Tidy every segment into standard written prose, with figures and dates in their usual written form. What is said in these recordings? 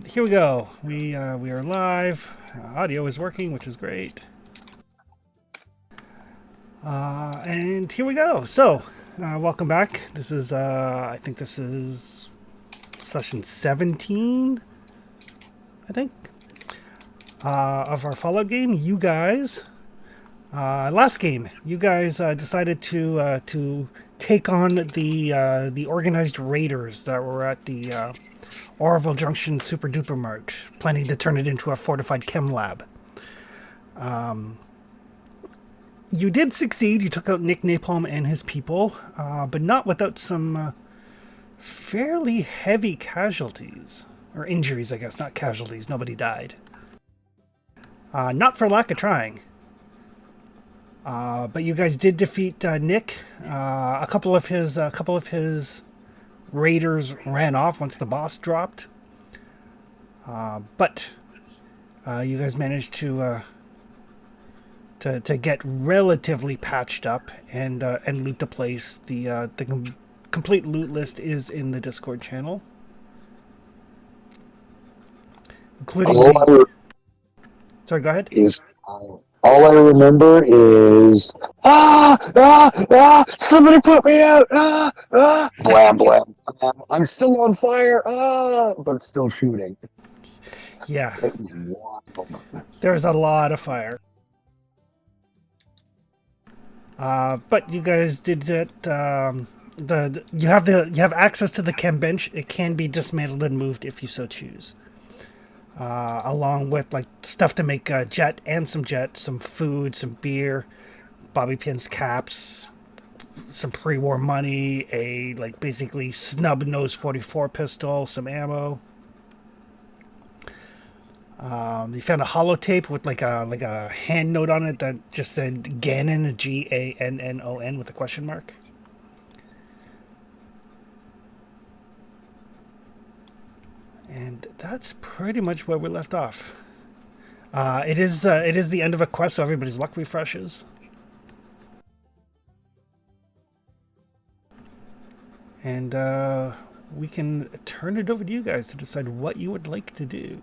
here we go. We are live. Audio is working, which is great. And here we go. So, welcome back. This is I think this is session 17. I think of our Fallout game. You guys, last game, you guys decided to take on the organized raiders that were at the Orville Junction Super Duper Mart, planning to turn it into a fortified chem lab. You did succeed. You took out Nick Napalm and his people, but not without some fairly heavy casualties. Or injuries, I guess, not casualties. Nobody died. Not for lack of trying. But you guys did defeat Nick. A couple of his raiders ran off once the boss dropped. But you guys managed to get relatively patched up and loot the place. The complete loot list is in the Discord channel, including the. Sorry, go ahead. All I remember is somebody put me out, blam blam. I'm still on fire, but it's still shooting. Yeah, there's a lot of fire. But you guys did that. You have access to the chem bench. It can be dismantled and moved if you so choose. Along with like stuff to make jet, some food, some beer, bobby pins, caps, some pre-war money, a like basically snub nose 44 pistol, some ammo. You found a holotape with like a hand note on it that just said Gannon, Gannon, with a question mark. And that's pretty much where we left off. It is the end of a quest, so everybody's luck refreshes. And we can turn it over to you guys to decide what you would like to do.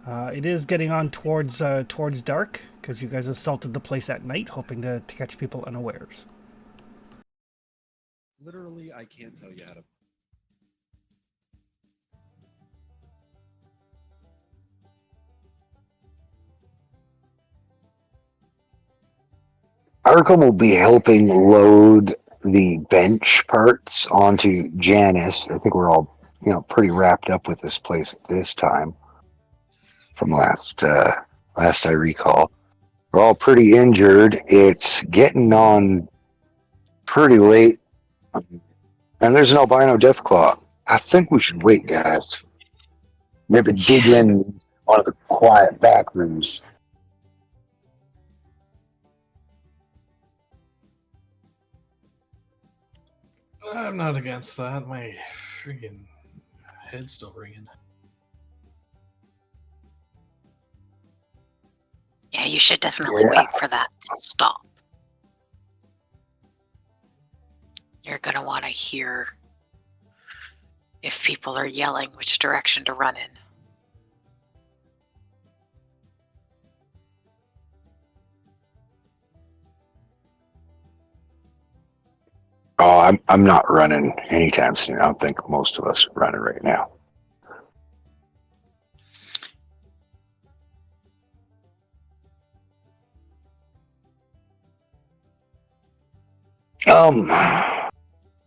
It is getting on towards dark, because you guys assaulted the place at night, hoping to catch people unawares. Literally, I can't tell you how to. Arkham will be helping load the bench parts onto Janice. I think we're all, pretty wrapped up with this place at this time. From last I recall, we're all pretty injured. It's getting on pretty late, and there's an albino Deathclaw. I think we should wait, guys. Maybe dig in one of the quiet back rooms. I'm not against that. My freaking head's still ringing. Yeah, you should definitely wait for that to stop. You're going to want to hear if people are yelling which direction to run in. Oh, I'm not running anytime soon. I don't think most of us are running right now.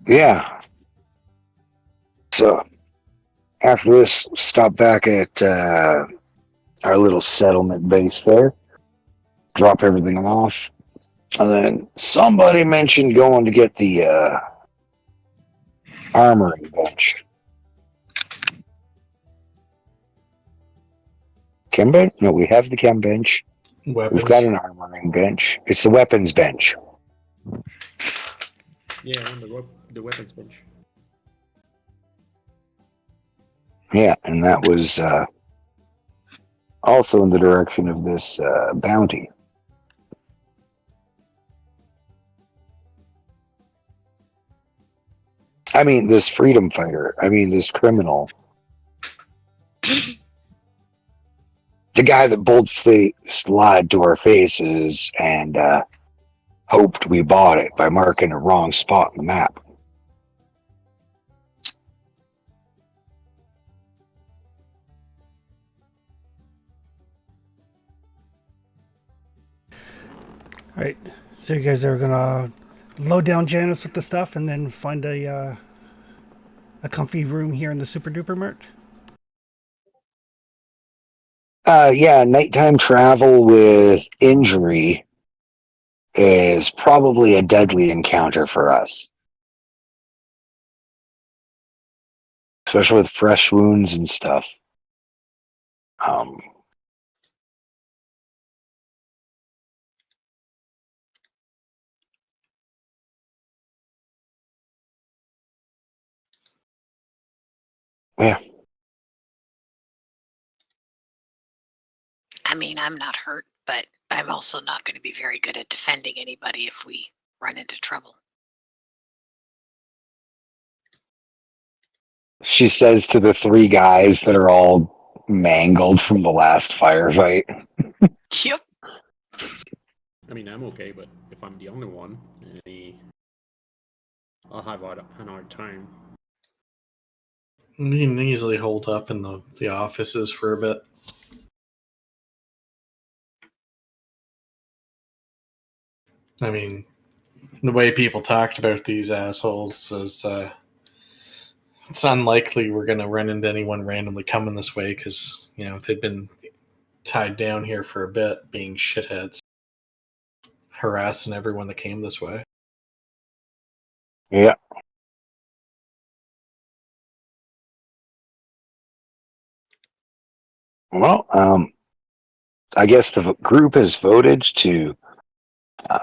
Yeah. So after this, stop back at our little settlement base there. Drop everything off. And then somebody mentioned going to get the armoring bench. Chem bench? No, we have the chem bench. Weapons. We've got an armoring bench. It's the weapons bench. Yeah, on the weapons bench. Yeah, and that was also in the direction of this bounty. I mean, this freedom fighter. I mean, this criminal the guy that boldly lied to our faces and hoped we bought it by marking a wrong spot on the map. All right. So you guys are gonna load down Janice with the stuff and then find a comfy room here in the Super Duper Mert. Yeah, nighttime travel with injury is probably a deadly encounter for us. Especially with fresh wounds and stuff. Um, yeah. I mean, I'm not hurt, but I'm also not going to be very good at defending anybody if we run into trouble. She says to the three guys that are all mangled from the last firefight. Yep. I mean, I'm okay, but if I'm the only one, I'll have an hard time. We can easily hold up in the offices for a bit. I mean, the way people talked about these assholes is it's unlikely we're going to run into anyone randomly coming this way because, you know, they've been tied down here for a bit being shitheads, harassing everyone that came this way. Yeah. Well, I guess the group has voted to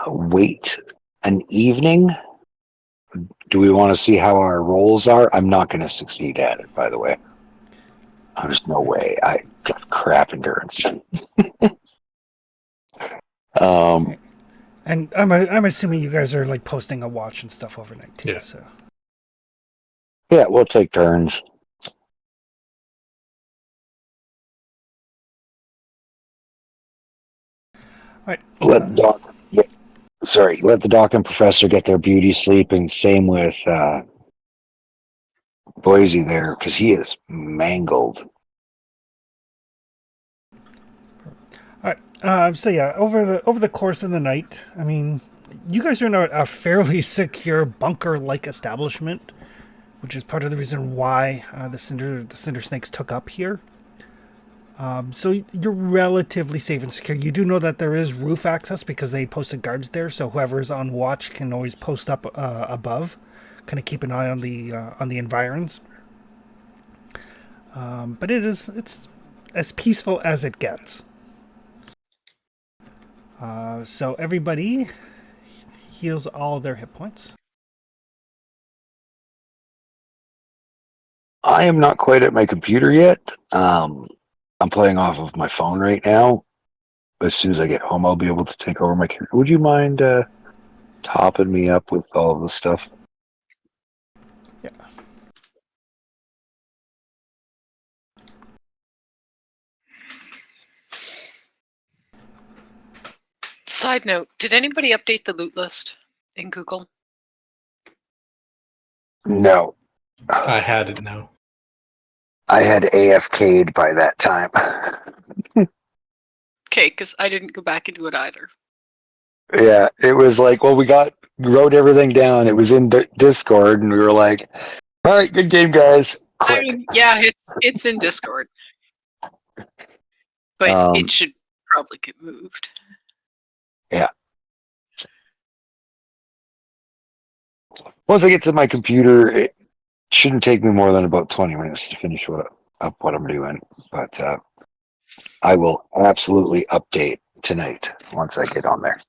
wait an evening. Do we want to see how our rolls are? I'm not going to succeed at it, by the way. There's no way. I got crap endurance. Okay. And I'm assuming you guys are like posting a watch and stuff overnight too. Yeah. So Yeah, we'll take turns. all right. Let the doc. Let the doc and professor get their beauty sleep, and same with Boise there, because he is mangled. All right. So yeah, over the course of the night, I mean, you guys are in a fairly secure bunker-like establishment, which is part of the reason why the Cinder Snakes took up here. So you're relatively safe and secure. You do know that there is roof access because they posted guards there, so whoever is on watch can always post up above, kind of keep an eye on the environs. But it's as peaceful as it gets. So everybody heals all their hit points. I am not quite at my computer yet. I'm playing off of my phone right now. As soon as I get home, I'll be able to take over my computer. Would you mind topping me up with all of the stuff? Yeah. Side note, did anybody update the loot list in Google? No. I had it now. I had AFK'd by that time. Okay, because I didn't go back into it either. Yeah, it was like, well, we wrote everything down. It was in Discord, and we were like, all right, good game, guys. Click. I mean, yeah, it's in Discord, but it should probably get moved. Yeah. Once I get to my computer, it shouldn't take me more than about 20 minutes to finish what I'm doing. But I will absolutely update tonight once I get on there.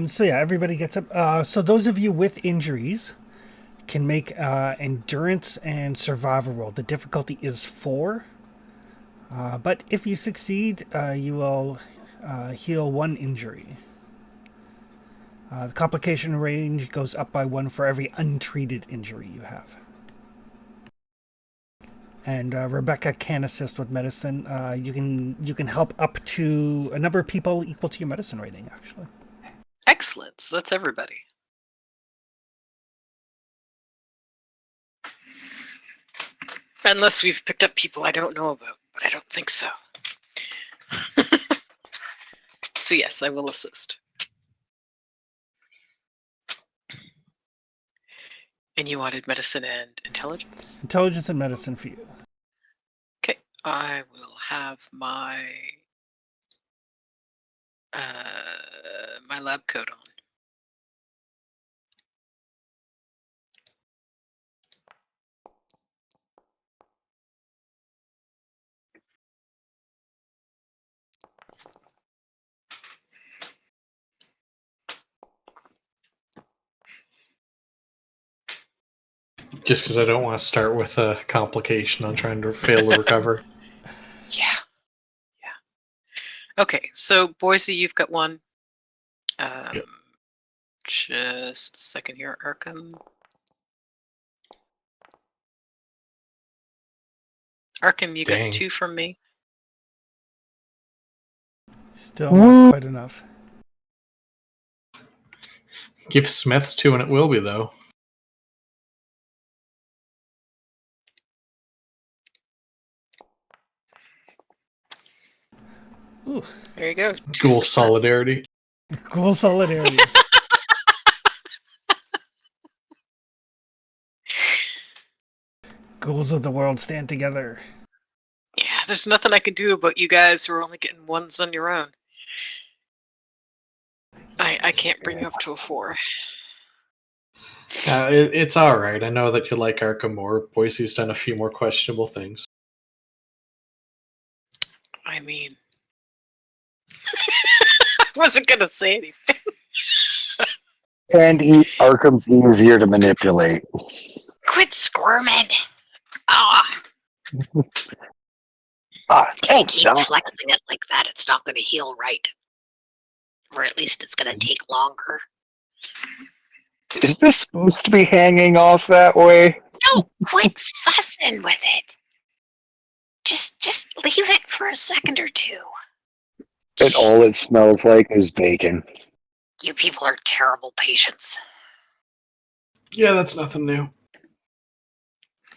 So yeah, everybody gets up. So those of you with injuries can make endurance and survival roll. The difficulty is 4. But if you succeed, you will heal 1 injury. The complication range goes up by 1 for every untreated injury you have. and Rebecca can assist with medicine. You can help up to a number of people equal to your medicine rating, actually. Excellent. So that's everybody. Unless we've picked up people I don't know about, but I don't think so. So yes, I will assist. And you wanted medicine and intelligence? Intelligence and medicine for you. Okay, I will have my my lab coat on. Just because I don't want to start with a complication on trying to fail to recover. Yeah. Okay, so Boise, you've got one. Yep. Just a second here, Arkham. Arkham, you Dang. got 2 from me. Still not quite enough. Give Smiths 2 and it will be, though. There you go. 2 Ghoul for Smiths. solidarity. Cool solidarity. Ghouls of the world stand together. Yeah, there's nothing I can do about you guys who are only getting 1s on your own. I can't bring you up to a 4. It's all right. I know that you like Arkham more. Boise's done a few more questionable things. I mean, I wasn't gonna say anything. And Arkham's easier to manipulate. Quit squirming. Ah, Thanks, keep Doc. flexing it like that. It's not gonna heal right, or at least it's gonna take longer. Is this supposed to be hanging off that way? No, quit fussing with it. Just leave it for a second or 2. And all it smells like is bacon. You people are terrible patients. Yeah, that's nothing new.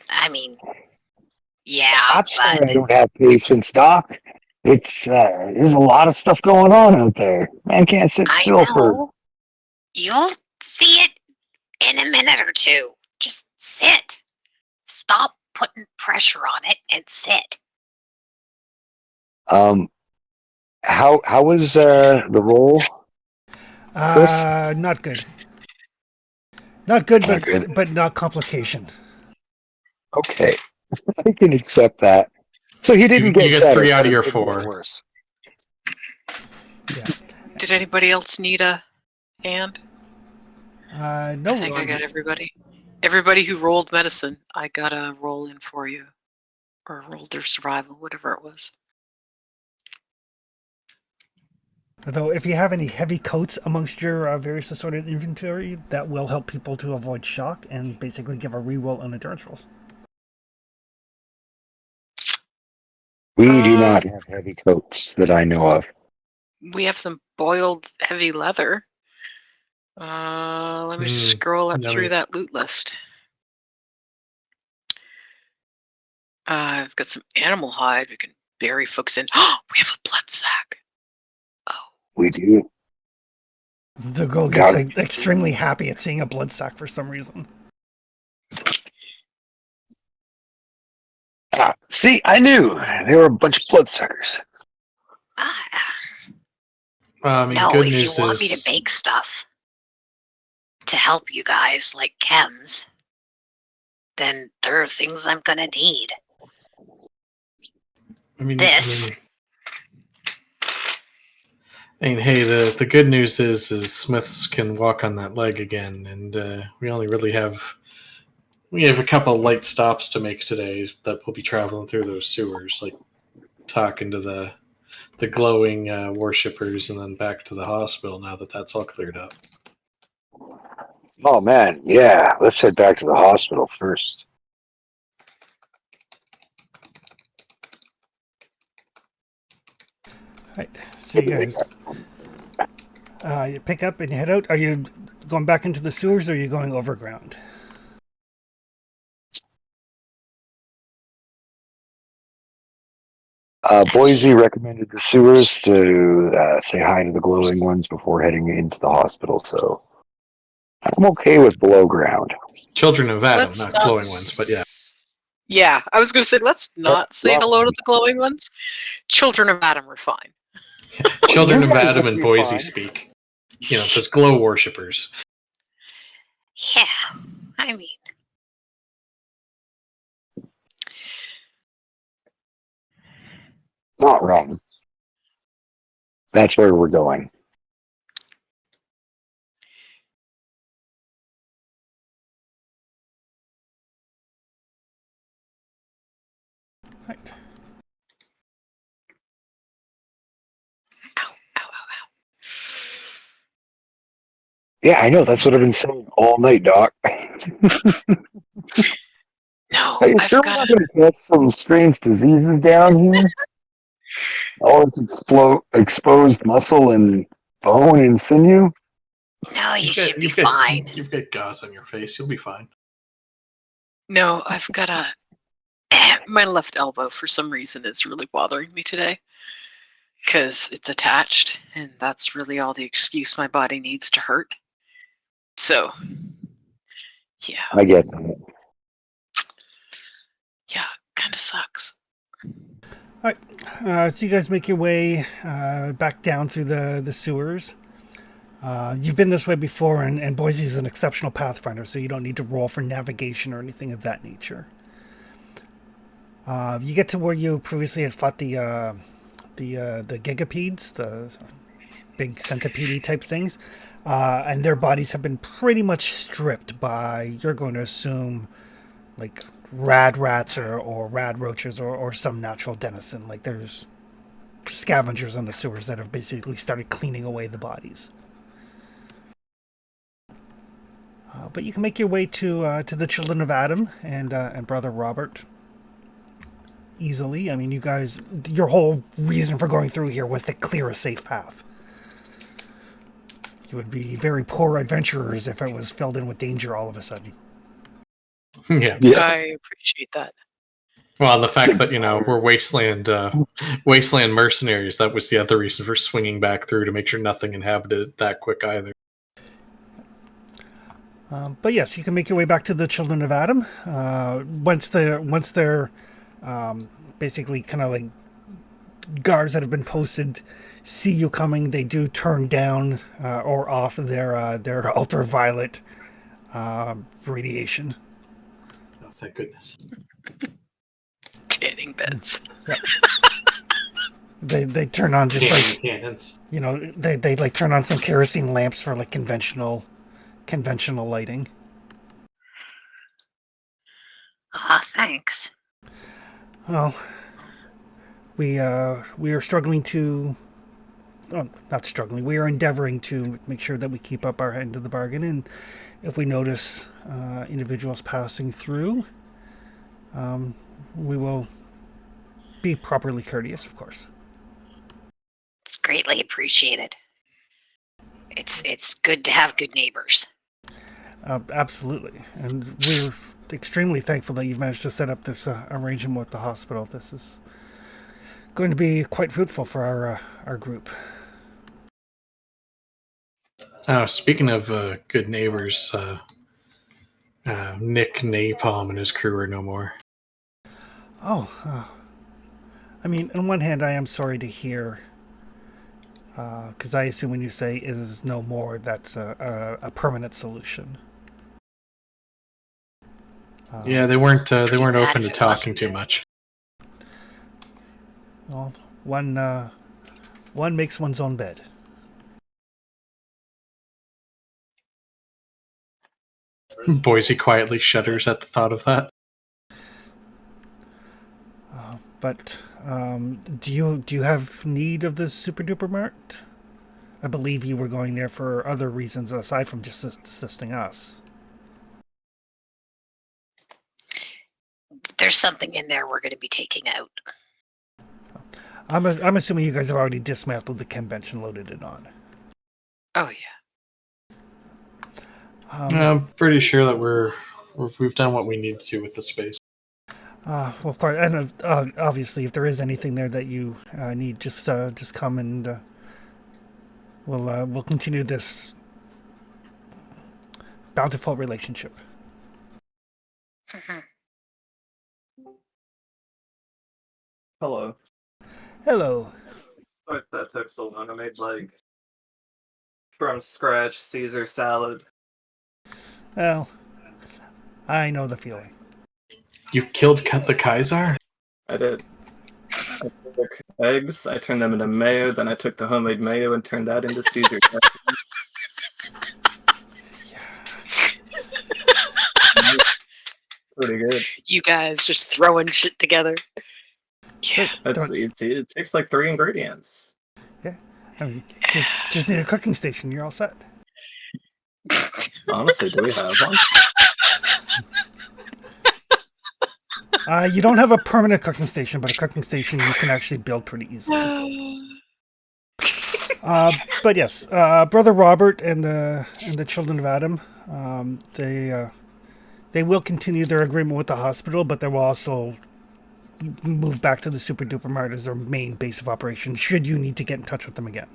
I mean, yeah, I'm sorry but I don't have patience, Doc. It's there's a lot of stuff going on out there. Man can't sit I still for. know. You'll see it in a minute or 2. Just sit. Stop putting pressure on it and sit. How was the roll? Chris? Not good. Not good, Not good. but not complication. Okay, I can accept that. So he didn't You get get better, 3 out but of your it didn't get 4. worse. Yeah. Did anybody else need a hand? No. I think I got everybody. Everybody who rolled medicine, I got a roll in for you. Or rolled their survival, whatever it was. Although, if you have any heavy coats amongst your various assorted inventory, that will help people to avoid shock and basically give a reroll on endurance rolls. We do not have heavy coats that I know of. We have some boiled heavy leather. Let me scroll up yummy. through that loot list. I've got some animal hide. We can bury folks in. Oh, we have a blood sack. Oh, We do. The girl gets extremely happy at seeing a blood sack for some reason. See, I knew they were a bunch of bloodsuckers. I mean, no, good if you news want is me to make stuff to help you guys, like chems, then there are things I'm gonna need. I mean, This. hey, the good news is Smiths can walk on that leg again, and we only really have a couple of light stops to make today that we'll be traveling through those sewers, like talking to the glowing worshippers, and then back to the hospital now that that's all cleared up. Oh man, yeah. Let's head back to the hospital first. Right. So you guys you pick up and you head out. Are you going back into the sewers or are you going overground? Boise recommended the sewers to say hi to the glowing ones before heading into the hospital, so I'm okay with below ground. Children of Adam, Let's not not glowing ones, but yeah. Yeah, I was going to say, let's not say well- hello to the glowing ones. Children of Adam are fine. Children You of guys Adam will and be Boise fine. speak. You know, those glow worshippers. Yeah, I mean, Not wrong. That's where we're going. Right. ow, ow, ow, Yeah, I know. That's what I've been saying all night, Doc. No, Are you I've sure we're got not going to catch some strange diseases down here? All this exposed muscle and bone and sinew? No, you should be fine. You've got gauze on your face. You'll be fine. No, I've got a. My left elbow, for some reason, is really bothering me today. Because it's attached, and that's really all the excuse my body needs to hurt. So, yeah, I get that. kind of sucks. So you guys make your way back down through the sewers. You've been this way before, and Boise's an exceptional pathfinder, so you don't need to roll for navigation or anything of that nature. You get to where you previously had fought the gigapedes, the big centipede type things, and their bodies have been pretty much stripped by, you're going to assume, like rad rats or rad roaches or some natural denizen. Like there's scavengers in the sewers that have basically started cleaning away the bodies. But you can make your way to the Children of Adam and Brother Robert easily. I mean, you guys, your whole reason for going through here was to clear a safe path. You would be very poor adventurers if it was filled in with danger all of a sudden. Yeah. I appreciate that. Well, the fact that, you know, we're wasteland mercenaries, that was the other reason for swinging back through, to make sure nothing inhabited it that quick either. But yes, you can make your way back to the Children of Adam. Once they're basically kind of like guards that have been posted see you coming, they do turn down or off their ultraviolet radiation. Oh, thank goodness. Tanning beds. They turn on just like, Cannons. you know, they like turn on some kerosene lamps for like conventional lighting. Thanks. Well, we are struggling to, oh, not struggling. We are endeavoring to make sure that we keep up our end of the bargain, and if we notice individuals passing through, we will be properly courteous, of course. It's greatly appreciated. It's good to have good neighbors. Absolutely, and we're extremely thankful that you've managed to set up this arrangement with the hospital. This is going to be quite fruitful for our group. Speaking of good neighbors, Nick Napalm and his crew are no more. I mean, on one hand, I am sorry to hear, because I assume when you say "is no more," that's a permanent solution. Yeah, they weren't bad open to if it talking wasn't. too much. Well, one makes one's own bed. Boise quietly shudders at the thought of that. But do you have need of this super duper mart? I believe you were going there for other reasons aside from just assisting us. There's something in there we're going to be taking out. I'm assuming you guys have already dismantled the chem bench and loaded it on. Oh yeah. I'm pretty sure that we've done what we need to with the space. Well, of course, and obviously, if there is anything there that you need, just come and we'll continue this bountiful relationship. Mhm. Hello. Hello. Sorry if that took so long. I made like from scratch Caesar salad. Well, I know the feeling. You killed the Kaiser? I did. I took eggs, I turned them into mayo, then I took the homemade mayo and turned that into Caesar salad. Pretty good. You guys just throwing shit together. Yeah. It takes like 3 ingredients. I mean, just need a cooking station. You're all set. Honestly, do we have one? You don't have a permanent cooking station, but a cooking station you can actually build pretty easily. But yes, Brother Robert and the children of Adam, they will continue their agreement with the hospital, but they will also move back to the Super Duper Mart as their main base of operations. Should you need to get in touch with them again.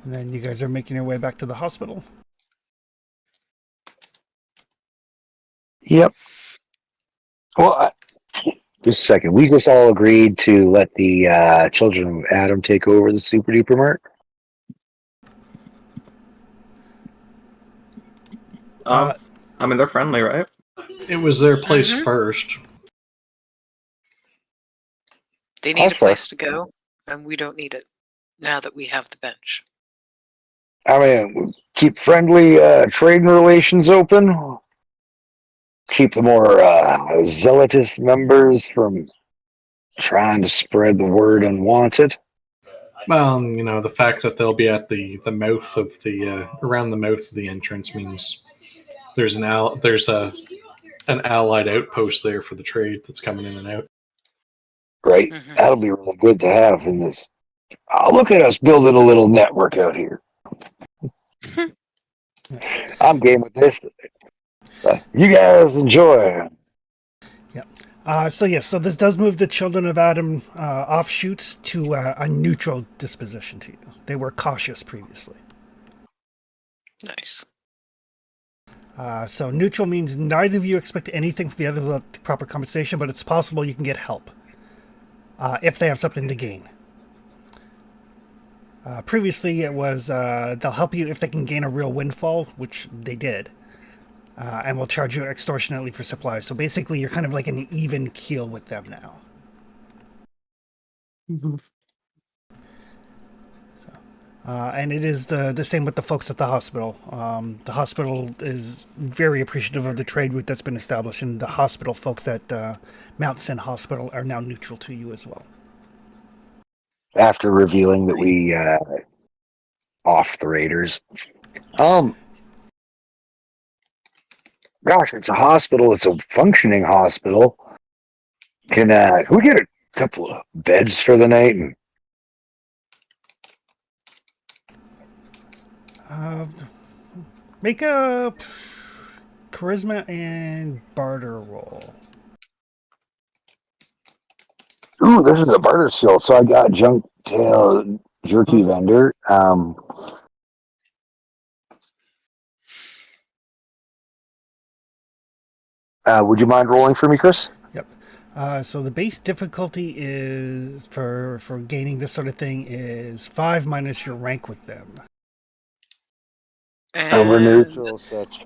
And then you guys are making your way back to the hospital. Yep. Well, just a second. We just all agreed to let the children of Adam take over the Super Duper Mart. I mean, they're friendly, right? It was their place Mhm. first. They need a Okay. place to go, and we don't need it now that we have the bench. I mean, keep friendly trading relations open. Keep the more zealotous members from trying to spread the word unwanted. Well, the fact that they'll be at the mouth of the around the mouth of the entrance means there's an allied outpost there for the trade that's coming in and out. Right? Mhm. That'll be really good to have in this. Look at us building a little network out here. I'm game with this. You guys enjoy. So this does move the children of Adam offshoots to a neutral disposition to you. They were cautious previously. Nice. So neutral means neither of you expect anything from the other without proper compensation, but it's possible you can get help if they have something to gain. Previously, it was they'll help you if they can gain a real windfall, which they did, and will charge you extortionately for supplies. So basically, you're kind of like an even keel with them now. And it is the same with the folks at the hospital. The hospital is very appreciative of the trade route that's been established, and the hospital folks at Mount Sin Hospital are now neutral to you as well. After revealing that we off the Raiders. Gosh, it's a hospital. It's a functioning hospital. Can we get a couple of beds for the night? And Make a charisma and barter roll. ooh, this is a barter skill. So I got junk tail jerky vendor. Would you mind rolling for me, Chris? Yep. So the base difficulty is for gaining this sort of thing is 5 minus your rank with them. Over And neutral, so it's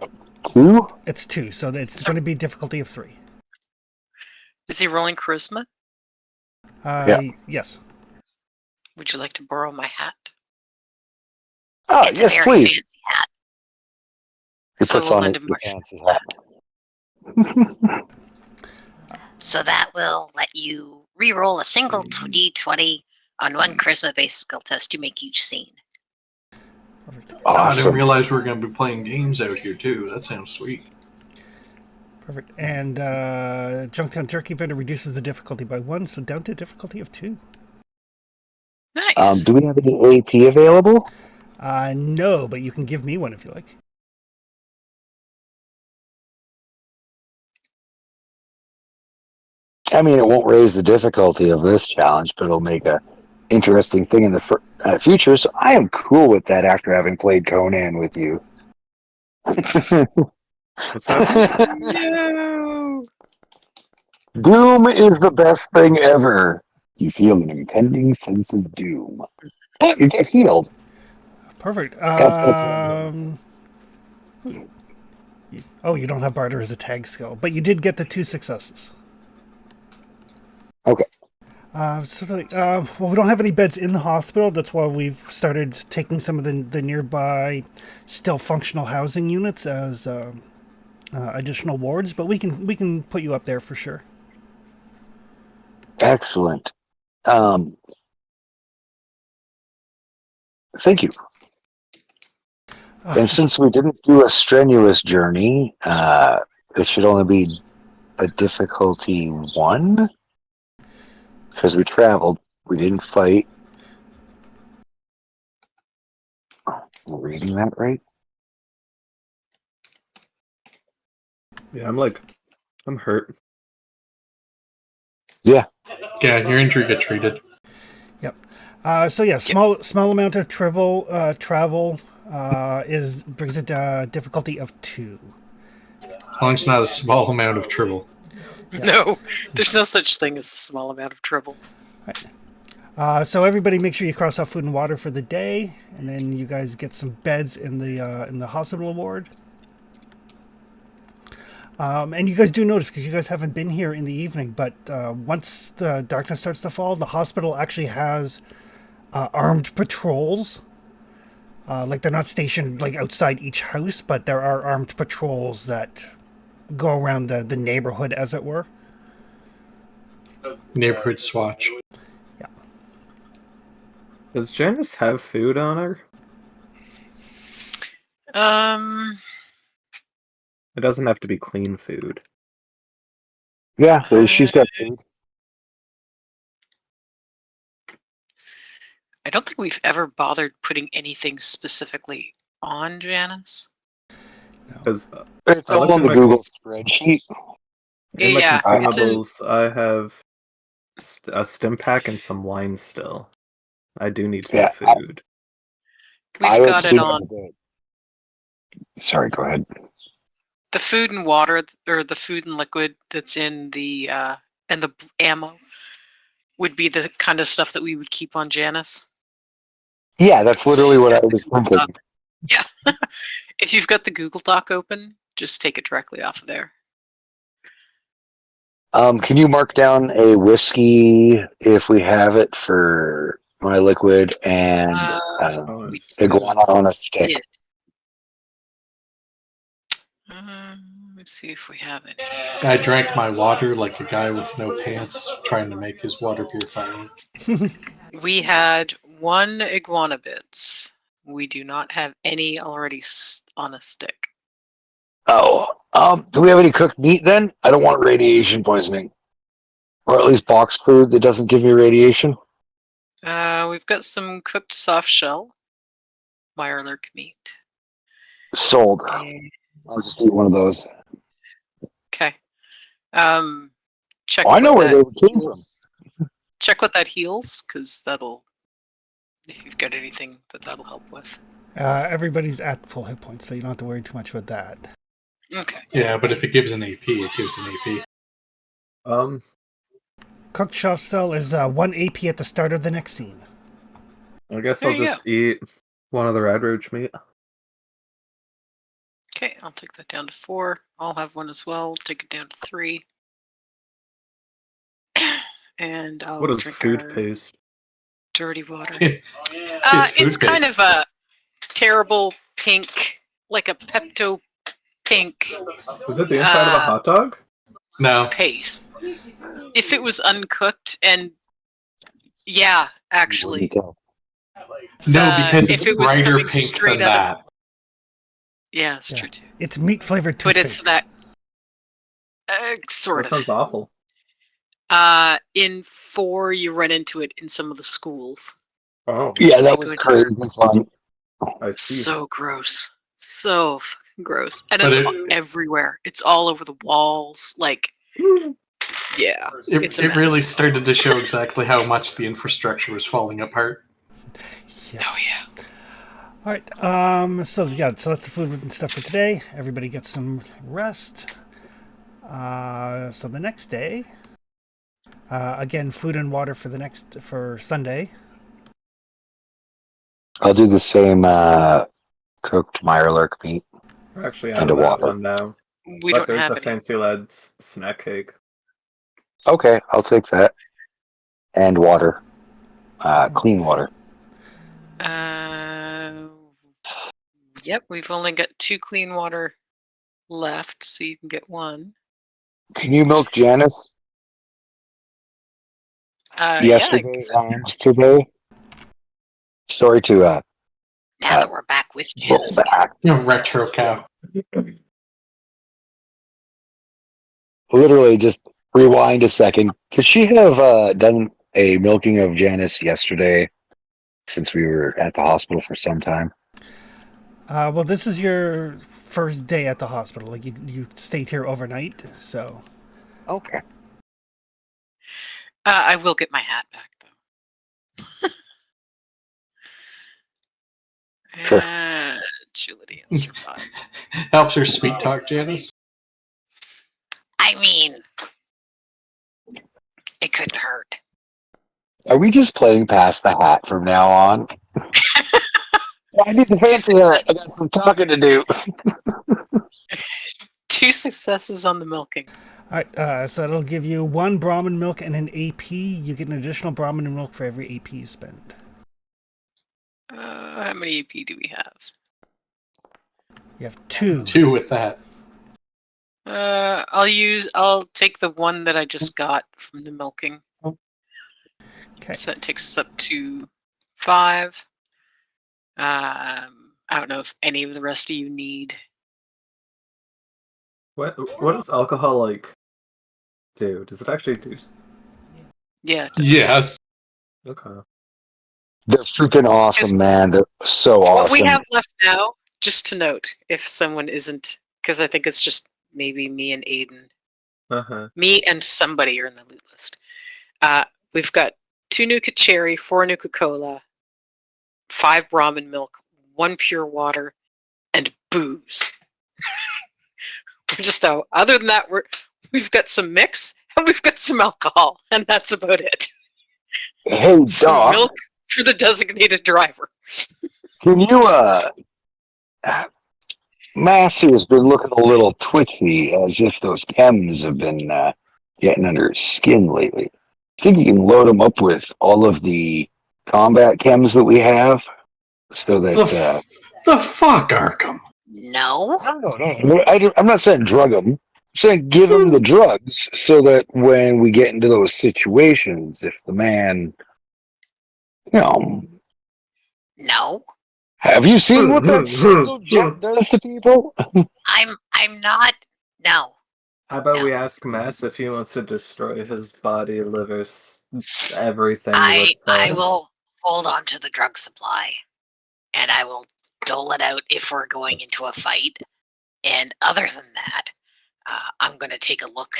2. It's 2, so it's going to be difficulty of 3. is he rolling charisma? Yeah. Yes. Would you like to borrow my hat? Oh, It's yes, a very please. fancy hat. He So puts we'll on lend his him my- fancy hat. So that will let you re-roll a single d20 On one charisma-based skill test to make each scene. Perfect. Oh, I didn't Awesome. realize we were going to be playing games out here too. That sounds sweet. Perfect. And Junktown Turkey Vendor reduces the difficulty by 1, so down to difficulty of 2. Nice. Do we have any AP available? No, but you can give me one if you like. I mean, it won't raise the difficulty of this challenge, but it'll make a interesting thing in the future. So I am cool with that after having played Conan with you. What's happening? No. Doom is the best thing ever. You feel an impending sense of doom. But you get healed. Perfect. That's Oh, you don't have barter as a tag skill, but you did get the 2 successes. Okay. Well, we don't have any beds in the hospital. That's why we've started taking some of the nearby still functional housing units as additional wards. But we can put you up there for sure. Excellent. Thank you. And since we didn't do a strenuous journey, it should only be a difficulty 1. Because we traveled, we didn't fight. Oh, am I reading that right? Yeah, I'm hurt. Yeah. Yeah, your injury got treated. Yep. Small amount of travel brings it difficulty of 2. As long as it's not a small amount of trouble. No, there's no such thing as a small amount of trouble. So everybody, make sure you cross off food and water for the day, and then you guys get some beds in the hospital ward. And you guys do notice, because you guys haven't been here in the evening, but once the darkness starts to fall, the hospital actually has armed patrols. Like they're not stationed like outside each house, but there are armed patrols that go around the neighborhood, as it were. Neighborhood swatch. Does Janice have food on her? It doesn't have to be clean food. Yeah, she's got food. I don't think we've ever bothered putting anything specifically on Janice. Because It's I all looked on in the my Google spreadsheet. in my Yeah, it's in- consumables, I have a stim pack and some wine still. I do need some Yeah, food. We've I got it assume on Sorry, go ahead. the food and water, or the food and liquid that's in the and the ammo would be the kind of stuff that we would keep on Janice. Yeah, that's So literally you've what I got was the Google thinking. Doc. Yeah. If you've got the Google Doc open, just take it directly off of there. Can you mark down a whiskey if we have it for my liquid and Oh, We it's- iguana on a stick? did. Let's see if we have it. I drank my water like a guy with no pants trying to make his water purifier. We had 1 iguana bits. We do not have any already on a stick. Oh, do we have any cooked meat then? I don't want radiation poisoning. Or at least boxed food that doesn't give me radiation. We've got some cooked soft shell, Mirelurk meat. Sold. And- I'll just eat one of those. Okay. Check. Oh, I know what where that they came from. heals. Check what that heals, because that'll. If you've got anything that'll help with. Everybody's at full hit points, so you don't have to worry too much about that. Okay. Yeah, but if it gives an AP, it gives an AP. Cooked soft shell is 1 AP at the start of the next scene. I guess There I'll you just eat one of the red roach meat. Okay, I'll take that down to 4. I'll have one as well. Take it down to 3. And I'll What is drink food our paste? dirty water. It's It's food kind paste. of a terrible pink, like a Pepto pink Was it the inside of a hot dog? No. paste. If it was uncooked and Yeah, actually. Wouldn't tell. No, because if it's it was brighter coming pink straight than out of- that. Yeah, it's Yeah. true too. It's meat flavored But toothpaste. it's that sort That sounds of. awful. In 4, you run into it in some of the schools. Oh, Yeah, If that you was go into their- crazy fun. I see. So gross. So fucking gross. And But it's it- everywhere. It's all over the walls. Like, yeah. It's a It really mess. started to show exactly how much the infrastructure was falling apart. Yeah. Oh, yeah. All right. So that's the food and stuff for today. Everybody gets some rest. So the next day, again, food and water for Sunday. I'll do the same cooked Mirelurk meat. We're actually And out of a that water. one now. We But don't there's have a any. fancy lad's snack cake. Okay, I'll take that. And water. Clean water. Yep, we've only got 2 clean water left, so you can get 1. Can you milk Janice Yeah, yesterday and today? Story to Now that we're back with roll Janice again. back. Retro cow. Literally just rewind a second. Could she have done a milking of Janice yesterday since we were at the hospital for some time? Well, this is your first day at the hospital. Like you stayed here overnight, so Okay. I will get my hat back though. Sure. Agility and survival. Helps her sweet talk, Janice. I mean, it couldn't hurt. Are we just playing past the hat from now on? I need to answer that. I got some talking to do. 2 successes on the milking. all right. So that'll give you 1 Brahmin milk and an AP. You get an additional Brahmin milk for every AP you spend. How many AP do we have? You have 2. 2 with that. I'll take the 1 that I just got from the milking. Okay. So that takes us up to 5. I don't know if any of the rest of you need. What does alcohol like do? Does it actually do? Yeah. it does. Yes. Okay. They're freaking awesome, man. They're so awesome. What we have left now, just to note, if someone isn't, because I think it's just maybe me and Aiden. Uh-huh. Me and somebody are in the loot list. We've got 2 Nuka Cherry, 4 Nuka Cola, 5 Brahmin milk, 1 pure water, and booze. Just other than that, we've got some mix and we've got some alcohol, and that's about it. Hey, Some Doc, milk for the designated driver. can you, Massey has been looking a little twitchy, as if those chems have been getting under his skin lately. Think you can load him up with all of the combat chems that we have, so that The fuck, Arkham? No. I'm not saying drug him. I'm saying give him the drugs so that when we get into those situations, if the man, No. have you seen what that single jump does to people? I'm not. No. How about we ask Mass if he wants to destroy his body, liver, everything? I with, will hold on to the drug supply, and I will dole it out if we're going into a fight. And other than that, I'm going to take a look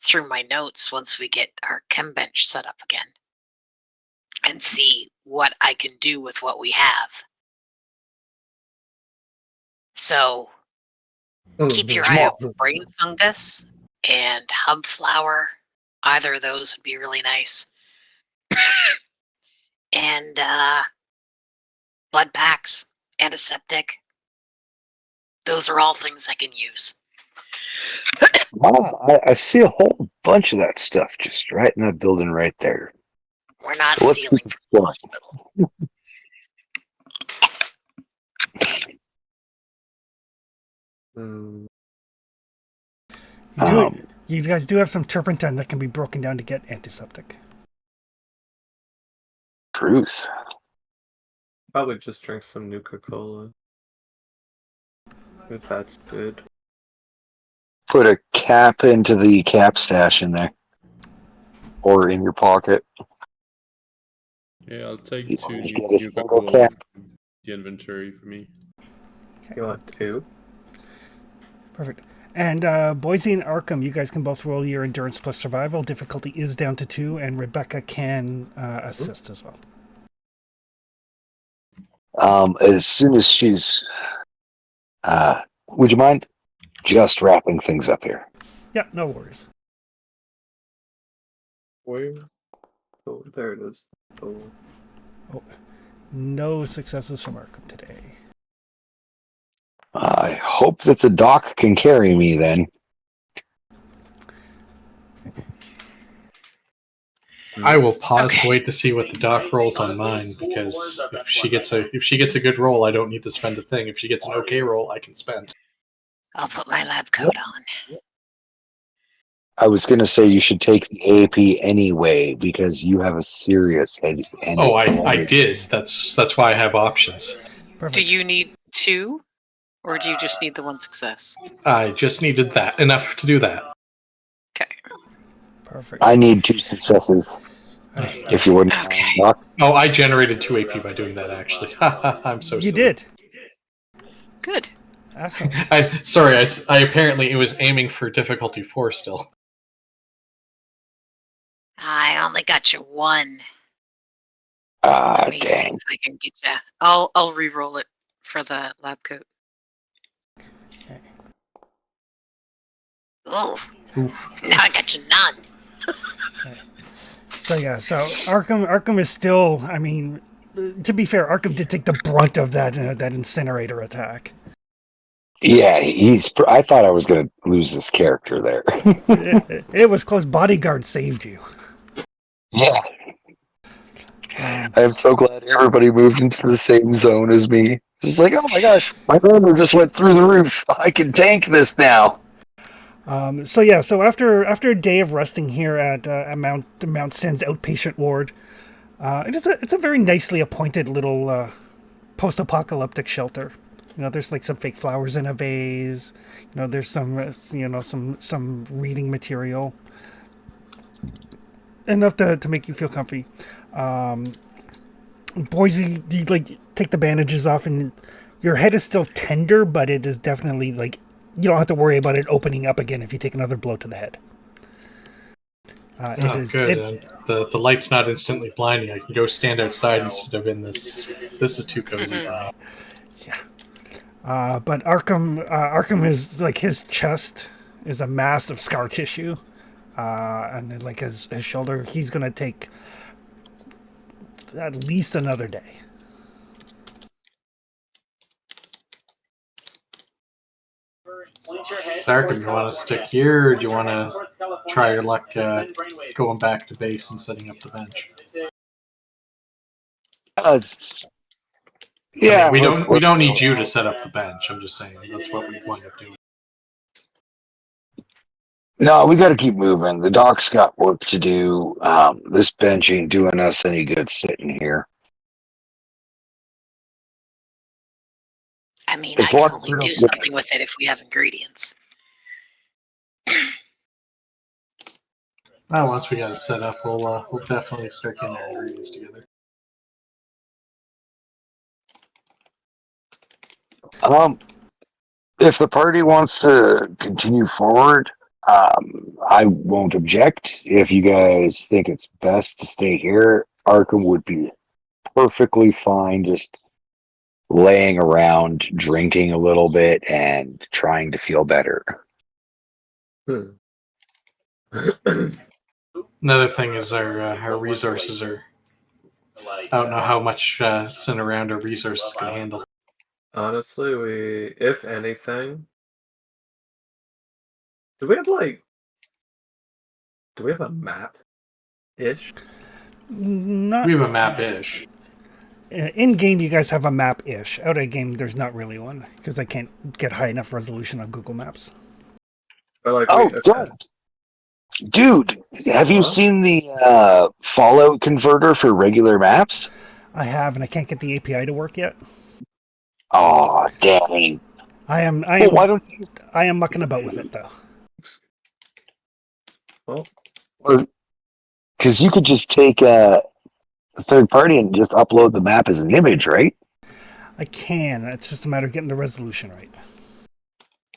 through my notes once we get our chem bench set up again and see what I can do with what we have. So keep your eye out for brain fungus and hub flower. Either of those would be really nice. And blood packs, antiseptic. Those are all things I can use. Wow, I see a whole bunch of that stuff just right in that building right there. We're not So let's stealing keep it from the going. hospital. You guys do have some turpentine that can be broken down to get antiseptic. Truth. Probably just drink some Nuka Cola. If that's good. Put a cap into the cap stash in there. Or in your pocket. Yeah, I'll take You two always new get a Nuka single Cola cap. from the inventory for me. You want 2? Perfect. And Boise and Arkham, you guys can both roll your endurance plus survival. Difficulty is down to 2, and Rebecca can assist as well. As soon as she's... would you mind just wrapping things up here? Yeah, no worries. Where? Oh, there it is. Oh. No successes from Arkham today. I hope that the dock can carry me then. I will pause to Okay. wait to see what the doc rolls on mine, because if she gets a good roll, I don't need to spend a thing. If she gets an okay roll, I can spend. I'll put my lab coat on. I was going to say you should take the AP anyway because you have a serious head. Oh, I did. That's why I have options. Perfect. Do you need 2, or do you just need the 1 success? I just needed that enough to do that. Okay. Perfect. I need 2 successes. If you wouldn't. Okay. Doc. Oh, I generated 2 AP by doing that. Actually, I'm so You silly. did. Good. Awesome. Sorry. I apparently it was aiming for difficulty 4 still. I only got you 1. Let me see Dang. if I can get you. I'll re-roll it for the lab coat. Oh, Oof. now I got you none. So Arkham is still. I mean, to be fair, Arkham did take the brunt of that incinerator attack. Yeah, I thought I was going to lose this character there. It was close. Bodyguard saved you. Yeah. I'm so glad everybody moved into the same zone as me. Just like, oh my gosh, my armor just went through the roof. I can tank this now. So after a day of resting here at Mount Sin's outpatient ward, it's a very nicely appointed little post-apocalyptic shelter. You know, there's like some fake flowers in a vase. You know, there's some reading material, enough to make you feel comfy. Boise, you like take the bandages off, and your head is still tender, but it is definitely like you don't have to worry about it opening up again if you take another blow to the head. Good. The light's not instantly blinding. I can go stand outside instead of in this. This is too cozy for me. Yeah. But Arkham is like his chest is a mass of scar tissue, and then, like his shoulder, he's gonna take at least another day. Arkham, you want to stick here, or do you want to try your luck going back to base and setting up the bench? Yeah, I mean, we don't need you to set up the bench. I'm just saying that's what we wind up doing. No, we got to keep moving. The doc's got work to do. This bench ain't doing us any good sitting here. I mean, As I long can as only we don't do get- something with it if we have ingredients. Well, once we got it set up, we'll definitely start getting our ingredients together. If the party wants to continue forward, I won't object. If you guys think it's best to stay here, Arkham would be perfectly fine just laying around, drinking a little bit, and trying to feel better. Another thing is our resources are. I don't know how much sitting around our resources can handle. Honestly, if anything, do we have a map? Ish. Not We have a map-ish. in game. You guys have a map-ish. Out of game, there's not really one because I can't get high enough resolution on Google Maps. Or like, Oh, okay. don't. Dude, have you Huh? seen the Fallout converter for regular maps? I have, and I can't get the API to work yet. Oh, dang. I am Well, why don't you mucking about with it though. Well, because you could just take a third party and just upload the map as an image, right? I can. It's just a matter of getting the resolution right.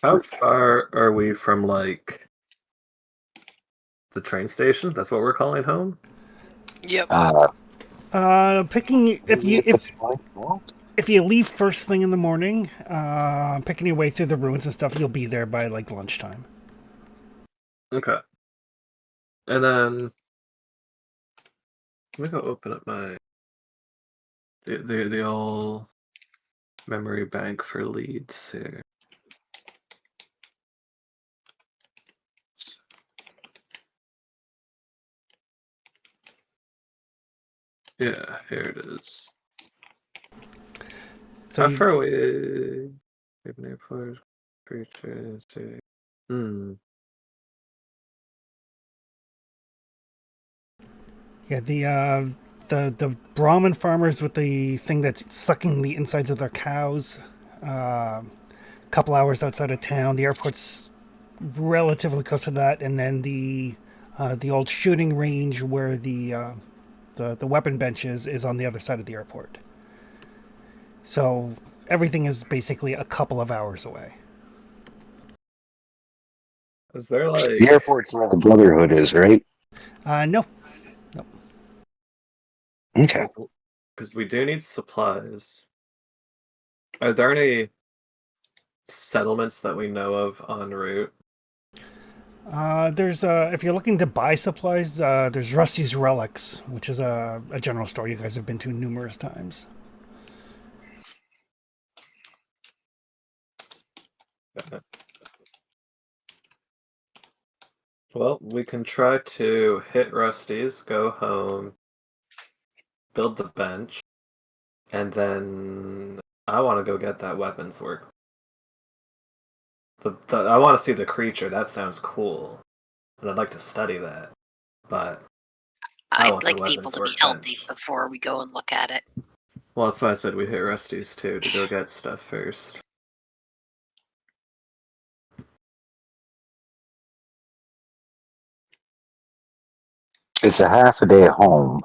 how far are we from like the train station? That's what we're calling home. Yep. Picking if you leave first thing in the morning, picking your way through the ruins and stuff, you'll be there by like lunchtime. Okay. And then let me go open up my the old memory bank for leads here. Yeah, here it is. So How you- far away? Airport, creatures. yeah, the Brahmin farmers with the thing that's sucking the insides of their cows. A couple hours outside of town. The airport's relatively close to that, and then the old shooting range where the weapon bench is on the other side of the airport. So everything is basically a couple of hours away. Is there The like airport's where the Brotherhood is, right? No, Okay. because we do need supplies. Are there any settlements that we know of en route? there's if you're looking to buy supplies, there's Rusty's Relics, which is a general store you guys have been to numerous times. Well, we can try to hit Rusty's, go home, build the bench, and then I want to go get that weapons work. I want to see the creature. That sounds cool, and I'd like to study that. But I I'd want the like people weapons to be work healthy bench. before we go and look at it. Well, that's why I said we hit Rusty's too to go get stuff first. It's a half a day home.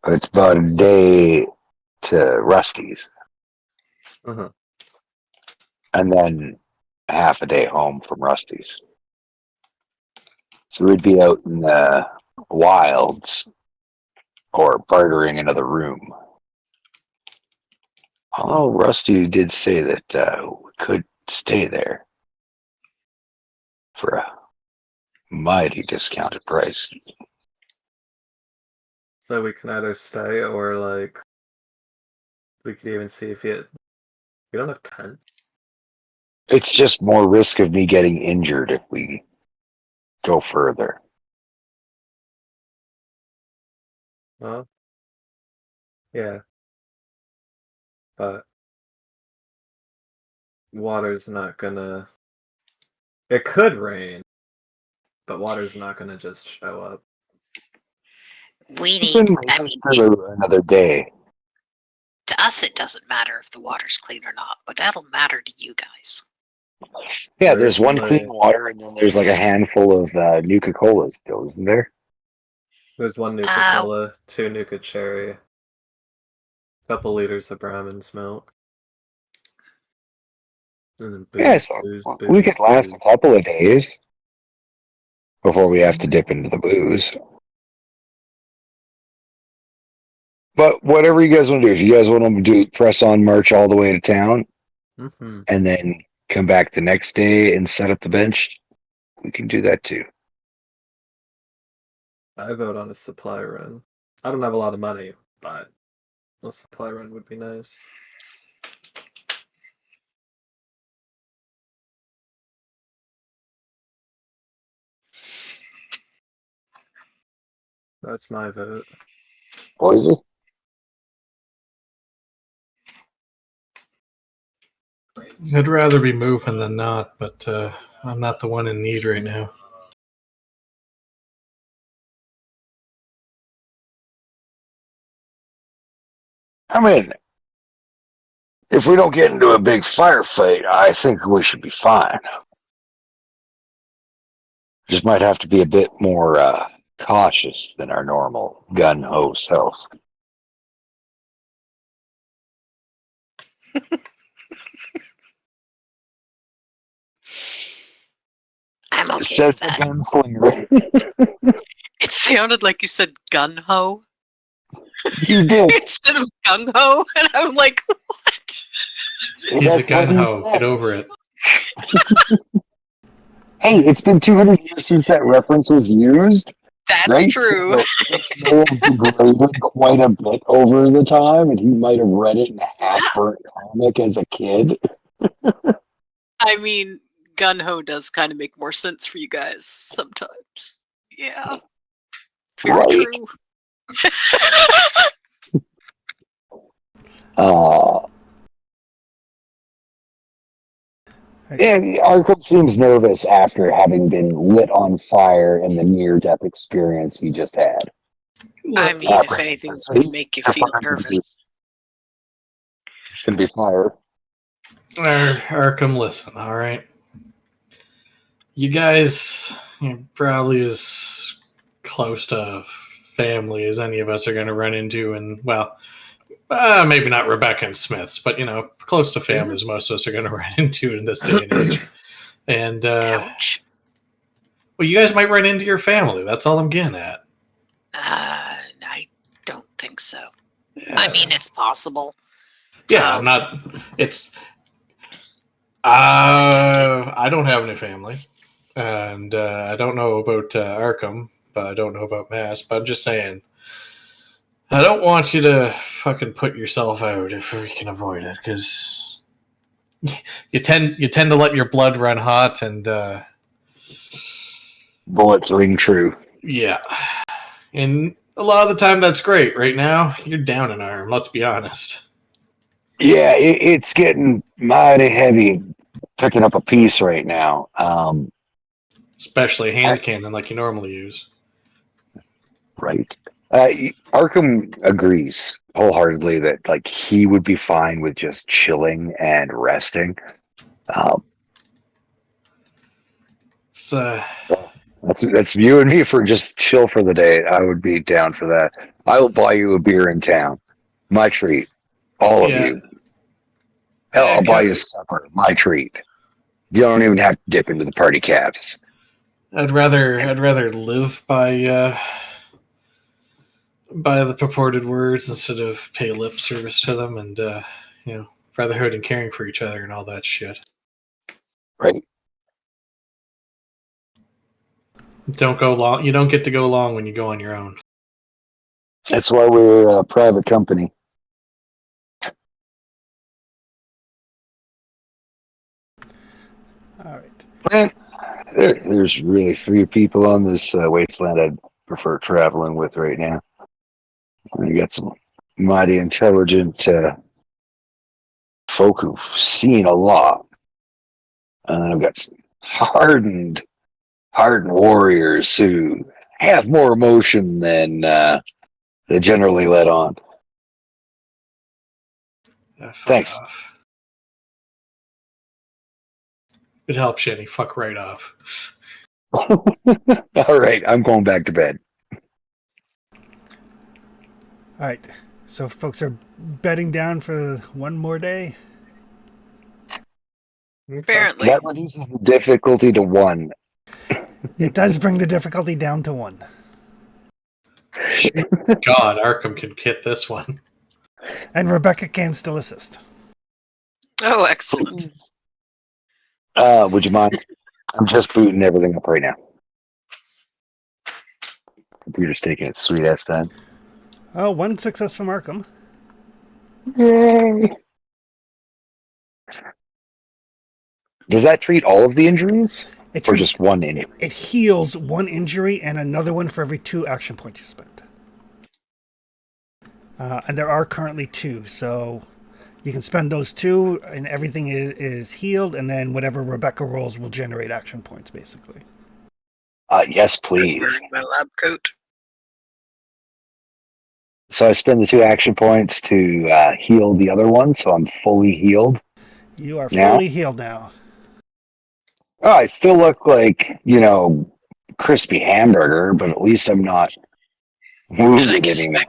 It's about a day to Rusty's, Uh-huh. and then half a day home from Rusty's. So we'd be out in the wilds or bartering another room. Although Rusty did say that we could stay there for a mighty discounted price. So we can either stay or like we could even see if we don't have tent. It's just more risk of me getting injured if we go further. Well, yeah, but water's not gonna. It could rain, but water's not gonna just show up. We We can need, make I it mean, through another day. to us, it doesn't matter if the water's clean or not, but that'll matter to you guys. Yeah, there's one only- clean water, and then there's like a handful of Nuka-Cola still, isn't there? There's one Nuka Cola, 2 Nuka Cherry, a couple liters of Brahmin's milk. And then booze, Yeah, so booze, we booze, could last a booze. couple of days before we have to dip into the booze. But whatever you guys want to do, if you guys want to do press on march all the way to town Mm-hmm. and then come back the next day and set up the bench, we can do that too. I vote on a supply run. I don't have a lot of money, but a supply run would be nice. That's my vote. Boise? I'd rather be moving than not, but I'm not the one in need right now. I mean, if we don't get into a big firefight, I think we should be fine. Just might have to be a bit more cautious than our normal gun-ho self. I'm okay Says with the that. gunslinger. It sounded like you said gun ho You did. instead of gung ho, and I'm like, what? He's a That's what gun he ho. said. Get over it. Hey, it's been 200 years since that reference was used, That's right? true. So it may have degraded quite a bit over the time, and he might have read it in a half-burnt comic as a kid. I mean, gun ho does kind of make more sense for you guys sometimes. Yeah, very Right. true. And Arkham seems nervous after having been lit on fire in the near-death experience he just had. I mean, if anything's gonna make you feel nervous. It's going to be fire. Arkham, listen, all right? You guys are probably as close to family as any of us are going to run into, and, well, maybe not Rebecca and Smiths, but, close to family as most of us are going to run into in this day and age. And, Ouch. well, you guys might run into your family. That's all I'm getting at. I don't think so. Yeah. I mean, it's possible. Yeah, I'm not. It's. I don't have any family, and I don't know about Arkham, but I don't know about Mass. But I'm just saying, I don't want you to fucking put yourself out if we can avoid it, because you tend to let your blood run hot, and Bullets ring true. yeah, and a lot of the time that's great. Right now, you're down an arm. Let's be honest. Yeah, it's getting mighty heavy picking up a piece right now. Especially hand cannon like you normally use. Right. Arkham agrees wholeheartedly that like he would be fine with just chilling and resting. So That's you and me for just chill for the day. I would be down for that. I will buy you a beer in town. My treat. All of you. Hell, I'll buy you a supper. My treat. You don't even have to dip into the party caps. I'd rather live by the purported words instead of pay lip service to them, and brotherhood and caring for each other and all that shit. Right. Don't go long. You don't get to go long when you go on your own. That's why we're a private company. All right. There's really few people on this wasteland I'd prefer traveling with right now. You got some mighty intelligent folk who've seen a lot. And I've got some hardened warriors who have more emotion than they generally let on. Fuck Thanks. off. It helps, Shenny. Fuck right off. All right, I'm going back to bed. All right. So folks are bedding down for one more day. Apparently. That reduces the difficulty to 1. It does bring the difficulty down to 1. God, Arkham can hit this one. And Rebecca can still assist. Oh, excellent. Would you mind? I'm just booting everything up right now. Computer's taking its sweet ass time. Oh, 1 success from Arkham. Yay! Does that treat all of the injuries? It Or treat- just one injury? It heals 1 injury and another one for every 2 action points you spend. And there are currently 2, so you can spend those 2 and everything is healed, and then whatever Rebecca rolls will generate action points, basically. Yes, please. Wearing my lab coat. So I spend the 2 action points to heal the other one, so I'm fully healed. You are Now? fully healed now. Oh, I still look like, crispy hamburger, but at least I'm not And I wounded guess anymore.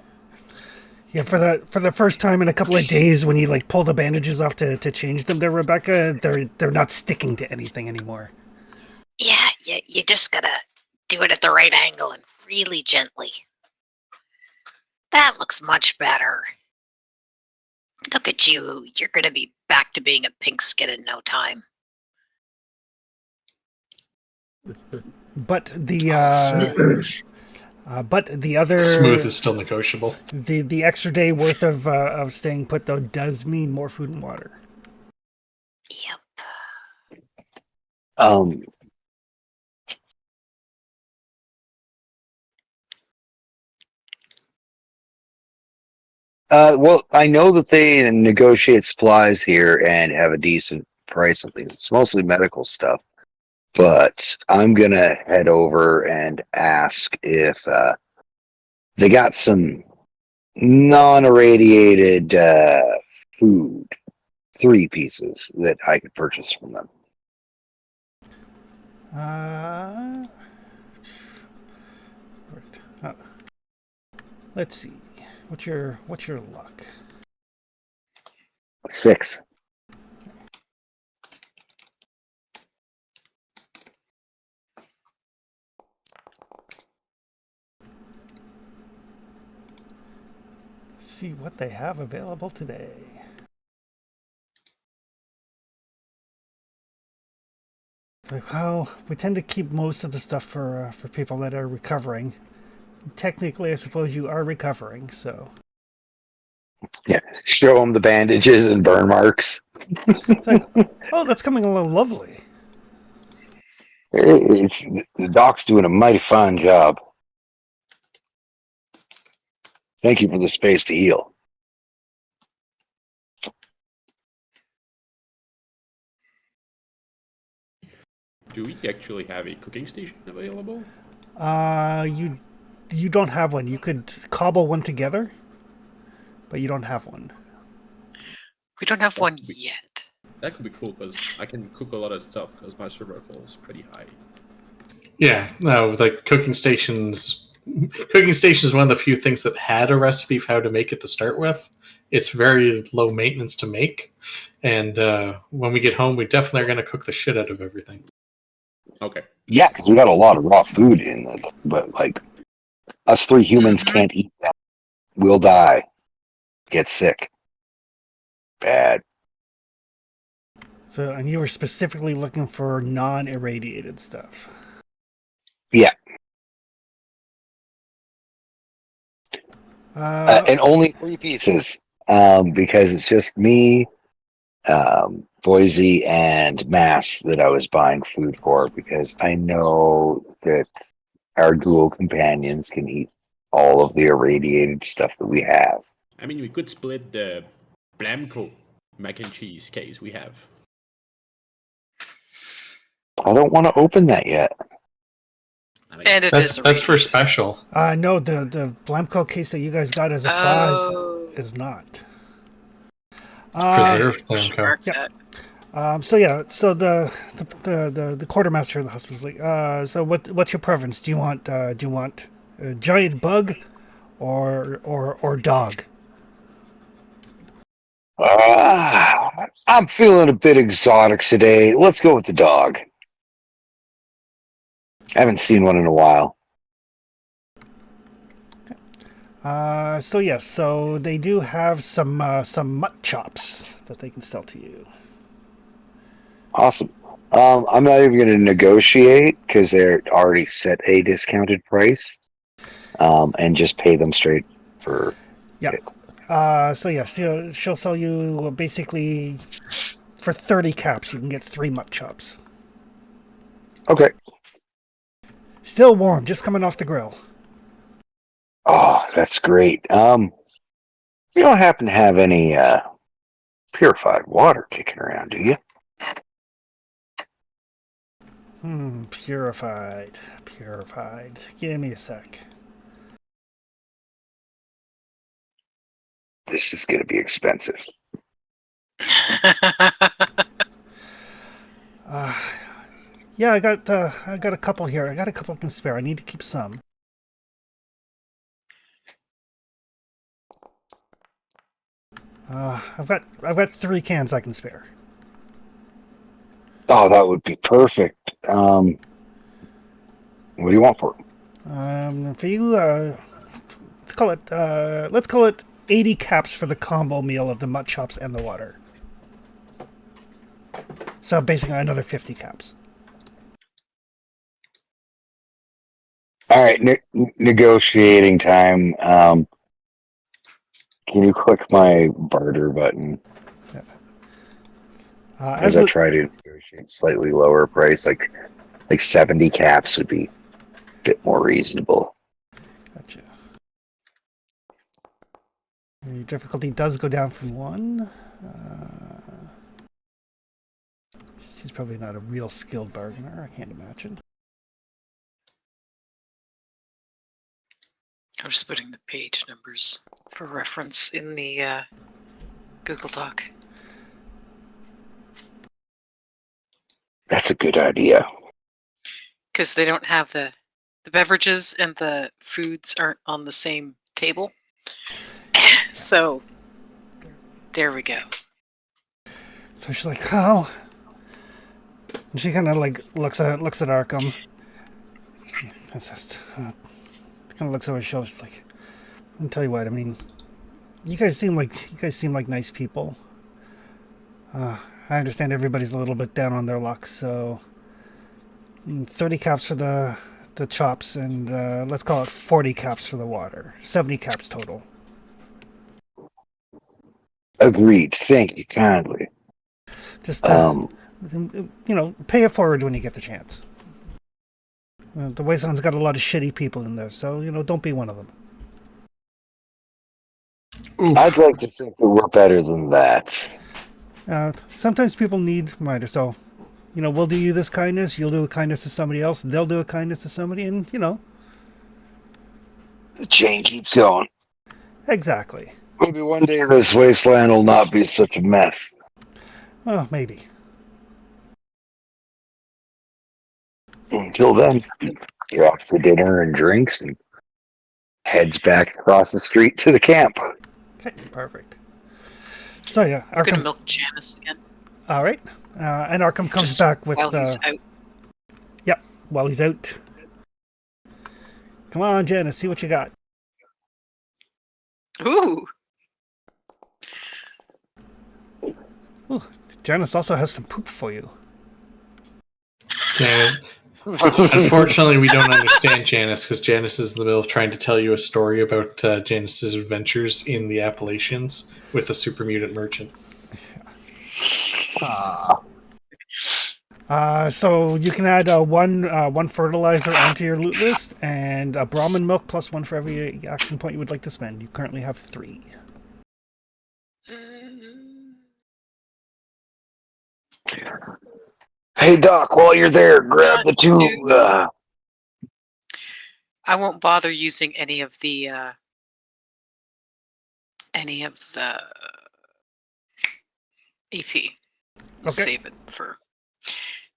Yeah, for the first time in a couple of days, when you like pull the bandages off to change them, there, Rebecca, they're not sticking to anything anymore. Yeah, you just gotta do it at the right angle and really gently. That looks much better. Look at you. You're gonna be back to being a pink skin in no time. But the All smooth. but the other Smooth is still negotiable. the extra day worth of staying put though does mean more food and water. Yep. Um, well, I know that they negotiate supplies here and have a decent price on things. It's mostly medical stuff, but I'm gonna head over and ask if they got some non-irradiated food, 3 pieces that I could purchase from them. Right. Oh. Let's see. What's your luck? 6. Let's see what they have available today. Like, well, we tend to keep most of the stuff for people that are recovering. Technically, I suppose you are recovering, so. Yeah, show them the bandages and burn marks. It's like, oh, that's coming along lovely. It's, the doc's doing a mighty fine job. Thank you for the space to heal. Do we actually have a cooking station available? You don't have one. You could cobble one together, but you don't have one. we don't have one yet. That could be cool because I can cook a lot of stuff because my survival is pretty high. Yeah, no, like cooking stations. Cooking station is one of the few things that had a recipe for how to make it to start with. It's very low maintenance to make, and when we get home, we definitely are going to cook the shit out of everything. Okay. Yeah, because we got a lot of raw food in it, but like us 3 humans Mhm. can't eat that. We'll die. Get sick. Bad. So, and you were specifically looking for non-irradiated stuff. Yeah, and only 3 pieces because it's just me, Boise, and Mass that I was buying food for because I know that our dual companions can eat all of the irradiated stuff that we have. I mean, we could split the Blamco mac and cheese case we have. I don't want to open that yet. I mean, And it That's is that's for irradiated. special. No, the Blamco case that you guys got as a prize Oh, is not. Preserved should Blamco. mark Yep. that. So yeah, so the quartermaster of the hospital is like, so what's your preference? Do you want a giant bug or dog? I'm feeling a bit exotic today. Let's go with the dog. I haven't seen one in a while. So yes, so they do have some mutt chops that they can sell to you. Awesome. I'm not even going to negotiate because they're already set a discounted price, and just pay them straight for Yeah. it. So yeah, she'll sell you basically for 30 caps. You can get 3 mutt chops. Okay. Still warm, just coming off the grill. Oh, that's great. You don't happen to have any purified water kicking around, do you? Purified. Give me a sec. This is going to be expensive. Yeah, I got a couple here. I got a couple can spare. I need to keep some. I've got 3 cans I can spare. Oh, that would be perfect. What do you want for it? For you, let's call it 80 caps for the combo meal of the mutt chops and the water. So basically another 50 caps. All right, negotiating time. Can you click my barter button as I try to negotiate slightly lower price, like 70 caps would be a bit more reasonable. Gotcha. Your difficulty does go down from 1. She's probably not a real skilled bargainer, I can't imagine. I'm just putting the page numbers for reference in the Google Doc. That's a good idea. Because they don't have the beverages and the foods aren't on the same table. So there we go. So she's like, oh. And she kind of like looks at Arkham. That's just kind of looks over his shoulder. She's like, I'll tell you what. I mean, you guys seem like nice people. I understand everybody's a little bit down on their luck, so 30 caps for the chops, and let's call it 40 caps for the water. 70 caps total. Agreed. Thank you kindly. Just pay it forward when you get the chance. The Wasteland's got a lot of shitty people in there, so don't be one of them. Oof. I'd like to think that we're better than that. Sometimes people need reminders, so we'll do you this kindness, you'll do a kindness to somebody else, they'll do a kindness to somebody, and The chain keeps going. Exactly. Maybe one day this wasteland will not be such a mess. Well, maybe. Until then, you're off to dinner and drinks and heads back across the street to the camp. Okay, perfect. So yeah, I'm gonna Arkham. milk Janice again. All right, and Arkham comes Just back with. while he's out. Yep, while he's out. Come on, Janice, see what you got. Ooh. Ooh, Janice also has some poop for you. Okay. Unfortunately, we don't understand Janice because Janice is in the middle of trying to tell you a story about Janice's adventures in the Appalachians with a super mutant merchant. So you can add one fertilizer onto your loot list, and a Brahmin milk plus 1 for every action point you would like to spend. You currently have 3. Hey, Doc, while you're there, grab the 2. I won't bother using any of the AP. I'll Okay. save it for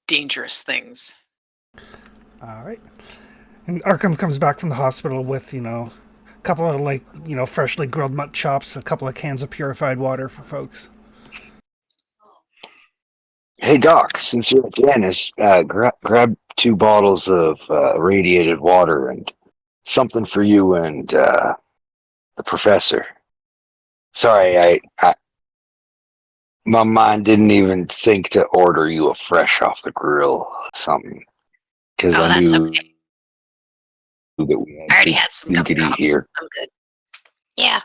dangerous things. All right. And Arkham comes back from the hospital with, a couple of freshly grilled mutt chops, a couple of cans of purified water for folks. Hey, Doc, since you're at Janice, grab 2 bottles of radiated water and something for you and the professor. Sorry, my mind didn't even think to order you a fresh off the grill something because Oh, I that's knew okay. that we I already had some you could eat gumdrops. here. I'm good. Yeah.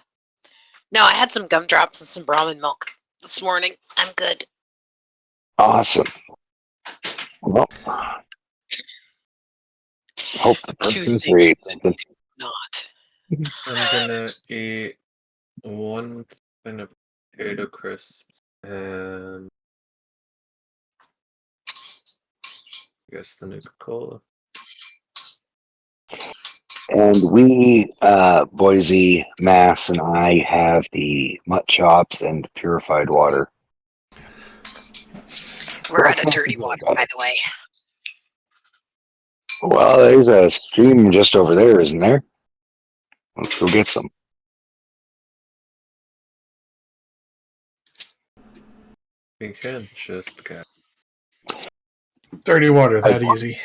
No, I had some gumdrops and some Brahmin milk this morning. I'm good. Awesome. Well, hope the Two person's things ready. that do not. I'm gonna eat 1 thing of potato crisps and I guess the Nuka-Cola. And we, Boise, Mass, and I have the mutt chops and purified water. We're out of dirty water, by the way. Well, there's a stream just over there, isn't there? Let's go get some. We can just go. Dirty water, that easy.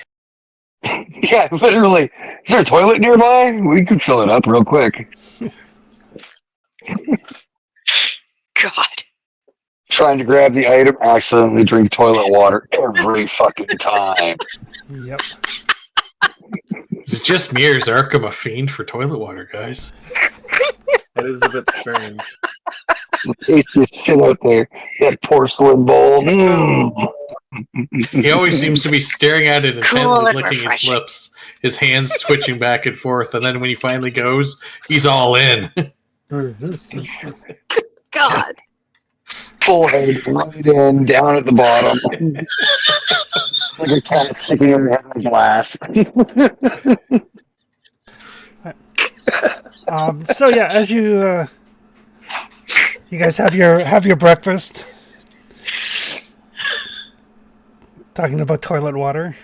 Yeah, literally. Is there a toilet nearby? We could fill it up real quick. God. Trying to grab the item, accidentally drink toilet water every fucking time. Yep. Is it just me or is Arkham a fiend for toilet water, guys? It is a bit strange. The tastiest shit out there. That porcelain bowl. He always seems to be staring at it intently, Cool and licking his refreshing. lips, his hands twitching back and forth, and then when he finally goes, he's all in. God. Full head, right in, down at the bottom. Like a cat sticking her head in a glass. So yeah, as you guys have your breakfast, talking about toilet water.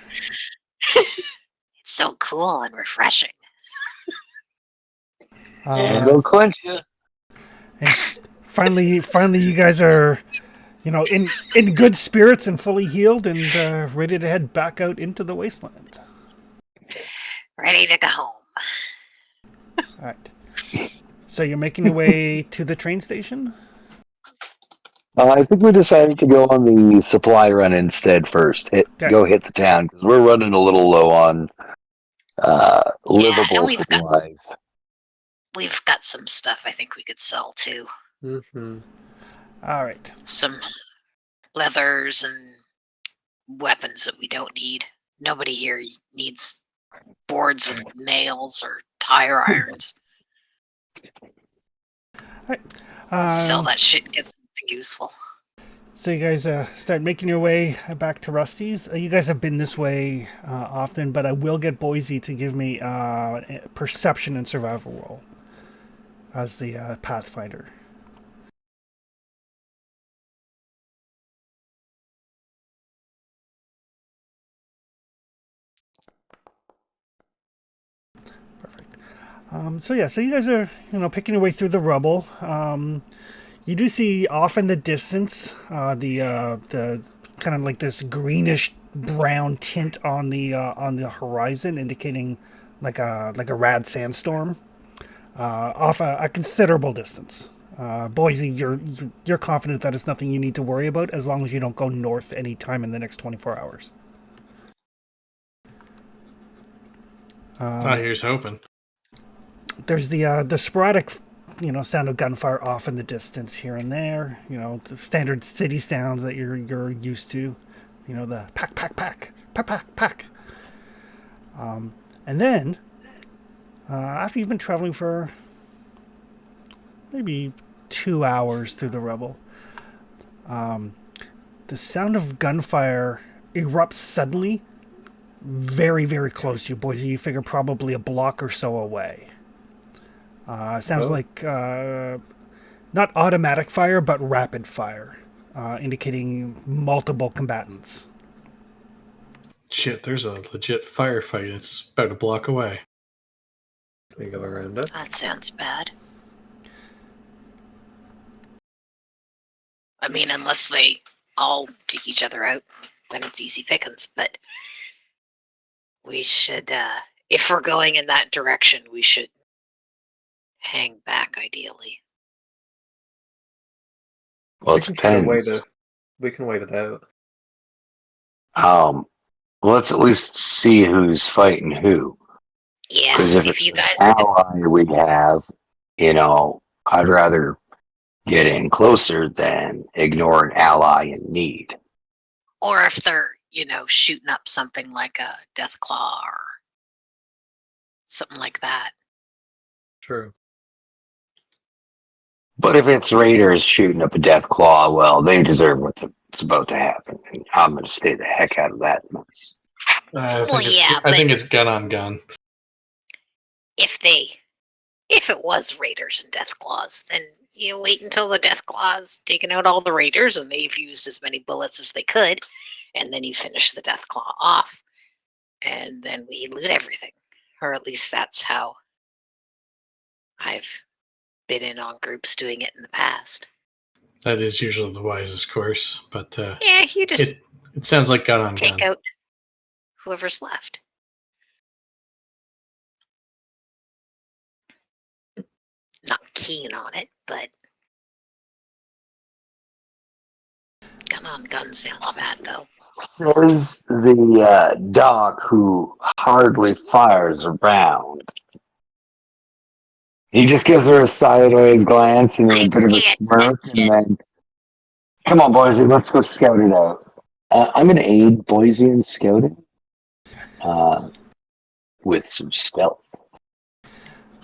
It's so cool and refreshing. They'll clench you. And finally, you guys are, in good spirits and fully healed and ready to head back out into the wasteland. Ready to go home. All right. So you're making your way to the train station? I think we decided to go on the supply run instead first. Go hit the town because we're running a little low on livable supplies. We've got some stuff I think we could sell too. Mm-hmm. All right. Some leathers and weapons that we don't need. Nobody here needs boards with nails or tire irons. All right. Sell that shit and get something useful. So you guys start making your way back to Rusty's. You guys have been this way often, but I will get Boise to give me perception and survival roll as the Pathfinder. Perfect. So you guys are picking your way through the rubble. You do see off in the distance the kind of like this greenish brown tint on the horizon, indicating like a rad sandstorm off a considerable distance. Boise, you're confident that it's nothing you need to worry about as long as you don't go north any time in the next 24 hours. Here's hoping. There's the sporadic sound of gunfire off in the distance here and there. The standard city sounds that you're used to. The pack. And then after you've been traveling for maybe 2 hours through the rubble, the sound of gunfire erupts suddenly, very, very close to you, Boise. You figure probably a block or so away. Sounds like not automatic fire, but rapid fire, indicating multiple combatants. Shit, there's a legit firefight. It's about a block away. Can we go around it? That sounds bad. I mean, unless they all take each other out, then it's easy pickings. But we should, if we're going in that direction, we should hang back, ideally. Well, it depends. We can wait it out. Let's at least see who's fighting who. Yeah, Because if if it's you an guys ally we have, I'd rather get in closer than ignore an ally in need. or if they're, shooting up something like a death claw or something like that. True. But if it's raiders shooting up a death claw, well, they deserve what's about to happen. And I'm going to stay the heck out of that mess. I think it's gun on gun. if it was raiders and Deathclaws, then you wait until the Deathclaws taken out all the raiders and they've used as many bullets as they could, and then you finish the Deathclaw off, and then we loot everything. Or at least that's how I've been in on groups doing it in the past. That is usually the wisest course, but Yeah, you just it sounds like gun on take gun. out whoever's left. Not keen on it, but gun on gun sounds bad though. Says the doc who hardly fires a round. He just gives her a sideways glance and a bit of a smirk, and then, come on, Boise, let's go scout it out. I'm going to aid Boise in scouting with some stealth.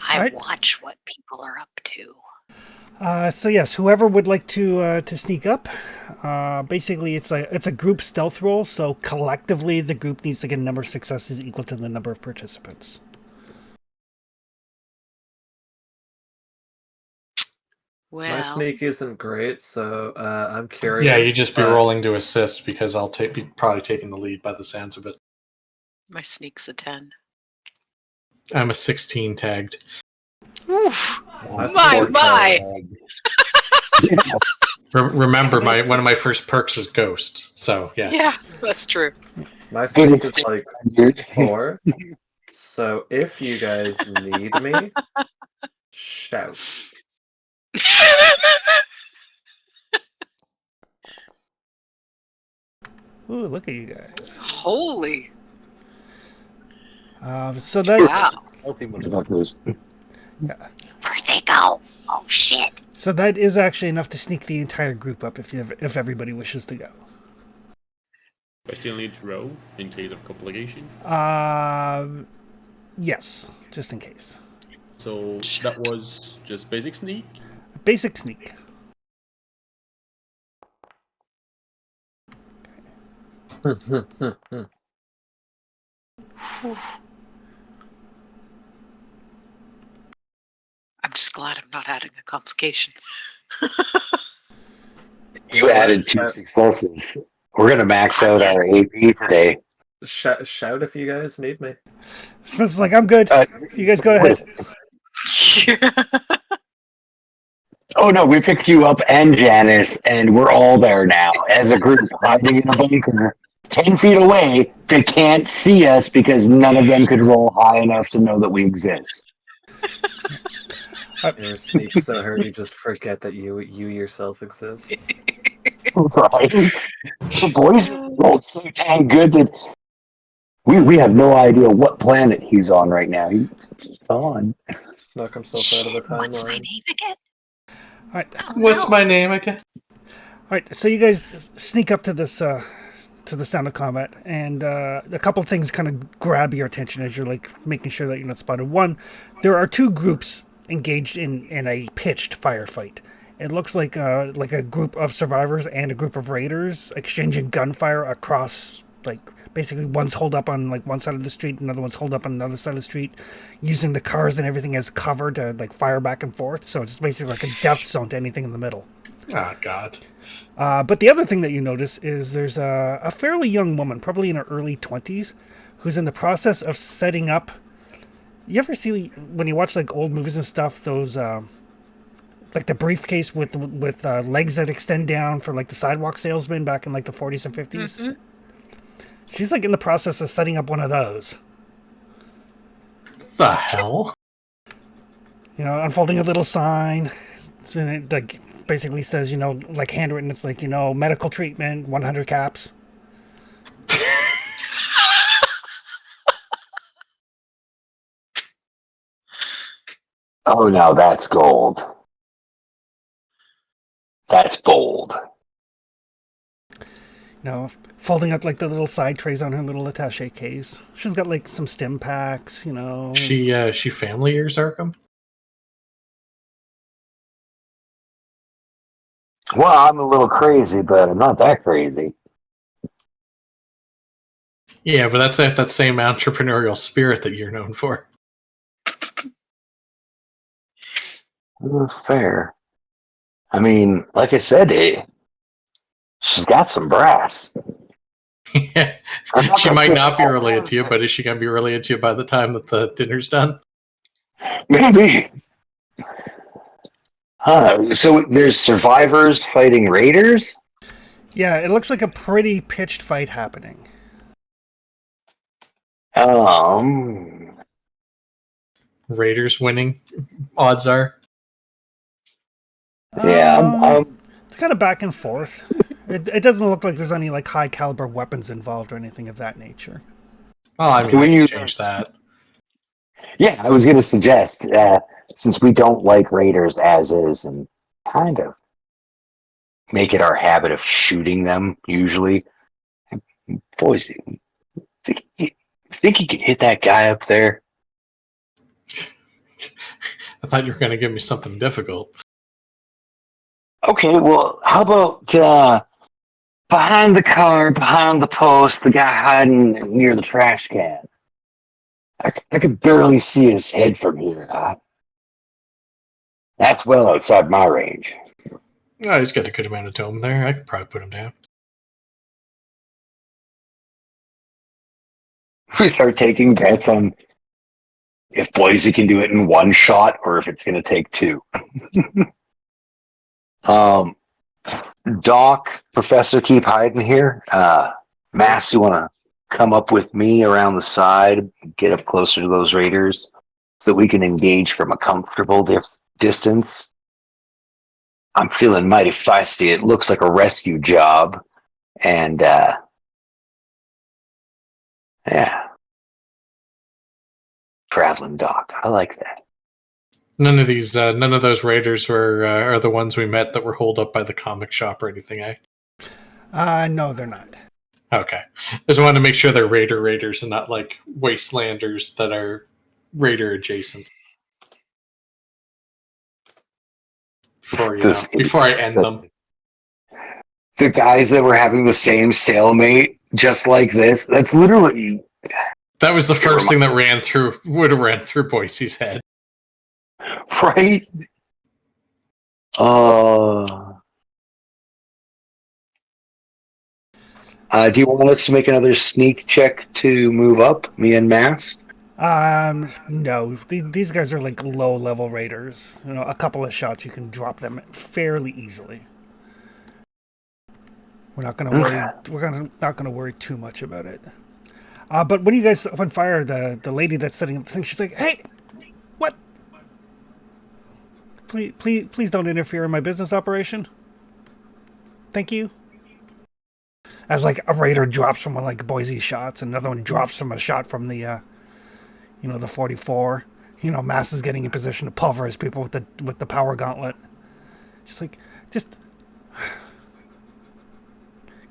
I Right. watch what people are up to. So yes, whoever would like to sneak up, basically it's a group stealth roll. So collectively, the group needs to get a number of successes equal to the number of participants. My Well, sneak isn't great, so I'm curious. Yeah, you just be but rolling to assist because I'll be probably taking the lead by the sounds of it. my sneak's a 10. I'm a 16 tagged. Oof. That's My, four my. Remember, one of my first perks is Ghost. So yeah. Yeah, that's true. My sneak is like 4. So if you guys need me, shout. Ooh, look at you guys. Holy. So that Wow. Where'd they go? Oh shit. so that is actually enough to sneak the entire group up if everybody wishes to go. I still need to roll in case of complication. Yes, just in case. So that was just basic sneak. Basic sneak. I'm just glad I'm not adding a complication. You added 2 successes. We're going to max out our AP today. Shout if you guys need me. Smith's like, I'm good. You guys go ahead. Oh no, we picked you up and Janice, and we're all there now as a group, hiding in a bunker, 10 feet away. They can't see us because none of them could roll high enough to know that we exist. Your sneak so hurt you just forget that you yourself exist. Right? The boys rolled so dang good that we have no idea what planet he's on right now. He's gone. Snuck himself out of the What's my timeline. name again? All right. Oh, What's no. my name again? All right, so you guys sneak up to this to the sound of combat, and a couple of things kind of grab your attention as you're like making sure that you're not spotted. One, there are 2 groups engaged in a pitched firefight. It looks like a group of survivors and a group of raiders exchanging gunfire across, like, basically one's holed up on like one side of the street, another one's holed up on the other side of the street, using the cars and everything as cover to like fire back and forth. So it's basically like a death zone to anything in the middle. Oh God. But the other thing that you notice is there's a fairly young woman, probably in her early 20s, who's in the process of setting up. You ever see, when you watch like old movies and stuff, those like the briefcase with legs that extend down for like the sidewalk salesman back in like the 40s and 50s? Mhm. She's like in the process of setting up one of those. The hell? You know, unfolding a little sign. So it like basically says, you know, like handwritten, it's like, you know, medical treatment, 100 caps. Oh, now that's gold. That's bold. You know, folding up like the little side trays on her little attache case. She's got like some stim packs, you know. She family years Arkham? Well, I'm a little crazy, but I'm not that crazy. Yeah, but that's that same entrepreneurial spirit that you're known for. Fair. I mean, like I said, she's got some brass. Yeah. I'm not She gonna might say not be all related to you, brass. but is she going to be related to you by the time that the dinner's done? Maybe. Huh. So there's survivors fighting raiders? Yeah, it looks like a pretty pitched fight happening. Raiders winning, odds are. Yeah, It's kind of back and forth. It doesn't look like there's any like high caliber weapons involved or anything of that nature. Oh, I mean, I can change that. Yeah, I was going to suggest, since we don't like raiders as is, and kind of make it our habit of shooting them usually. Boys, think you can hit that guy up there? I thought you were going to give me something difficult. Okay, well, how about behind the car, behind the post, the guy hiding near the trash can? I could barely see his head from here. That's well outside my range. Oh, he's got a good amount of dome there. I could probably put him down. We start taking bets on if Boise can do it in one shot or if it's going to take two. Doc, Professor, keep hiding here. Mass, you want to come up with me around the side, get up closer to those raiders so we can engage from a comfortable distance? I'm feeling mighty feisty. It looks like a rescue job. And, yeah. Traveling Doc. I like that. None of those raiders are the ones we met that were holed up by the comic shop or anything, eh? No, they're not. Okay. Just wanted to make sure they're raiders and not like wastelanders that are raider adjacent. Before I end them. The guys that were having the same stalemate, just like this, that's literally... That was the first thing that would have ran through Boise's head. Right? Do you want us to make another sneak check to move up, me and Mass? No. These guys are like low-level raiders. You know, a couple of shots, you can drop them fairly easily. We're not going to worry. We're not going to worry too much about it. But when you guys open fire, the lady that's setting up the thing, she's like, "Hey, what? Please don't interfere in my business operation. Thank you." As like a raider drops from one like Boise shots, another one drops from a shot from the, the 44. Mass is getting in position to pulverize people with the power gauntlet. She's like, just.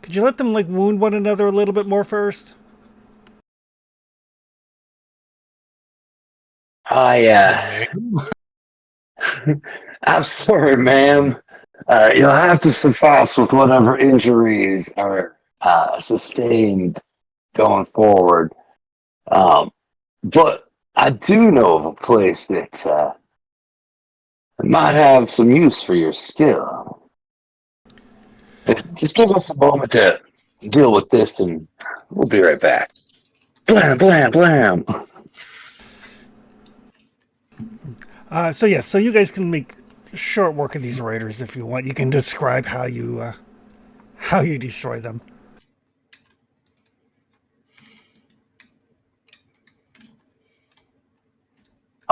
Could you let them like wound one another a little bit more first? I'm sorry, ma'am. You'll have to suffice with whatever injuries are sustained going forward. But I do know of a place that might have some use for your skill. Just give us a moment to deal with this, and we'll be right back. Blam, blam, blam. So you guys can make short work of these raiders if you want. You can describe how you destroy them.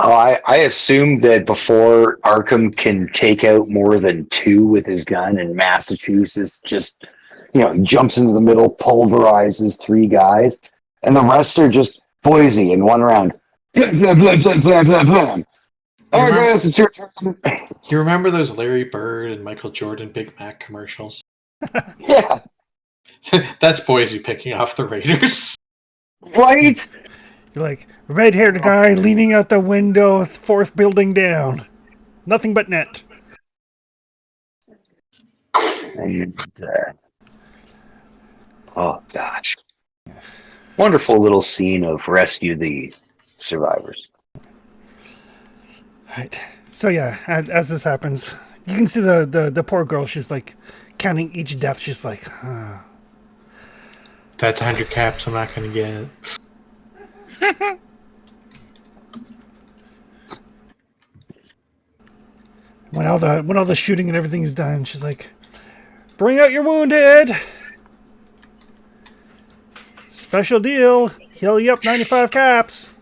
Oh, I assume that before Arkham can take out more than two with his gun, and Massachusetts just, jumps into the middle, pulverizes three guys, and the rest are just Boise in one round. Blam, blam, blam, blam, blam, blam, blam. All right, guys, it's your turn. You remember those Larry Bird and Michael Jordan Big Mac commercials? Yeah. That's Boise picking off the Raiders. Right? You're like, red-haired guy leaning out the window, fourth building down. Nothing but net. And, oh, gosh. Wonderful little scene of rescue the survivors. Right. So yeah, as this happens, you can see the poor girl. She's like counting each death. She's like, That's 100 caps. I'm not going to get it. when all the shooting and everything is done, she's like, bring out your wounded. Special deal. Heal you up 95 caps.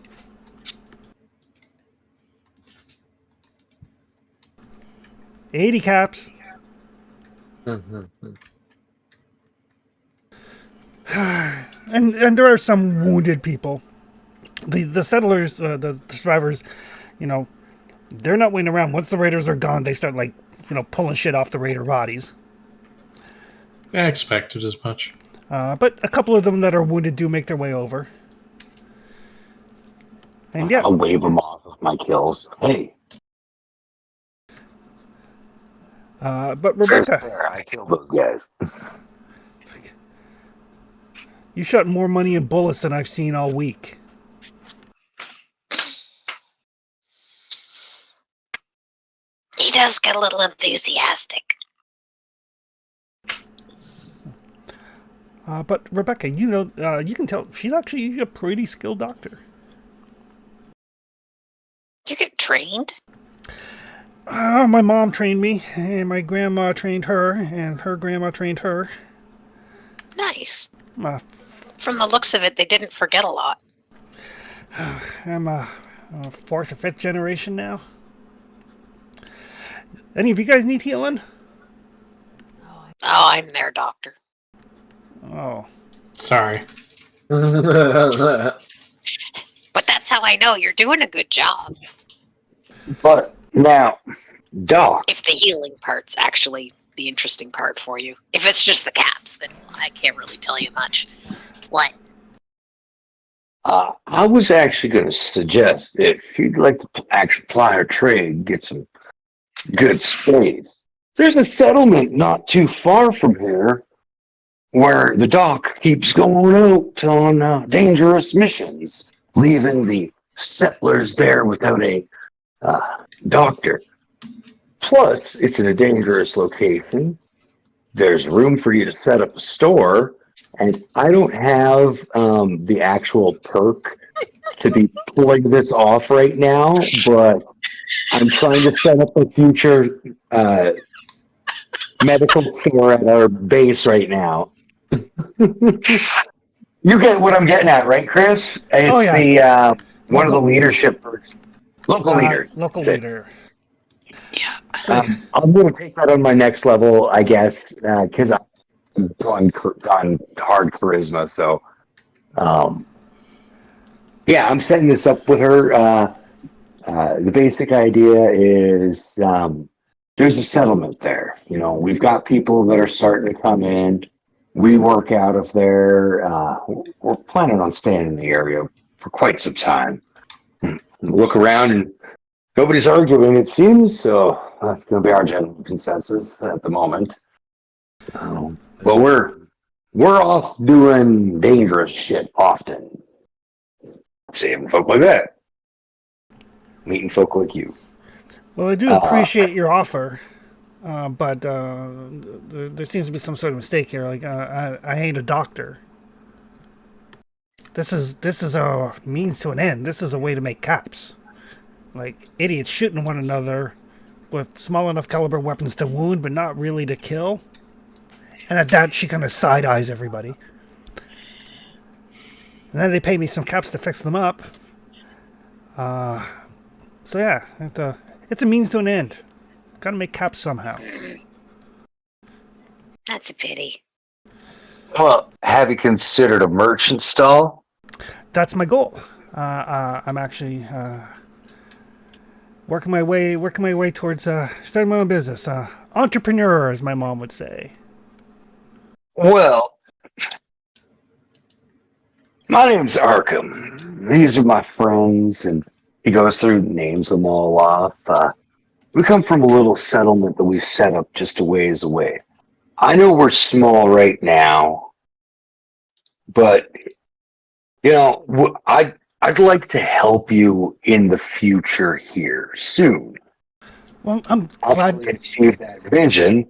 $80 caps. And there are some wounded people. The settlers, the survivors, they're not waiting around. Once the raiders are gone, they start pulling shit off the raider bodies. I expected as much. But a couple of them that are wounded do make their way over. And yeah, I'll wave them off with my kills. Hey, but Rebecca, fair. I killed those guys. you shot more money in bullets than I've seen all week. He does get a little enthusiastic. But Rebecca, you can tell she's actually a pretty skilled doctor. You get trained? My mom trained me, and my grandma trained her, and her grandma trained her. Nice. Uh, From the looks of it, they didn't forget a lot. I'm a fourth or fifth generation now. Any of you guys need healing? Oh, I'm their doctor. Oh. Sorry. But that's how I know you're doing a good job. But now, Doc, If the healing part's actually the interesting part for you. If it's just the caps, then I can't really tell you much. What? I was actually going to suggest if you'd like to actually ply our trade, get some good space. There's a settlement not too far from here where the doc keeps going out on dangerous missions, leaving the settlers there without a doctor. Plus, it's in a dangerous location. There's room for you to set up a store, and I don't have the actual perk to be pulling this off right now, but I'm trying to set up a future medical store at our base right now. You get what I'm getting at, right, Chris? It's yeah. the one of the leadership perks. Local leader. Local That's it. leader. Yeah. I'm going to take that on my next level, I guess, because I'm gone hard charisma. So, yeah, I'm setting this up with her. The basic idea is there's a settlement there. We've got people that are starting to come in. We work out of there. We're planning on staying in the area for quite some time. Look around and nobody's arguing, it seems, so that's going to be our general consensus at the moment. But we're off doing dangerous shit often. Saving folk like that. Meeting folk like you. Well, I do appreciate your offer, but there seems to be some sort of mistake here. Like, I ain't a doctor. This is a means to an end. This is a way to make caps. Like, idiots shooting one another with small enough caliber weapons to wound, but not really to kill. And at that, she kind of side-eyes everybody. And then they pay me some caps to fix them up. So yeah, it's a means to an end. Gotta make caps somehow. That's a pity. Well, have you considered a merchant stall? That's my goal. I'm actually working my way towards starting my own business. Entrepreneur, as my mom would say. Well, my name's Arkham. These are my friends, and he goes through, names them all off. We come from a little settlement that we set up just a ways away. I know we're small right now, but I'd like to help you in the future here soon. Well, I'm glad. actually achieve that vision.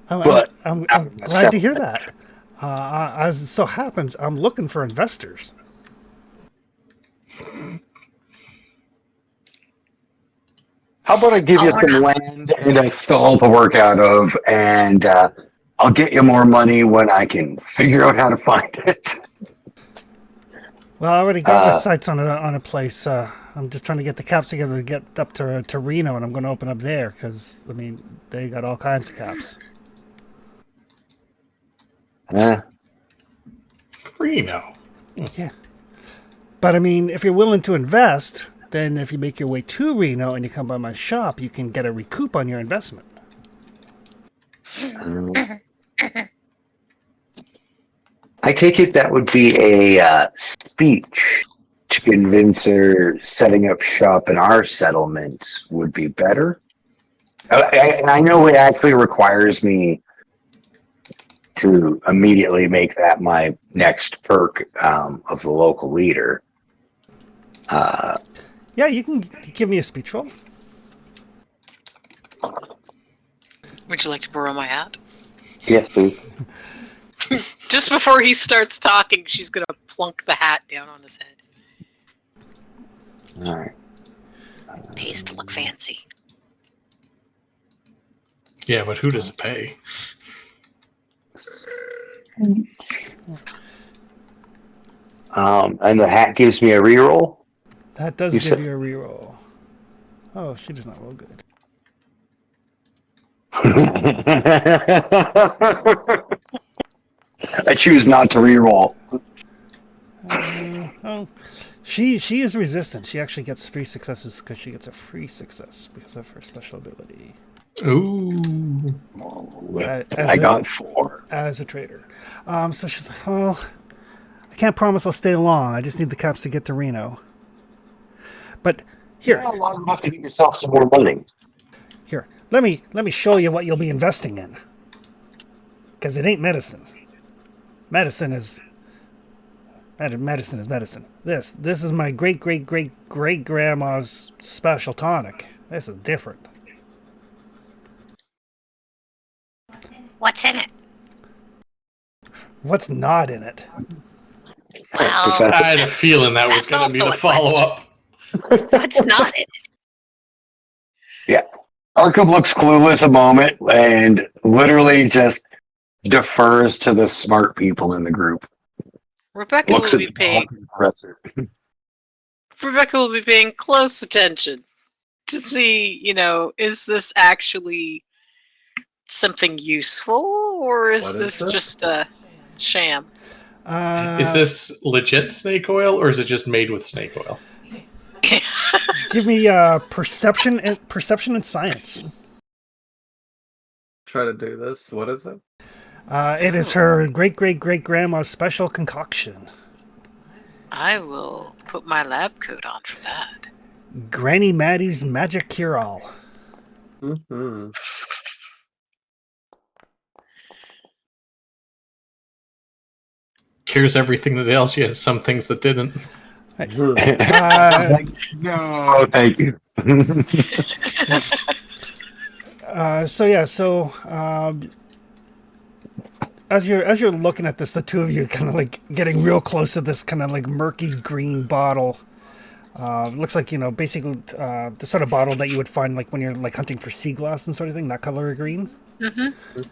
But I'm not glad to myself. hear that. As it so happens, I'm looking for investors. How about I give you some land and a stall to work out of, and I'll get you more money when I can figure out how to find it. Well, I already got my sights on a place. I'm just trying to get the caps together to get up to Reno, and I'm going to open up there because I mean they got all kinds of caps. Reno. Yeah, but I mean, if you're willing to invest, then if you make your way to Reno and you come by my shop, you can get a recoup on your investment. I take it that would be a speech to convince her setting up shop in our settlement would be better. And I know it actually requires me to immediately make that my next perk of the local leader. Yeah, you can give me a speech roll. Would you like to borrow my hat? Yes, please. Just before he starts talking, she's gonna plunk the hat down on his head. All right. Pays to look fancy. Yeah, but who does it pay? And the hat gives me a reroll. That does You give said- you a reroll. Oh, she does not roll good. I choose not to reroll. Oh, she is resistant. She actually gets 3 successes because she gets a free success because of her special ability Ooh. I got 4. as a trader. So she's like, "Oh, I can't promise I'll stay long. I just need the caps to get to Reno." But here, Long enough to get yourself some more money. here, let me show you what you'll be investing in. Because it ain't medicine. Medicine is medicine. This is my great grandma's special tonic. This is different. What's in it? What's not in it? Well, I had a feeling that was That's going to be also the a follow up. what's not in it? Arkham looks clueless a moment and literally just defers to the smart people in the group. Rebecca Looks will at be the paying. professor. Rebecca will be paying close attention to see, is this actually something useful, or is What is this this? just a sham? Is this legit snake oil, or is it just made with snake oil? Give me perception and science. Try to do this. What is it? It is her great grandma's special concoction. I will put my lab coat on for that. Granny Maddie's magic cure-all. Mm-hmm. Cures everything that ails you, some things that didn't. No, thank you. As you're looking at this, the two of you kind of like getting real close to this kind of like murky green bottle. Looks like basically the sort of bottle that you would find like when you're like hunting for sea glass and sort of thing. That color of green. Mm-hmm.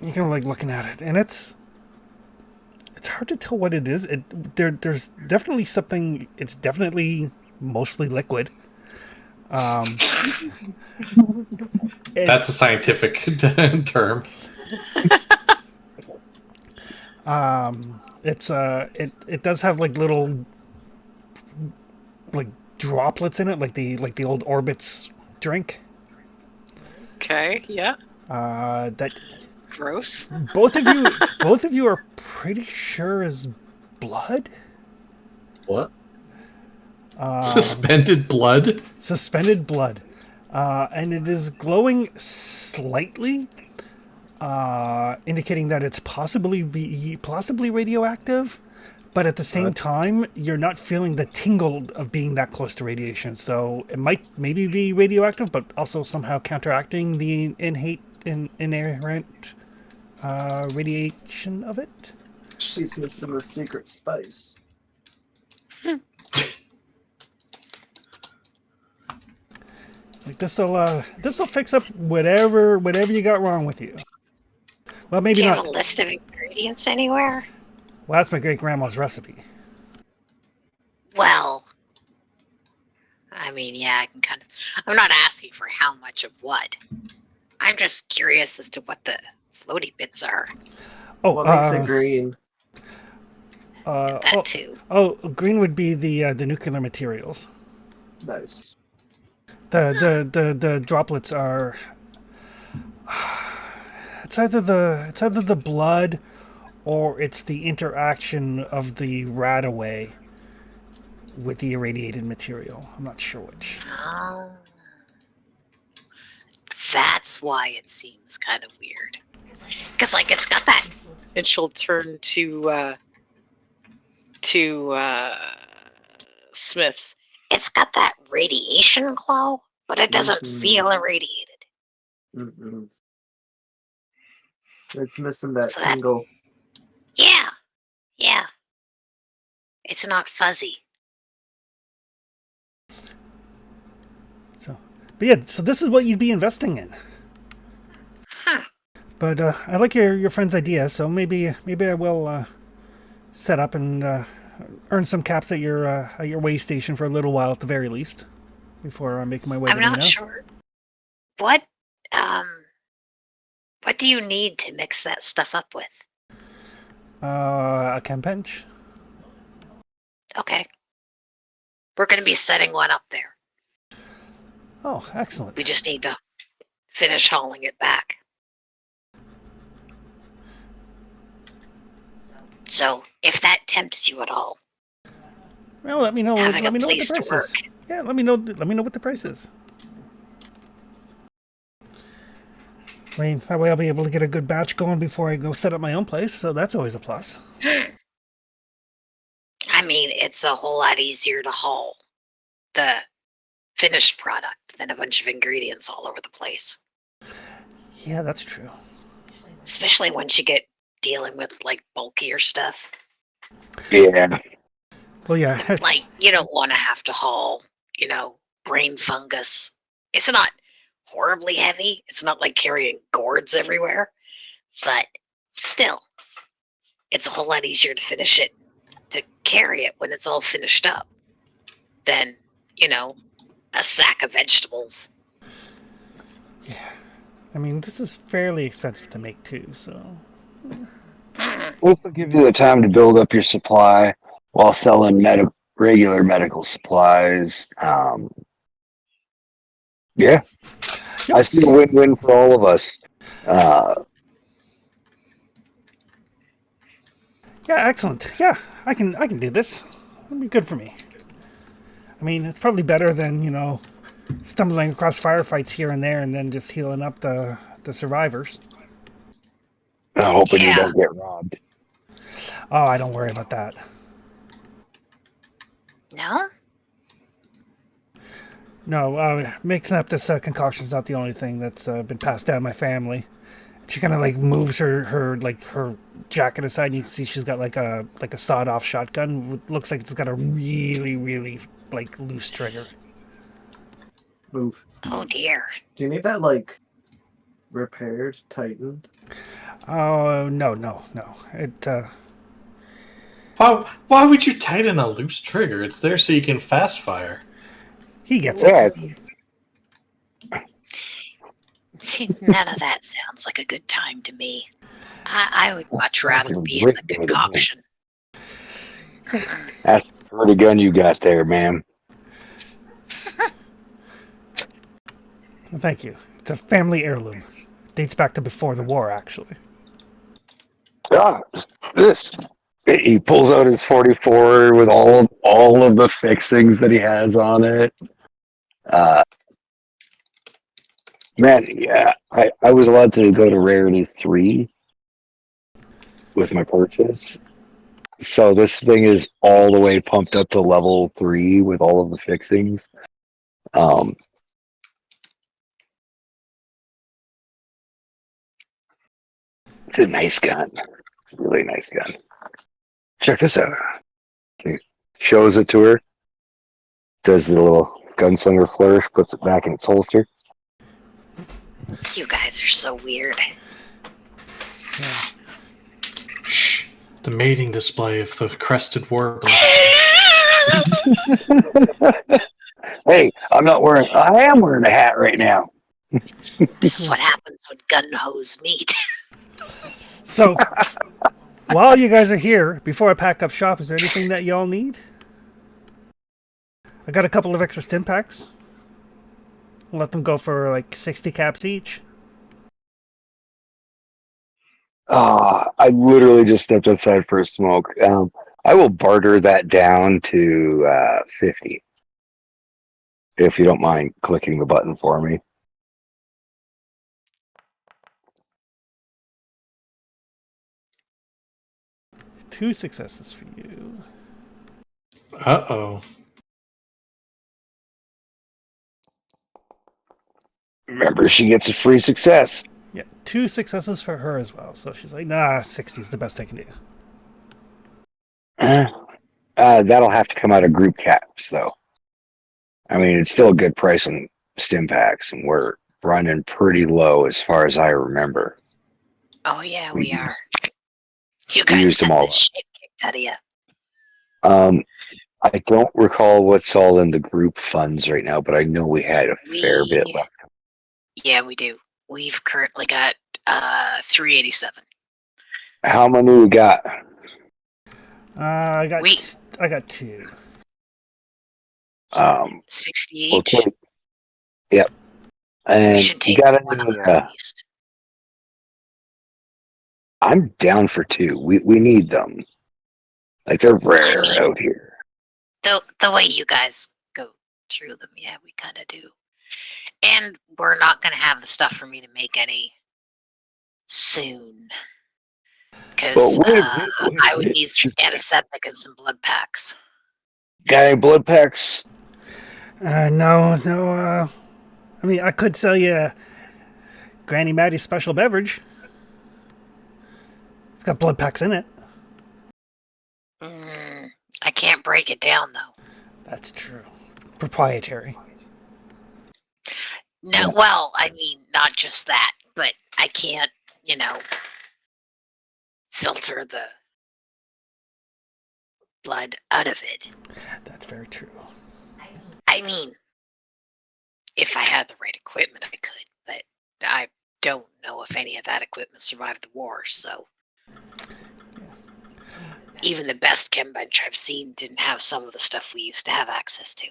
You're kind of like looking at it, and it's hard to tell what it is. There's definitely something. It's definitely mostly liquid. That's a scientific term. It does have like little like droplets in it, like the old Orbitz drink. Okay, yeah. That Gross. both of you are pretty sure is blood. What? Suspended blood? Suspended blood. And it is glowing slightly, indicating that it's possibly radioactive, but at the same time, you're not feeling the tingle of being that close to radiation. So it might maybe be radioactive, but also somehow counteracting the inherent radiation of it. She's missing the secret spice. Like this'll fix up whatever you got wrong with you. Well, maybe Do you not. have a list of ingredients anywhere? Well, that's my great grandma's recipe. Well, I mean, yeah, I can kind of. I'm not asking for how much of what. I'm just curious as to what the floaty bits are. Oh, What makes it green? That too. Oh, green would be the nuclear materials. Nice. The droplets are. It's either the blood, or it's the interaction of the radaway with the irradiated material. I'm not sure which. Oh. That's why it seems kind of weird. Because, like, it's got that. And she'll turn to Smith's. It's got that radiation glow, but it doesn't feel irradiated. Mm-mm. It's missing that So that- tingle. Yeah. Yeah. It's not fuzzy. But yeah, so this is what you'd be investing in. Huh. But I like your friend's idea, so maybe I will set up and earn some caps at your way station for a little while at the very least, before I'm making my way. I'm to not Reno. sure. What do you need to mix that stuff up with? A chem bench. Okay. We're going to be setting one up there. Oh, excellent. We just need to finish hauling it back. So, if that tempts you at all, Well, let me know. having Let a me know what place the to price work. is. Yeah, let me know. Let me know what the price is. I mean, that way I'll be able to get a good batch going before I go set up my own place. So that's always a plus. I mean, it's a whole lot easier to haul the finished product than a bunch of ingredients all over the place. Yeah, that's true. Especially once you get dealing with like bulkier stuff. Yeah. Well, yeah. Like, you don't want to have to haul, brain fungus. It's not horribly heavy. It's not like carrying gourds everywhere. But still, it's a whole lot easier to finish it, to carry it when it's all finished up, than, a sack of vegetables. Yeah. I mean, this is fairly expensive to make too, so. This will give you the time to build up your supply while selling regular medical supplies. Yeah. I see a win-win for all of us. Yeah, excellent. Yeah, I can do this. It'll be good for me. I mean, it's probably better than, stumbling across firefights here and there and then just healing up the survivors. I'm hoping you Yeah. don't get robbed. Oh, I don't worry about that. No? No, mixing up this concoction is not the only thing that's been passed down my family. She kind of like moves her jacket aside, and you can see she's got like a sawed-off shotgun. Looks like it's got a really, really like loose trigger. Move. Oh dear. Do you need that, repaired, tightened? Oh no. It Why would you tighten a loose trigger? It's there so you can fast fire. he gets Yeah. it. See, none of that sounds like a good time to me. I would much rather Sounds be in the great to me. concoction. That's a pretty gun you got there, man. Well, thank you. It's a family heirloom. Dates back to before the war, actually. Ah, this. He pulls out his 44 with all of the fixings that he has on it. Man, yeah, I was allowed to go to Rarity 3 with my purchase. So this thing is all the way pumped up to level 3 with all of the fixings. It's a nice gun. It's a really nice gun. Check this out. He shows it to her. Does the little gunslinger flourish, puts it back in its holster. You guys are so weird. Yeah. Shh. The mating display of the crested warbler. Hey, I am wearing a hat right now. This is what happens when gun hoes meet. So, while you guys are here, before I pack up shop, is there anything that y'all need? I got a couple of extra stim packs. I'll let them go for like 60 caps each. I literally just stepped outside for a smoke. I will barter that down to 50. If you don't mind clicking the button for me. Two successes for you. Uh-oh. Remember, she gets a free success. Yeah, 2 successes for her as well. So she's like, nah, 60 is the best I can do. That'll have to come out of group caps, though. I mean, it's still a good price on stim packs, and we're running pretty low as far as I remember. Oh yeah, We we are. used- You guys used them got all the shit kicked out of you. I don't recall what's all in the group funds right now, but I know we had a fair bit left. Yeah, we do. We've currently got 387. How many we got? I got Wait. I got 2. 60 We'll each. take. Yep. We And should you take got one of any? them at least. I'm down for 2. We need them. Like they're rare out here. The way you guys go through them, yeah, we kind of do. And we're not going to have the stuff for me to make any soon. Because But wait I would need some Just- antiseptic and some blood packs. Got any blood packs? No. I mean, I could sell you Granny Maddie's special beverage. It's got blood packs in it. I can't break it down, though. That's true. Proprietary. No, well, I mean, not just that, but I can't, filter the blood out of it. That's very true. I mean, if I had the right equipment, I could, but I don't know if any of that equipment survived the war, so. Even the best chem bench I've seen didn't have some of the stuff we used to have access to.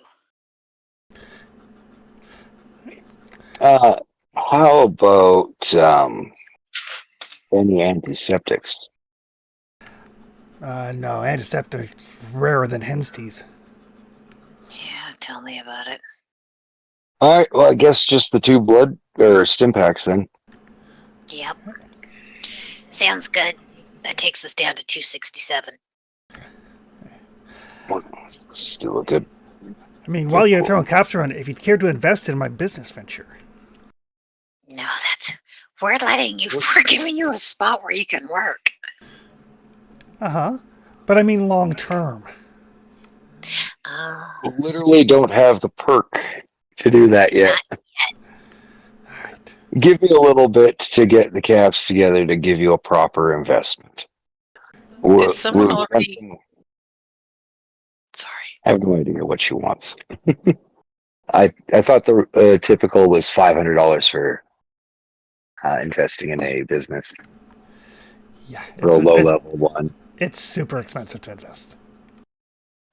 How about any antiseptics? No, antiseptic rarer than hen's teeth. Yeah, tell me about it. All right. Well, I guess just the 2 blood or stim packs then. Yep. Sounds good. That takes us down to 267. Still a good. I mean, while you're throwing caps around, if you'd care to invest in my business venture. No, we're giving you a spot where you can work. But I mean long term. Oh, Literally don't have the perk to do that yet. not yet. Alright. Give me a little bit to get the caps together to give you a proper investment. Did someone already? Sorry. I have no idea what she wants. I thought the typical was $500 for investing in a business Yeah. for a low level one. It's super expensive to invest.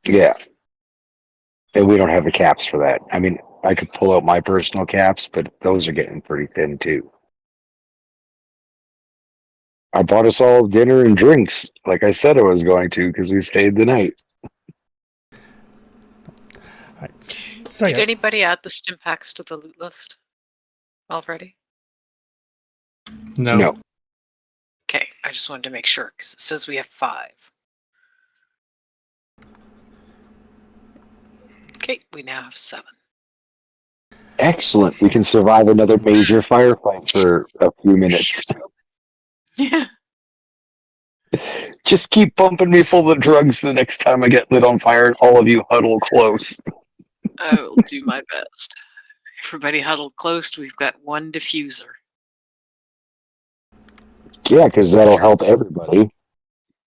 Yeah. And we don't have the caps for that. I mean, I could pull out my personal caps, but those are getting pretty thin too. I bought us all dinner and drinks, like I said I was going to, because we stayed the night. So Did yeah, anybody add the stim packs to the loot list already? No. No. Okay, I just wanted to make sure because it says we have 5. Okay, we now have 7. Excellent. We can survive another major firefight for a few minutes. Yeah. Just keep bumping me full of drugs the next time I get lit on fire, and all of you huddle close. I will do my best. Everybody huddled close. We've got 1 diffuser. Yeah, because that'll help everybody.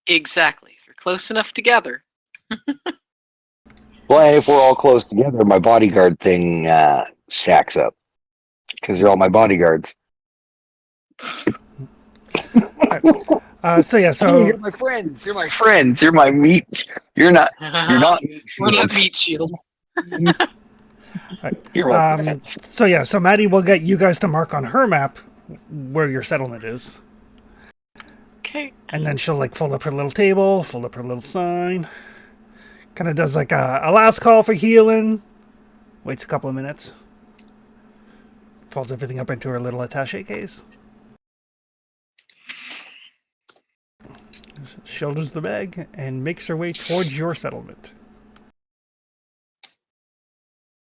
Exactly. If you're close enough together. Well, and if we're all close together, my bodyguard thing stacks up. Because you're all my bodyguards. So yeah, Hey, so you're my friends. You're my friends. You're my meat. You're not. You're not. Meat We're not shields. meat shield. You're my friends. so yeah, so Maddie will get you guys to mark on her map where your settlement is, Okay. and then she'll like fold up her little table, fold up her little sign. Kind of does like a last call for healing. Waits a couple of minutes. Folds everything up into her little attaché case. Shoulders the bag and makes her way towards your settlement.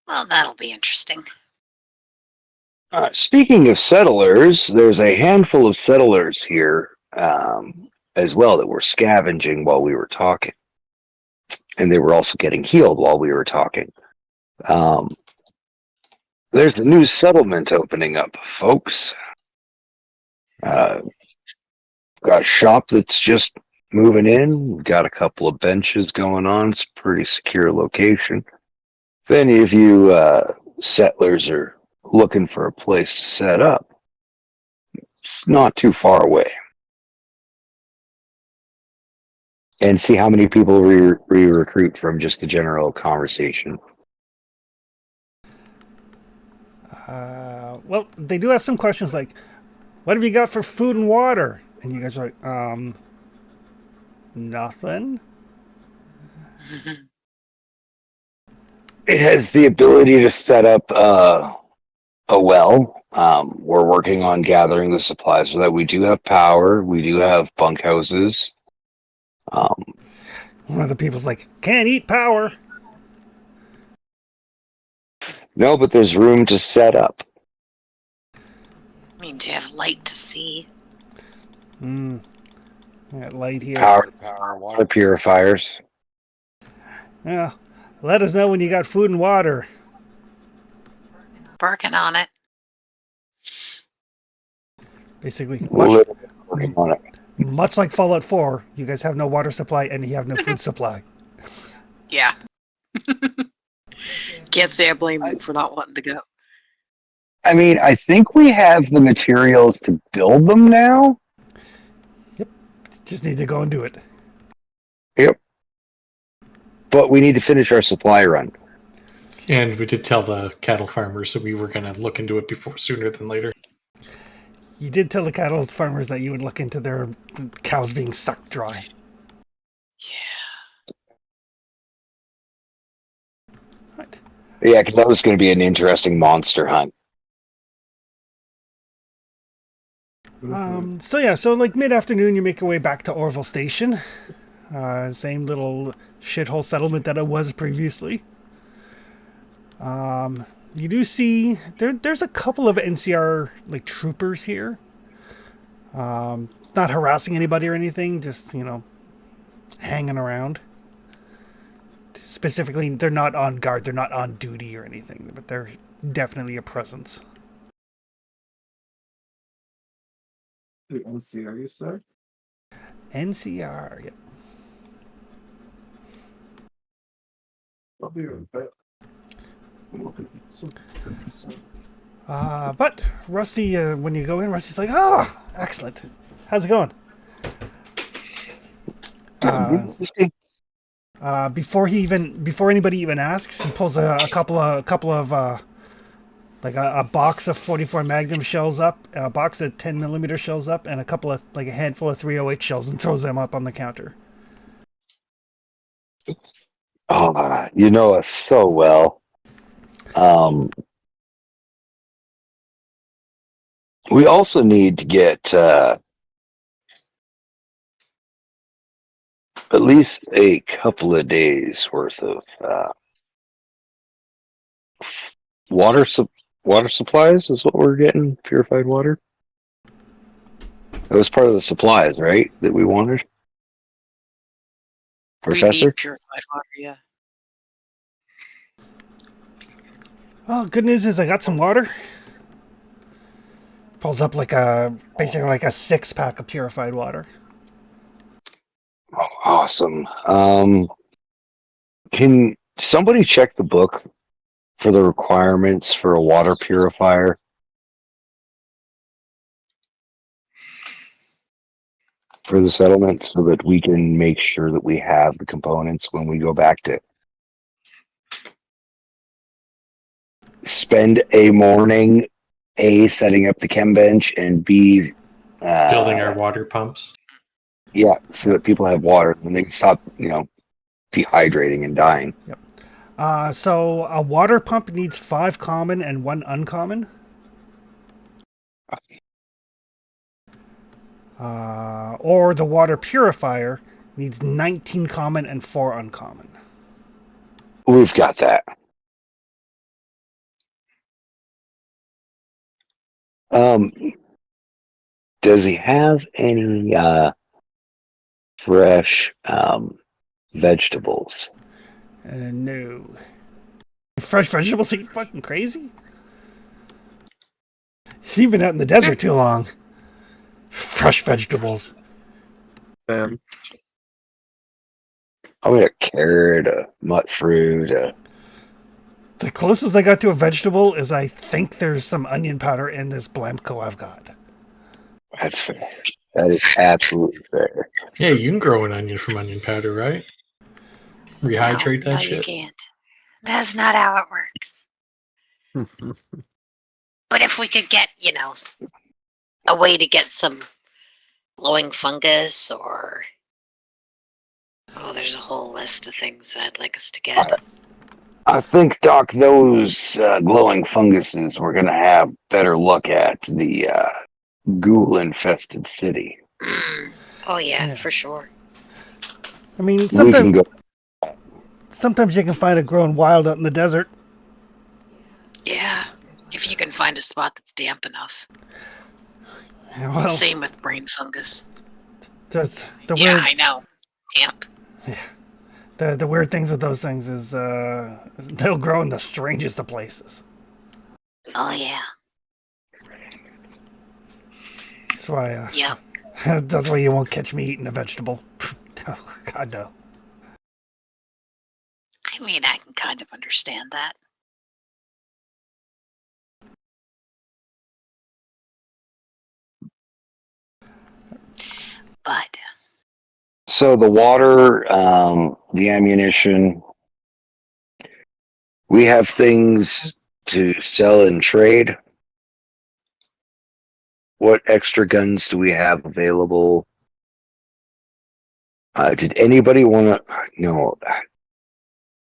Well, that'll be interesting. Speaking of settlers, there's a handful of settlers here as well that were scavenging while we were talking. And they were also getting healed while we were talking. There's a new settlement opening up, folks. Got a shop that's just moving in. We've got a couple of benches going on. It's a pretty secure location. If any of you settlers are looking for a place to set up, it's not too far away. And see how many people we recruit from just the general conversation. Well, they do ask some questions like, what have you got for food and water? And you guys are like, nothing. It has the ability to set up a well. We're working on gathering the supplies so that we do have power. We do have bunkhouses. One of the people's like, can't eat power. No, but there's room to set up. I mean, do you have light to see? Got light here. Power, water purifiers. Yeah. Let us know when you got food and water. Working on it. Basically, Literally working on it. much like Fallout 4, you guys have no water supply and you have no food supply. Yeah. Can't say I blame them for not wanting to go. I mean, I think we have the materials to build them now. Just need to go and do it. Yep. But we need to finish our supply run. And we did tell the cattle farmers that we were going to look into it sooner than later. You did tell the cattle farmers that you would look into their cows being sucked dry. Yeah. Right. Yeah, because that was going to be an interesting monster hunt. So like mid-afternoon, you make your way back to Orville Station. Same little shithole settlement that it was previously. You do see there's a couple of NCR like troopers here. Not harassing anybody or anything, just hanging around. Specifically, they're not on guard, they're not on duty or anything, but they're definitely a presence. The NCR, you said? NCR, yep. I'll be right back. But Rusty, when you go in, Rusty's like, "Oh, excellent. How's it going?" Before anybody even asks, he pulls a couple of like a box of 44 Magnum shells up, a box of 10mm shells up, and a handful of 308 shells, and throws them up on the counter. Oh, you know us so well. We also need to get at least a couple of days worth of water water supplies is what we're getting. Purified water. That was part of the supplies, right? That we wanted. We Professor. need purified water, yeah. Well, good news is I got some water. Pulls up basically like a 6-pack of purified water. Oh, awesome. Can somebody check the book for the requirements for a water purifier? For the settlement so that we can make sure that we have the components when we go back to spend a morning, A, setting up the chem bench, and B, Building our water pumps. yeah, so that people have water and they can stop, dehydrating and dying. So a water pump needs 5 common and 1 uncommon. Or the water purifier needs 19 common and 4 uncommon. We've got that. Does he have any fresh vegetables? No. Fresh vegetables? Are you fucking crazy? You've been out in the desert too long. Fresh vegetables. Bam. I mean, a carrot, a nut fruit. The closest I got to a vegetable is I think there's some onion powder in this Blamco I've got. That's fair. That is absolutely fair. Yeah, you can grow an onion from onion powder, right? Rehydrate that no, shit. you can't. That's not how it works. But if we could get, a way to get some glowing fungus or... Oh, there's a whole list of things that I'd like us to get. I think, Doc, those glowing funguses we're going to have better luck at the ghoul-infested city. Oh, yeah, Yeah. for sure. I mean, We can go. sometimes you can find it growing wild out in the desert. Yeah, if you can find a spot that's damp enough. Yeah, well, Same with brain fungus. the Yeah, weird I know. Damp. the weird things with those things is they'll grow in the strangest of places. Oh, yeah. That's why Yep. that's why you won't catch me eating a vegetable. Oh, God no. I mean, I can kind of understand that. But So the water, the ammunition, we have things to sell and trade. What extra guns do we have available? Did anybody want to? No,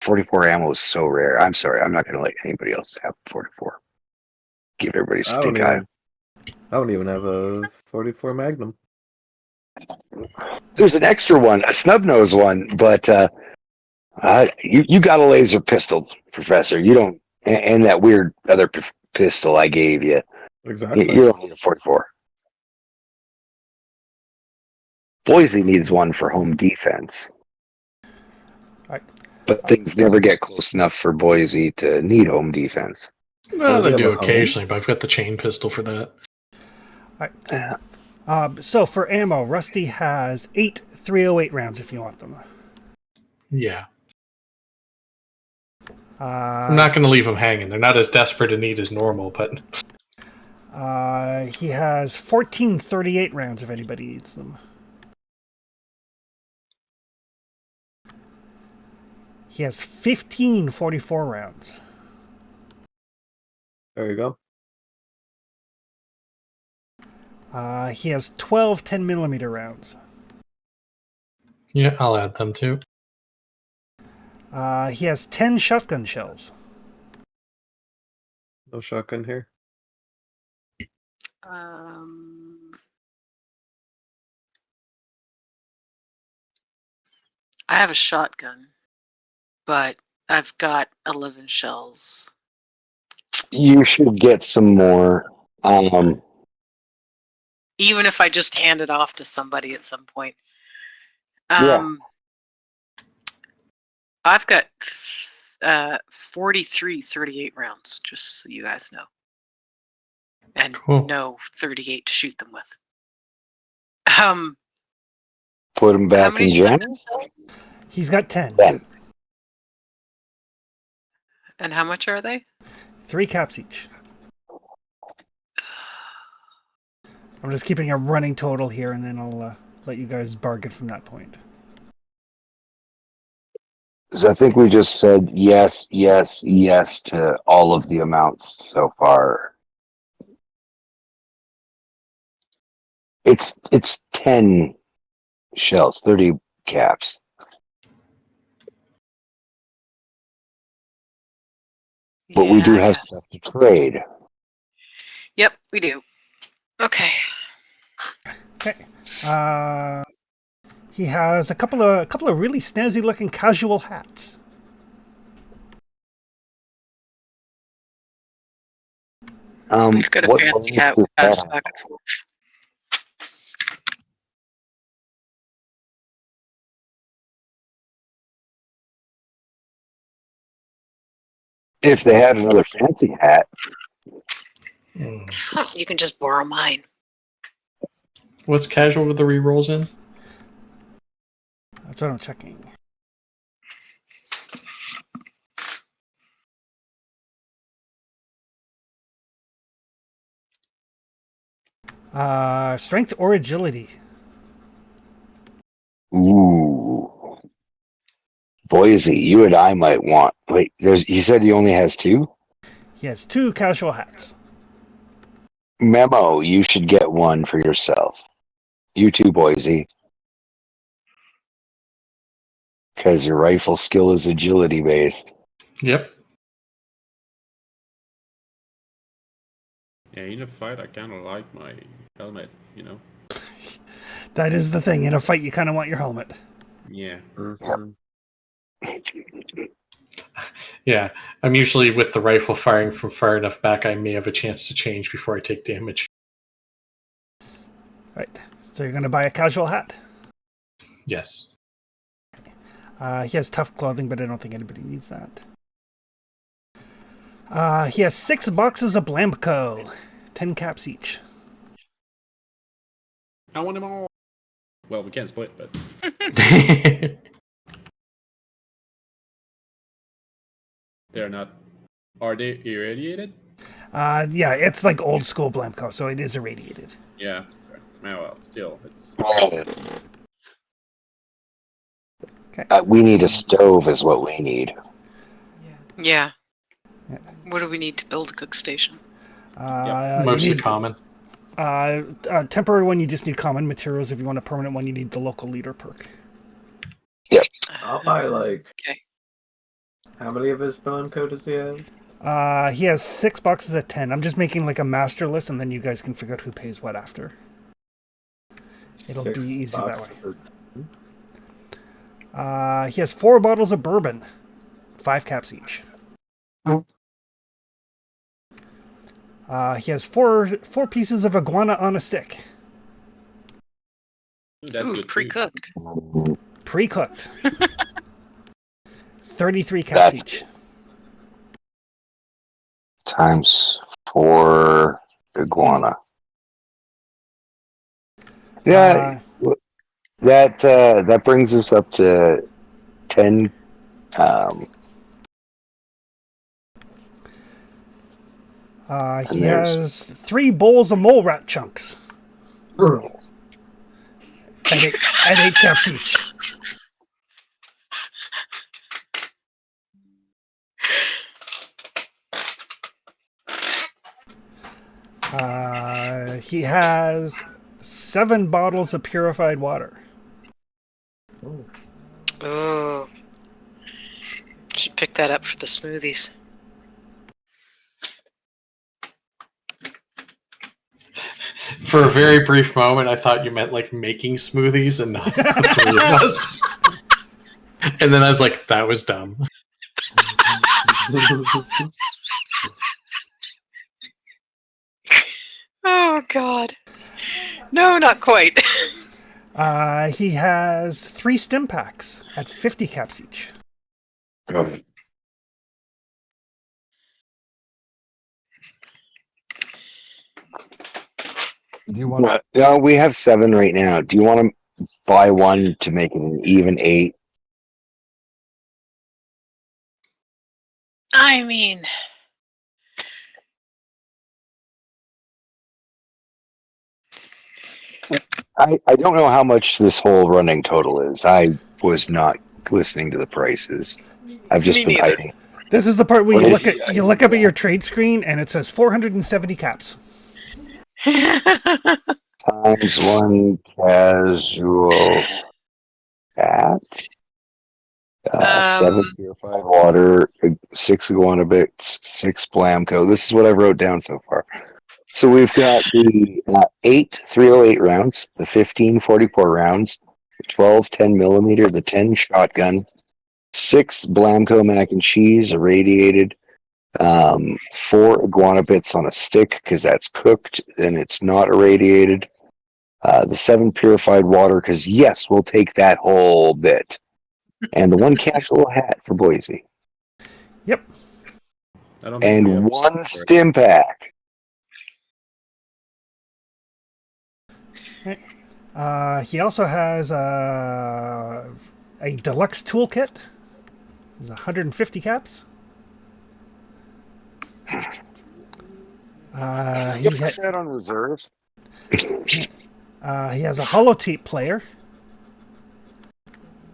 44 ammo is so rare. I'm sorry, I'm not going to let anybody else have 44. Give everybody a stink eye. I don't even have a 44 Magnum. There's an extra one, a snub nose one, but you got a laser pistol, Professor. You don't, and that weird other pistol I gave you. Exactly. You don't need a 44. Boise needs one for home defense. Right. But things never get close enough for Boise to need home defense. Well, Does he they have do a home? occasionally, but I've got the chain pistol for that. So for ammo, Rusty has 8 308 rounds if you want them. Yeah. I'm not going to leave them hanging. They're not as desperate a need as normal, but... He has 14 38 rounds if anybody needs them. He has 15 44 rounds. There you go. He has 12 10 millimeter rounds. Yeah, I'll add them too. He has 10 shotgun shells. No shotgun here. I have a shotgun, but I've got 11 shells. You should get some more. Even if I just hand it off to somebody at some point. Yeah. I've got 43 38 rounds, just so you guys know. And Cool. no 38 to shoot them with. Put them How back many in shotguns? Janice. He's got 10. Then And how much are they? 3 caps each. I'm just keeping a running total here, and then I'll let you guys bargain from that point. 'cause I think we just said yes, yes, yes to all of the amounts so far. It's 10 shells, 30 caps. But we do Yeah, I have guess. stuff to trade. Yep, we do. Okay. Okay. He has a couple of really snazzy looking casual hats. We've got a what fancy bonus hat does that pass have? back and forth. If they had another fancy hat, Hmm. Huh, you can just borrow mine. What's casual with the rerolls in? That's what I'm checking. Strength or agility. ooh, Boise, you and I might want. Wait, he said he only has 2? He has 2 casual hats. Memo, you should get one for yourself. You too, Boise. Because your rifle skill is agility based. Yep. Yeah, in a fight, I kind of like my helmet, you know? That is the thing. In a fight, you kind of want your helmet. Yeah. Mhm. Yeah. I'm usually with the rifle firing from far enough back, I may have a chance to change before I take damage. Right. So you're going to buy a casual hat. Yes. He has tough clothing, but I don't think anybody needs that. He has 6 boxes of Blamco. 10 caps each. I want them all. Well, we can't split, but they're not. Are they irradiated? Yeah, it's like old school Blamco, so it is irradiated. Yeah. Well, still, it's. We need a stove, is what we need. Yeah. Yeah. What do we need to build a cook station? You Mostly need, common. temporary one, you just need common materials. If you want a permanent one, you need the local leader perk. I'll buy like. Okay. How many of his bone code does he have? He has 6 boxes at 10. I'm just making like a master list, and then you guys can figure out who pays what after. It'll be 6 easy that way. boxes of- He has 4 bottles of bourbon, 5 caps each. He has four pieces of iguana on a stick, That's Ooh, good. too. pre-cooked. pre-cooked. 33 caps That's- each. Times 4 iguana. Yeah, that brings us up to 10. He there's- has 3 bowls of mole rat chunks at 8 caps each. He has 7 bottles of purified water. Oh. Should pick that up for the smoothies. For a very brief moment, I thought you meant like making smoothies and not the 3 of us. And then I was like, that was dumb. Oh God. No, not quite. He has 3 stim packs at 50 caps each. Do you want to? No, we have 7 right now. Do you want to buy one to make it an even 8? I mean, I don't know how much this whole running total is. I was not listening to the prices. I've just Me been neither. hiding. This is the part where What you is- look up at your trade screen and it says 470 caps. Times 1 casual cat. 7 purified water, 6 iguana bits, 6 Blamco. This is what I've wrote down so far. So we've got the 8 308 rounds, the 15 44 rounds, the 12 10 millimeter, the 10 shotgun, 6 Blamco mac and cheese irradiated, 4 iguana bits on a stick because that's cooked and it's not irradiated. The 7 purified water because yes, we'll take that whole bit. And the 1 casual hat for Boise. Yep. I don't think we have- And 1 stim pack. He also has a deluxe toolkit. It's 150 caps. He Put that on reserves. he has a holotape player.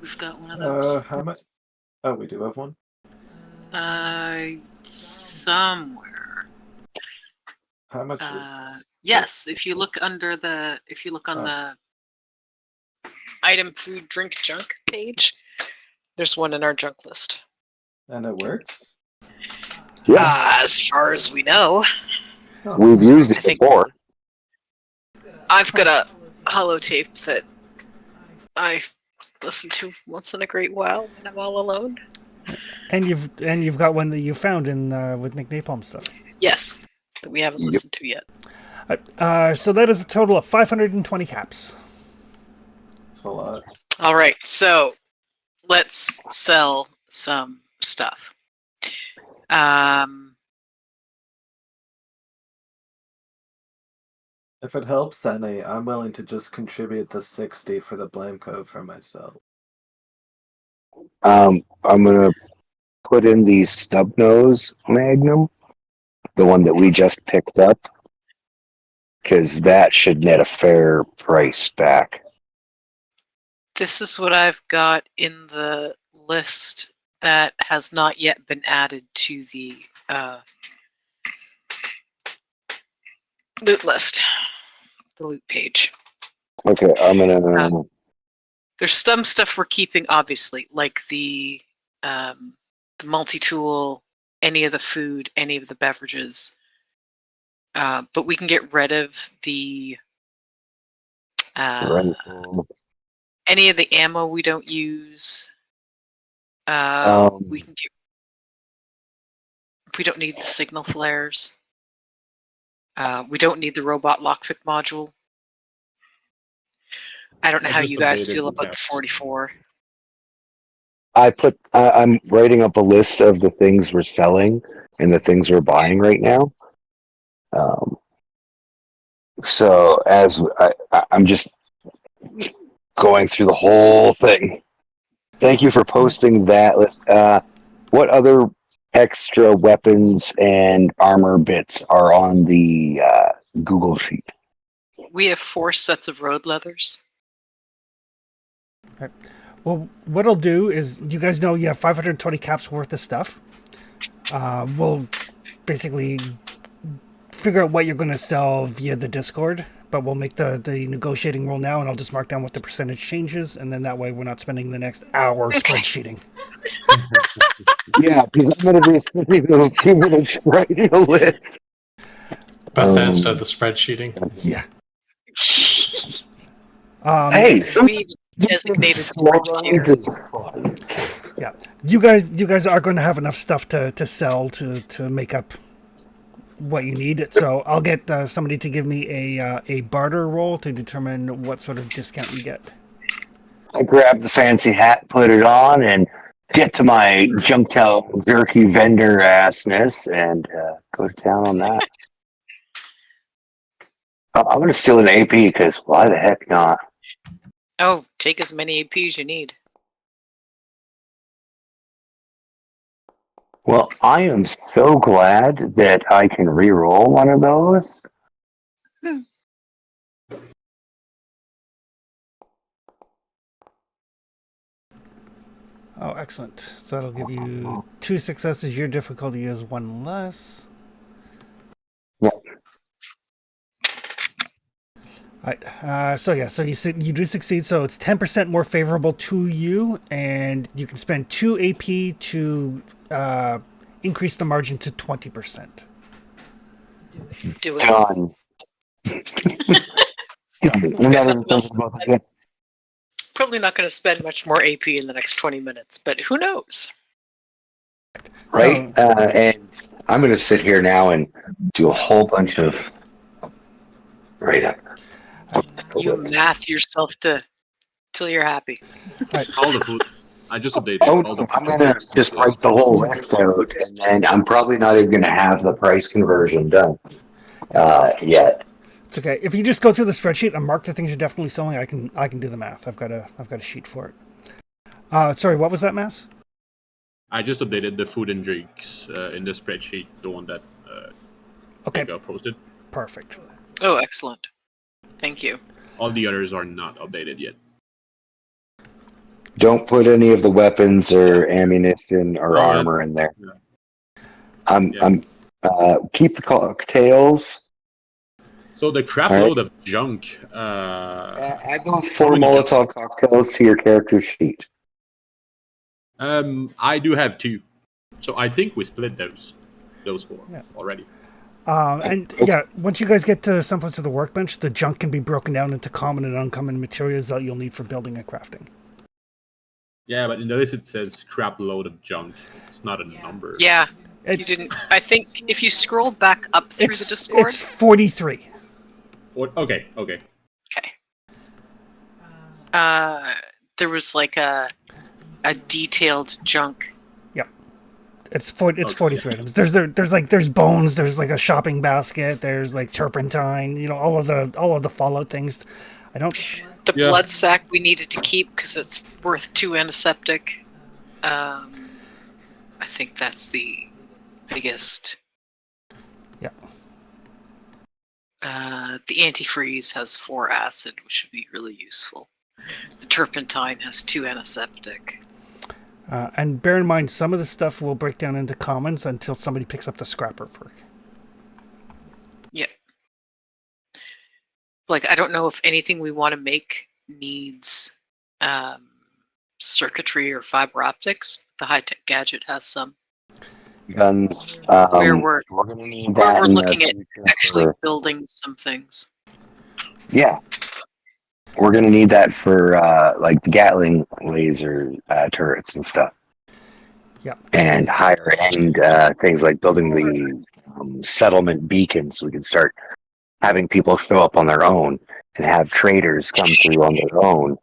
We've got one of those. How much? Oh, we do have one. Somewhere. How much is? Yes, if you look on the item, food, drink, junk page, there's one in our junk list. And it works. Yeah, as far as we know, Oh, we've used I it think- before. I've got a holotape that I listen to once in a great while when I'm all alone. And you've got one that you found in with Nick Napalm stuff. Yes, that we haven't Yep. listened to yet. So that is a total of 520 caps. It's a lot. All right, so let's sell some stuff. If it helps any, I'm willing to just contribute the 60 for the Blamco for myself. I'm gonna put in the stub nose Magnum, the one that we just picked up, because that should net a fair price back. This is what I've got in the list that has not yet been added to the loot list, the loot page. Okay, I'm gonna. There's some stuff we're keeping, obviously, like the multi-tool, any of the food, any of the beverages. But we can get rid of the rifle. any of the ammo we don't use. We can get. We don't need the signal flares. We don't need the robot lockpick module. I don't know I how just you guys debated feel with about that. the 44. I'm writing up a list of the things we're selling and the things we're buying right now. So as I'm just going through the whole thing. Thank you for posting that list. What other extra weapons and armor bits are on the Google sheet? We have 4 sets of road leathers. Well, what I'll do is, you guys know you have 520 caps worth of stuff. We'll basically figure out what you're going to sell via the Discord, but we'll make the negotiating roll now, and I'll just mark down what the percentage changes, and then that way we're not spending the next hour spreadsheeting. Yeah, because I'm going to be spending a few minutes writing a list. Bethesda, the spreadsheeting. Yeah. Hey, We need a designated spreadsheet. Yeah, you guys are going to have enough stuff to sell to make up what you need. So I'll get somebody to give me a barter roll to determine what sort of discount you get. I grab the fancy hat, put it on, and get to my Junktail jerky vendor assness and go to town on that. I'm going to steal an AP because why the heck not? Oh, take as many APs you need. Well, I am so glad that I can re-roll one of those. Oh, excellent. So that'll give you 2 successes. Your difficulty is 1 less. Yep. All right. So you do succeed. So it's 10% more favorable to you, and you can spend 2 AP to increase the margin to 20%. Do it. Done. We're not even thinking about that yet. Probably not going to spend much more AP in the next 20 minutes, but who knows? Right? So- And I'm going to sit here now and do a whole bunch of right up. You math yourself till you're happy. All the food. I just updated Oh, all the I'm going to just write the whole rest out, and then I'm probably not even going to have the price conversion done yet. It's okay. If you just go through the spreadsheet and mark the things you're definitely selling, I can do the math. I've got a sheet for it. Sorry, what was that, Mass? I just updated the food and drinks in the spreadsheet, the one that Okay, got posted. perfect. Oh, excellent. Thank you. All the others are not updated yet. Don't put any of the weapons or ammunition or Oh, armor in there. Yeah. I'm keep the cocktails. So the crap All right. load of junk. Add those 4 many Molotov cocktails to your character sheet. I do have 2, so I think we split those 4 Yeah. already. And yeah, once you guys get to someplace to the workbench, the junk can be broken down into common and uncommon materials that you'll need for building and crafting. Yeah, but in the list it says crap load of junk. It's not a number. Yeah, It- you didn't. I think if you scroll back up through the Discord. It's 43. Okay. Okay. There was like a detailed junk. It's Okay. 43 items. There's bones. There's like a shopping basket. There's like turpentine. You know, all of the Fallout things. The Yeah. blood sack we needed to keep because it's worth 2 antiseptic. I think that's the biggest. Yeah. The antifreeze has 4 acid, which would be really useful. The turpentine has 2 antiseptic. And bear in mind, some of the stuff will break down into commons until somebody picks up the scrapper perk. Yeah. Like, I don't know if anything we want to make needs circuitry or fiber optics. The high-tech gadget has some. Guns. We're We're going to need where that. we're in the looking at future actually for- building some things. Yeah. We're going to need that for like the Gatling laser turrets and stuff. Yeah. And higher end things like building the settlement beacons so we can start having people show up on their own and have traders come through on their own.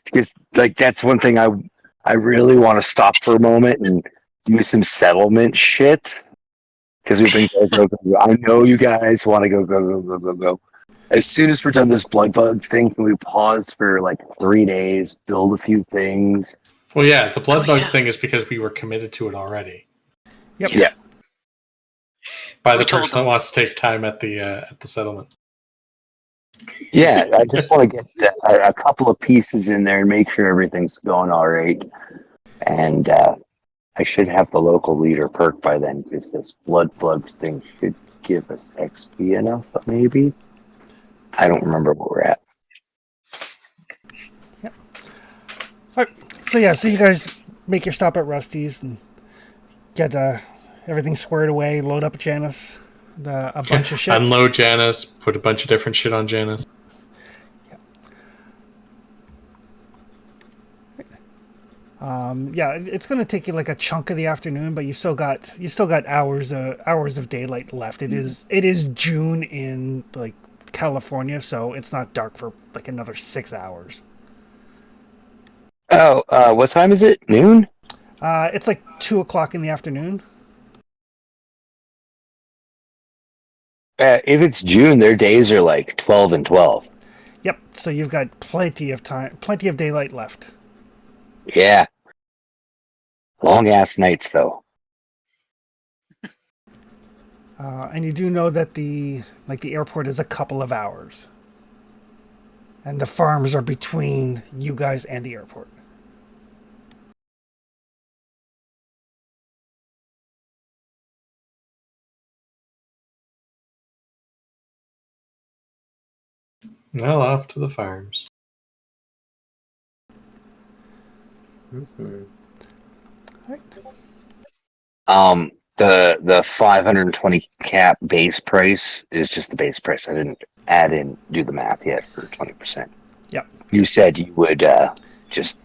Because like that's one thing I really want to stop for a moment and do some settlement shit. Because we've been go. I know you guys want to go. As soon as we're done this blood bug thing, can we pause for like 3 days, build a few things? Well, yeah, the blood Oh, bug yeah. thing is because we were committed to it already Yep. Yeah. by We the told person them. that wants to take time at the settlement. Yeah, I just want to get a couple of pieces in there and make sure everything's going all right. And I should have the local leader perk by then because this blood bug thing should give us XP enough, maybe. I don't remember where we're at. All right. So yeah, so you guys make your stop at Rusty's and get everything squared away. Load up Janice, a bunch of shit. Unload Janice, put a bunch of different shit on Janice. Yeah, it's going to take you like a chunk of the afternoon, but you still got hours of daylight left. It is June in like California, so it's not dark for like another 6 hours. Oh, what time is it? Noon? It's like 2 o'clock in the afternoon. If it's June, their days are like 12 and 12. Yep. So you've got plenty of time, plenty of daylight left. Yeah. Long ass nights, though. And you do know that the airport is a couple of hours, and the farms are between you guys and the airport. Well, off to the farms. Mhm. Right. The 520 cap base price is just the base price. I didn't do the math yet for 20%. Yep. You said you would just.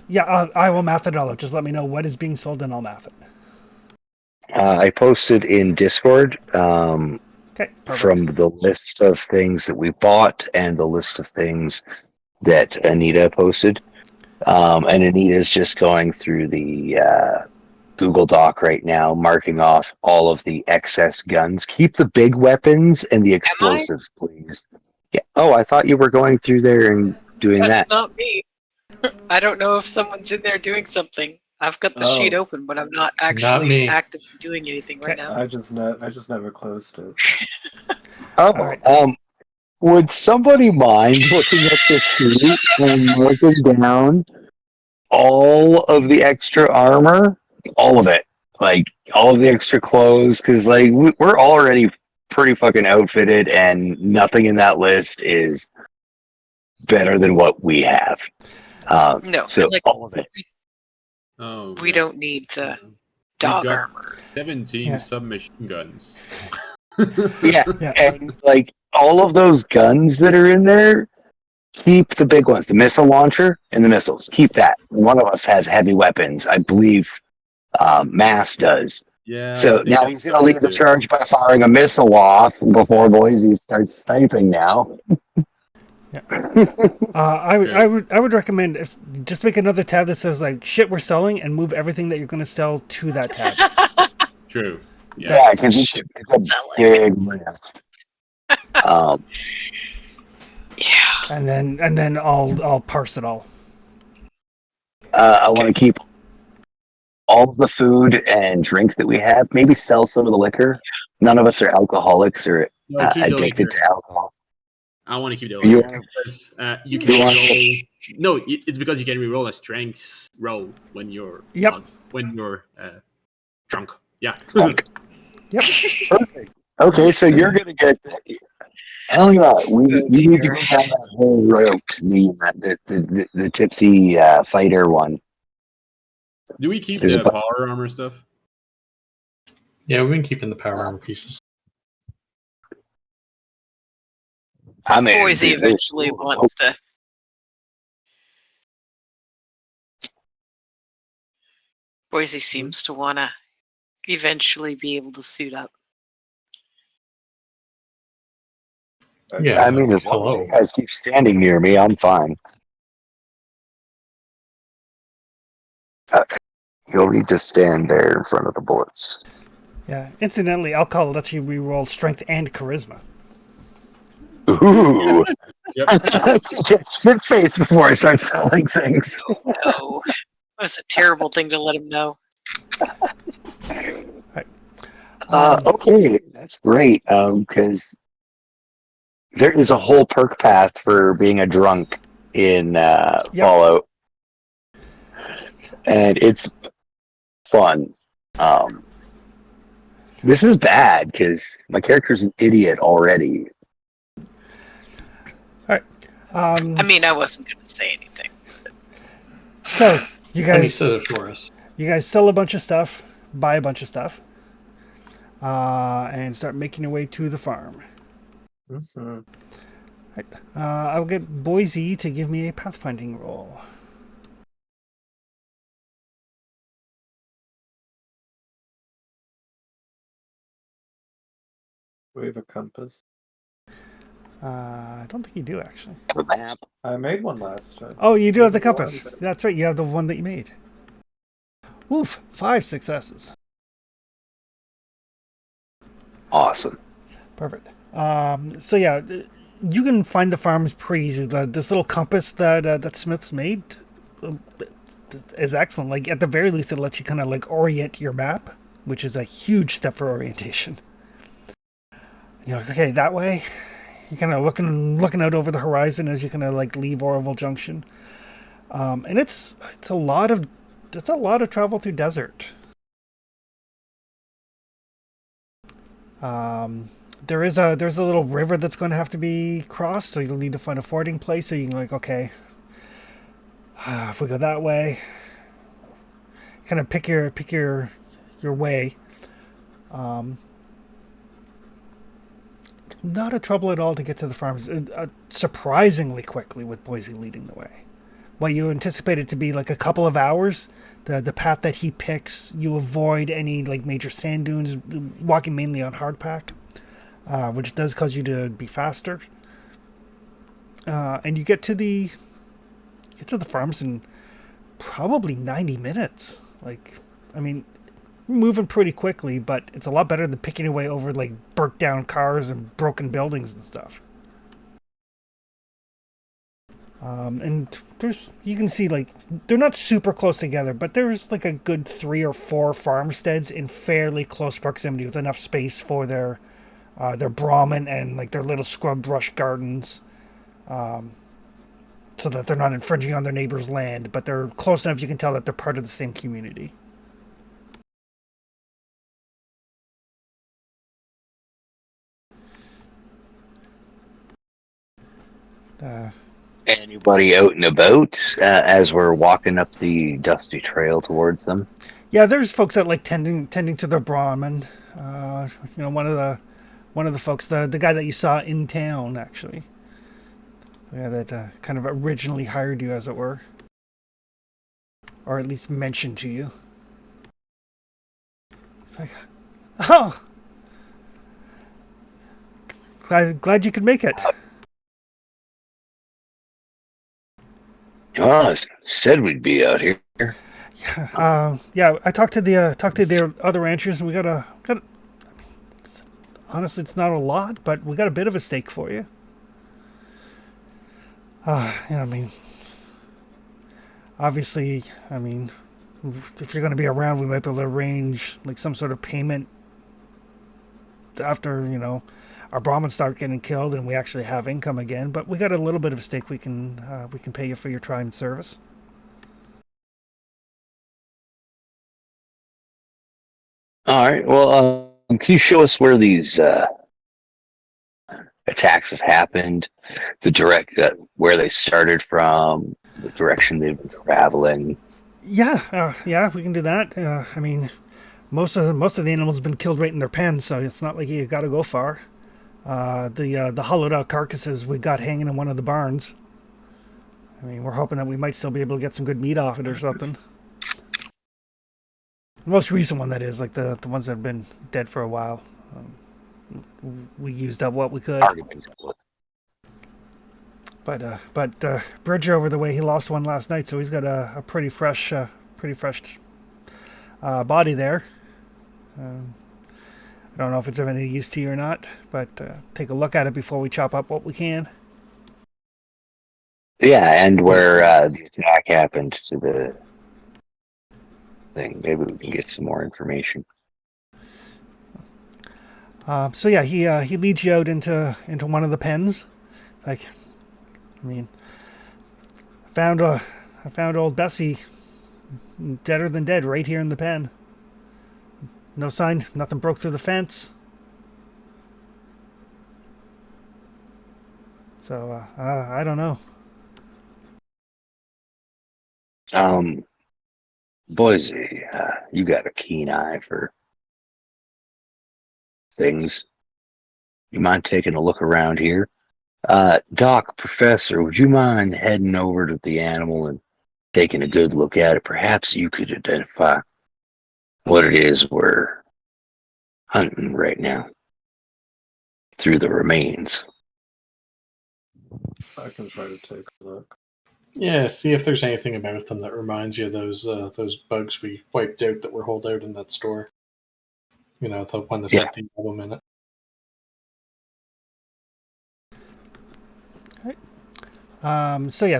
Yeah, I will math it all out. Just let me know what is being sold, and I'll math it. I posted in Discord Okay. Perfect. from the list of things that we bought and the list of things that Anita posted. And Anita's just going through the Google Doc right now, marking off all of the excess guns. Keep the big weapons and the explosives, please. Yeah. Oh, I thought you were going through there and doing That's that. not me. I don't know if someone's in there doing something. I've got the sheet Oh. open, but I'm not actually me. actively doing anything right Okay. now. I just never closed it. Oh, right. would somebody mind looking at the sheet and marking down all of the extra armor? All of it. Like, all of the extra clothes, because, like, we're already pretty fucking outfitted, and nothing in that list is better than what we have. No, So, like all of it. Oh, we yeah. don't need the We dog got armor. 17 Yeah. submachine guns. Yeah, Yeah. and, like, all of those guns that are in there, keep the big ones, the missile launcher and the missiles. Keep that. One of us has heavy weapons. I believe Mass does. Yeah. I So think now that's he's going to lead the good. charge by firing a missile off before Boise starts sniping now. I would recommend just make another tab that says like shit we're selling and move everything that you're going to sell to that tab. True. Yeah, because it's a Selling. big list. Yeah. and then I'll parse it all. I want to keep all of the food and drink that we have. Maybe sell some of the liquor. None of us are alcoholics or No, keep the addicted liquor. to alcohol. I want to keep the You liquor want- because you you can want- roll. No, it's because you can reroll a strength roll when you're Yep. when you're drunk. Yeah. Drunk. Yep. Perfect. Okay, so you're gonna get. Hell yeah, we Oh, you need to dear. go down that whole route, the tipsy fighter one. Do we keep There's a the bu- power armor stuff? Yeah, we've been keeping the power armor pieces. I mean, Boise dude, eventually wants to. Boise seems to want to eventually be able to suit up. Yeah, I mean, as long as hello. you guys keep standing near me, I'm fine. You'll need to stand there in front of the bullets. Yeah. Incidentally, alcohol lets you reroll strength and charisma. Ooh. Yep. Get spit face before I start selling things. No, that's a terrible thing to let him know. Okay, that's great. Because there is a whole perk path for being a drunk in Fallout, and it's fun. This is bad because my character's an idiot already. I mean, I wasn't going to say anything. So you And he guys said it for us. sell a bunch of stuff, buy a bunch of stuff, and start making your way to the farm. Mhm. I'll get Boise to give me a pathfinding roll. We have a compass. I don't think you do actually. Have a map. I made one last time. Oh, you do have the Never compass. was. That's right. You have the one that you made. Woof! 5 successes. Awesome. Perfect. So yeah, you can find the farms pretty easy. This little compass that Smith's made is excellent. Like at the very least, it lets you kind of like orient your map, which is a huge step for orientation. You're like, okay, that way. You're kind of looking out over the horizon as you kind of like leave Oroville Junction, and it's a lot of travel through desert. There's a little river that's going to have to be crossed, so you'll need to find a fording place. So you can like, okay, if we go that way, kind of pick your way. Not a trouble at all to get to the farms. Surprisingly quickly with Boise leading the way. What you anticipate it to be like a couple of hours, the path that he picks, you avoid any like major sand dunes, walking mainly on hardpack, which does cause you to be faster. And you get to the farms in probably 90 minutes. Like, I mean, moving pretty quickly, but it's a lot better than picking your way over like burnt down cars and broken buildings and stuff. And you can see like they're not super close together, but there's like a good 3 or 4 farmsteads in fairly close proximity with enough space for their Brahmin and like their little scrub brush gardens, so that they're not infringing on their neighbor's land, but they're close enough you can tell that they're part of the same community. Anybody out and about as we're walking up the dusty trail towards them? Yeah, there's folks that like tending to their Brahmin. One of the folks, the guy that you saw in town, actually. Yeah, that kind of originally hired you, as it were, or at least mentioned to you. It's like, oh, glad you could make it. Oh, said we'd be out here. Yeah. I talked to the other ranchers, and we got a. I mean, honestly, it's not a lot, but we got a bit of a stake for you. Yeah, I mean, obviously, I mean, if you're going to be around, we might be able to arrange like some sort of payment after our Brahmins start getting killed and we actually have income again. But we got a little bit of a stake we can pay you for your time and service. All right. Well, can you show us where these attacks have happened, where they started from, the direction they've been traveling? Yeah, we can do that. I mean, most of the animals have been killed right in their pens, so it's not like you got to go far. The hollowed out carcasses we got hanging in one of the barns. I mean, we're hoping that we might still be able to get some good meat off it or something. The most recent one, that is, like the ones that have been dead for a while. We used up what we could. Already been dealt with. But Bridger over the way, he lost one last night, so he's got a pretty fresh body there. I don't know if it's of any use to you or not, but take a look at it before we chop up what we can. Yeah, and where the attack happened to the thing. Maybe we can get some more information. So yeah, he leads you out into one of the pens. Like, I mean, I found old Bessie deader than dead right here in the pen. No sign, nothing broke through the fence. So I don't know. Boise, you got a keen eye for things. You mind taking a look around here? Doc, Professor, would you mind heading over to the animal and taking a good look at it? Perhaps you could identify what it is we're hunting right now. through the remains. I can try to take a look. Yeah, see if there's anything about them that reminds you of those bugs we wiped out that were holed out in that store. You know, the one that Yeah. had the album in it.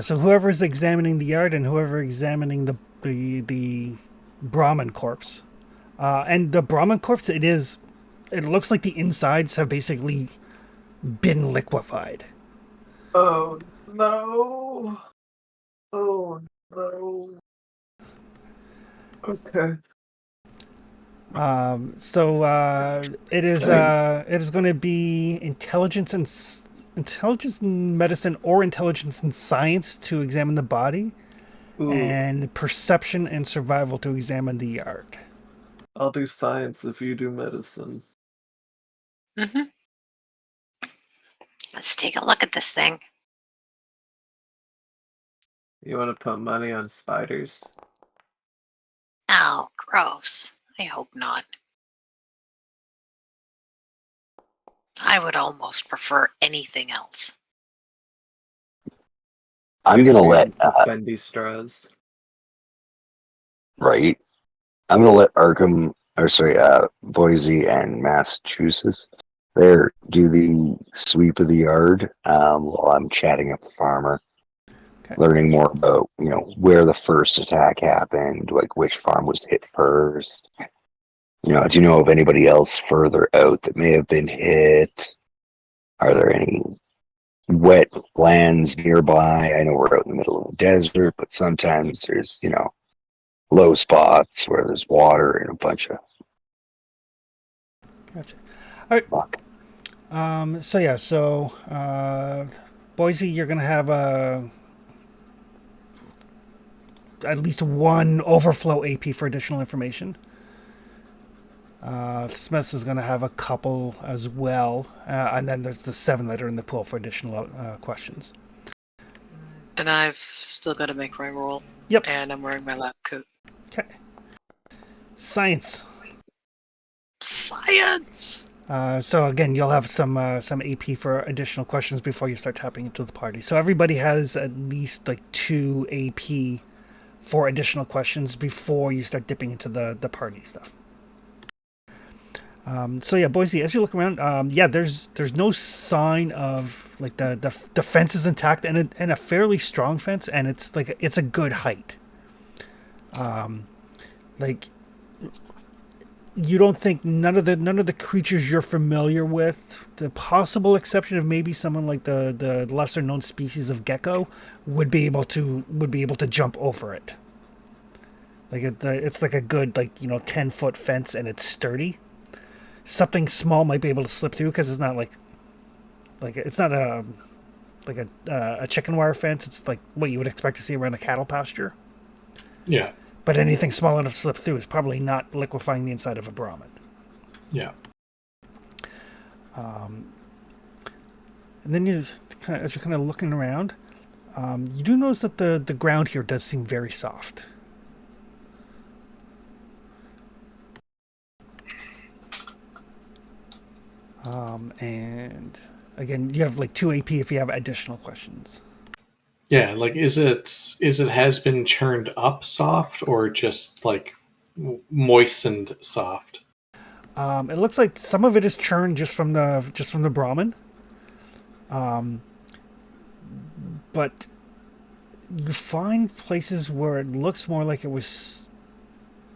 So whoever's examining the yard and whoever examining the Brahmin corpse, and the Brahmin corpse, it looks like the insides have basically been liquefied. Oh no! Oh no! Okay. It is going to be intelligence in medicine or intelligence in science to examine the body, Ooh, and perception and survival to examine the yard. I'll do science if you do medicine. Mm-hmm. Let's take a look at this thing. You want to put money on spiders? Oh, gross. I hope not. I would almost prefer anything else. I'm gonna let bendy straws. right. I'm gonna let Boise and Massachusetts there do the sweep of the yard while I'm chatting up the farmer, Okay. learning more about where the first attack happened, like which farm was hit first. Do you know of anybody else further out that may have been hit? Are there any wet lands nearby? I know we're out in the middle of the desert, but sometimes there's low spots where there's water and a bunch of Gotcha. All right. muck. Boise, you're gonna have at least one overflow AP for additional information. Smith is gonna have a couple as well, and then there's the 7 that are in the pool for additional questions. And I've still got to make my roll. Yep. And I'm wearing my lab coat. Okay. Science. Science! So again, you'll have some AP for additional questions before you start tapping into the party. So everybody has at least like 2 AP for additional questions before you start dipping into the party stuff. Boise, as you look around, there's no sign of like the fence is intact and a fairly strong fence, and it's a good height. You don't think none of the creatures you're familiar with, the possible exception of maybe someone like the lesser known species of gecko, would be able to jump over it. It's like a good 10-foot fence, and it's sturdy. Something small might be able to slip through because it's not it's not a chicken wire fence. It's like what you would expect to see around a cattle pasture. Yeah. But anything small enough to slip through is probably not liquefying the inside of a Brahmin. Yeah. And then as you're kind of looking around, you do notice that the ground here does seem very soft. And again, you have like 2 AP if you have additional questions. Yeah, like is it has been churned up soft or just like moistened soft? It looks like some of it is churned just from the Brahmin. But you find places where it looks more like it was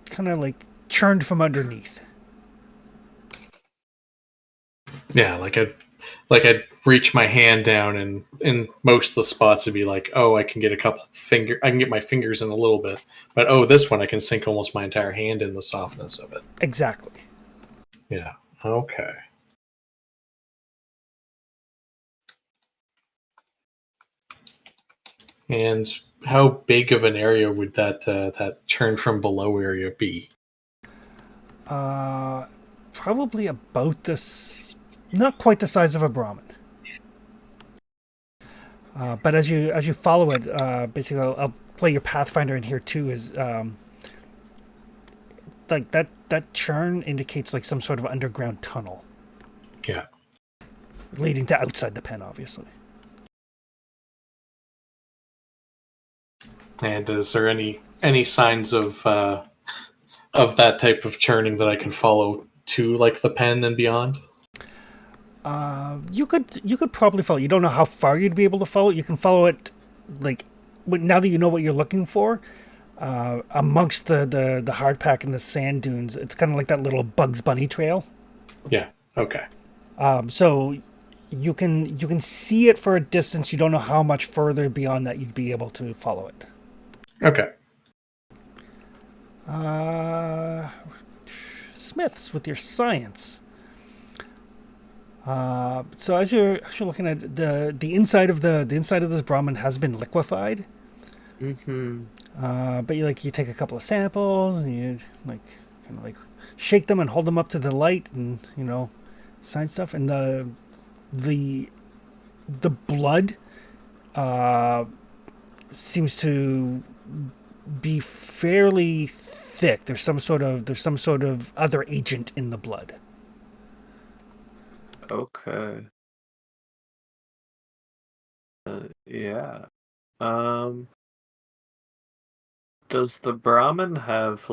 kind of like churned from underneath. Yeah, I'd reach my hand down, and in most of the spots it'd be like, oh, I can get my fingers in a little bit, but this one I can sink almost my entire hand in the softness of it. Exactly. Yeah. Okay. And how big of an area would that churn from below area be? Probably about this, not quite the size of a Brahmin. But as you follow it, basically, I'll play your Pathfinder in here too. Is like that churn indicates like some sort of underground tunnel. Yeah. leading to outside the pen, obviously. And is there any signs of that type of churning that I can follow to, like the pen and beyond? You could probably follow. You don't know how far you'd be able to follow it. You can follow it, like, now that you know what you're looking for. Amongst the hard pack and the sand dunes, it's kind of like that little Bugs Bunny trail. Yeah. Okay. So you can see it for a distance. You don't know how much further beyond that you'd be able to follow it. Okay. Smiths with your science. So as you're looking at the inside of this Brahmin has been liquefied. Mm-hmm. But you take a couple of samples and you kind of shake them and hold them up to the light and sign stuff, and the blood seems to be fairly thick. There's some sort of other agent in the blood. Okay. Yeah. Does the Brahmin have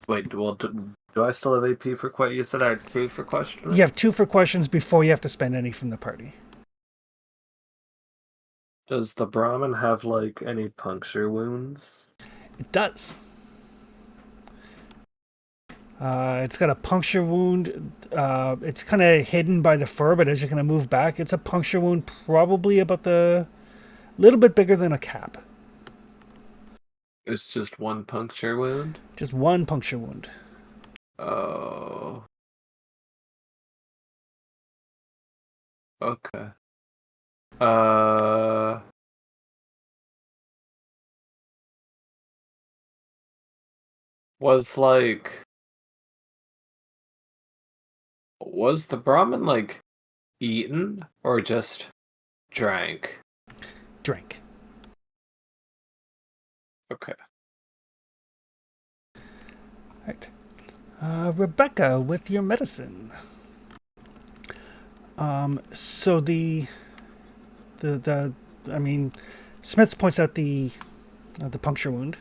Wait, well, do I still have AP for questions? You said I had 2 for questions? You have 2 for questions before you have to spend any from the party. Does the Brahmin have, any puncture wounds? It does. It's got a puncture wound. It's kind of hidden by the fur, but as you're going to move back, it's a puncture wound probably about a little bit bigger than a cap. It's just 1 puncture wound? Just 1 puncture wound. Oh. Okay. Was the Brahmin, eaten or just drank? Drink. Okay. Right. Rebecca, with your medicine. So Smith points out the puncture wound.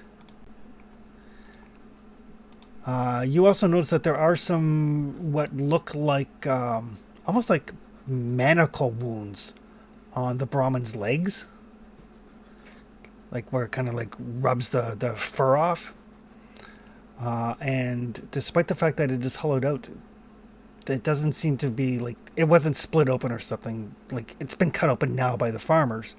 You also notice that there are some what look like almost like manacle wounds on the Brahmin's legs, where it kind of rubs the fur off. And despite the fact that it is hollowed out, it doesn't seem to be it wasn't split open or something. It's been cut open now by the farmers.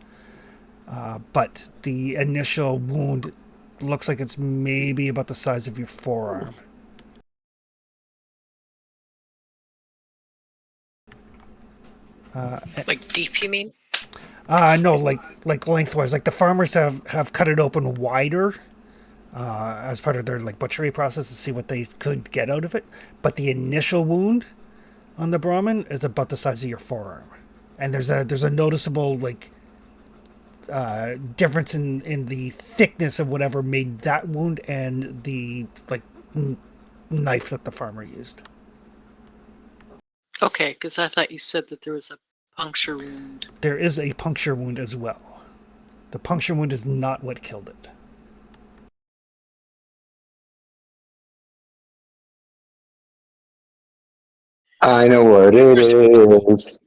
But the initial wound looks like it's maybe about the size of your forearm. Deep, you mean? No, lengthwise. The farmers have cut it open wider as part of their butchery process to see what they could get out of it. But the initial wound on the Brahmin is about the size of your forearm, and there's a noticeable difference in the thickness of whatever made that wound and the knife that the farmer used. Okay, because I thought you said that there was a puncture wound. There is a puncture wound as well. The puncture wound is not what killed it. I know what it is.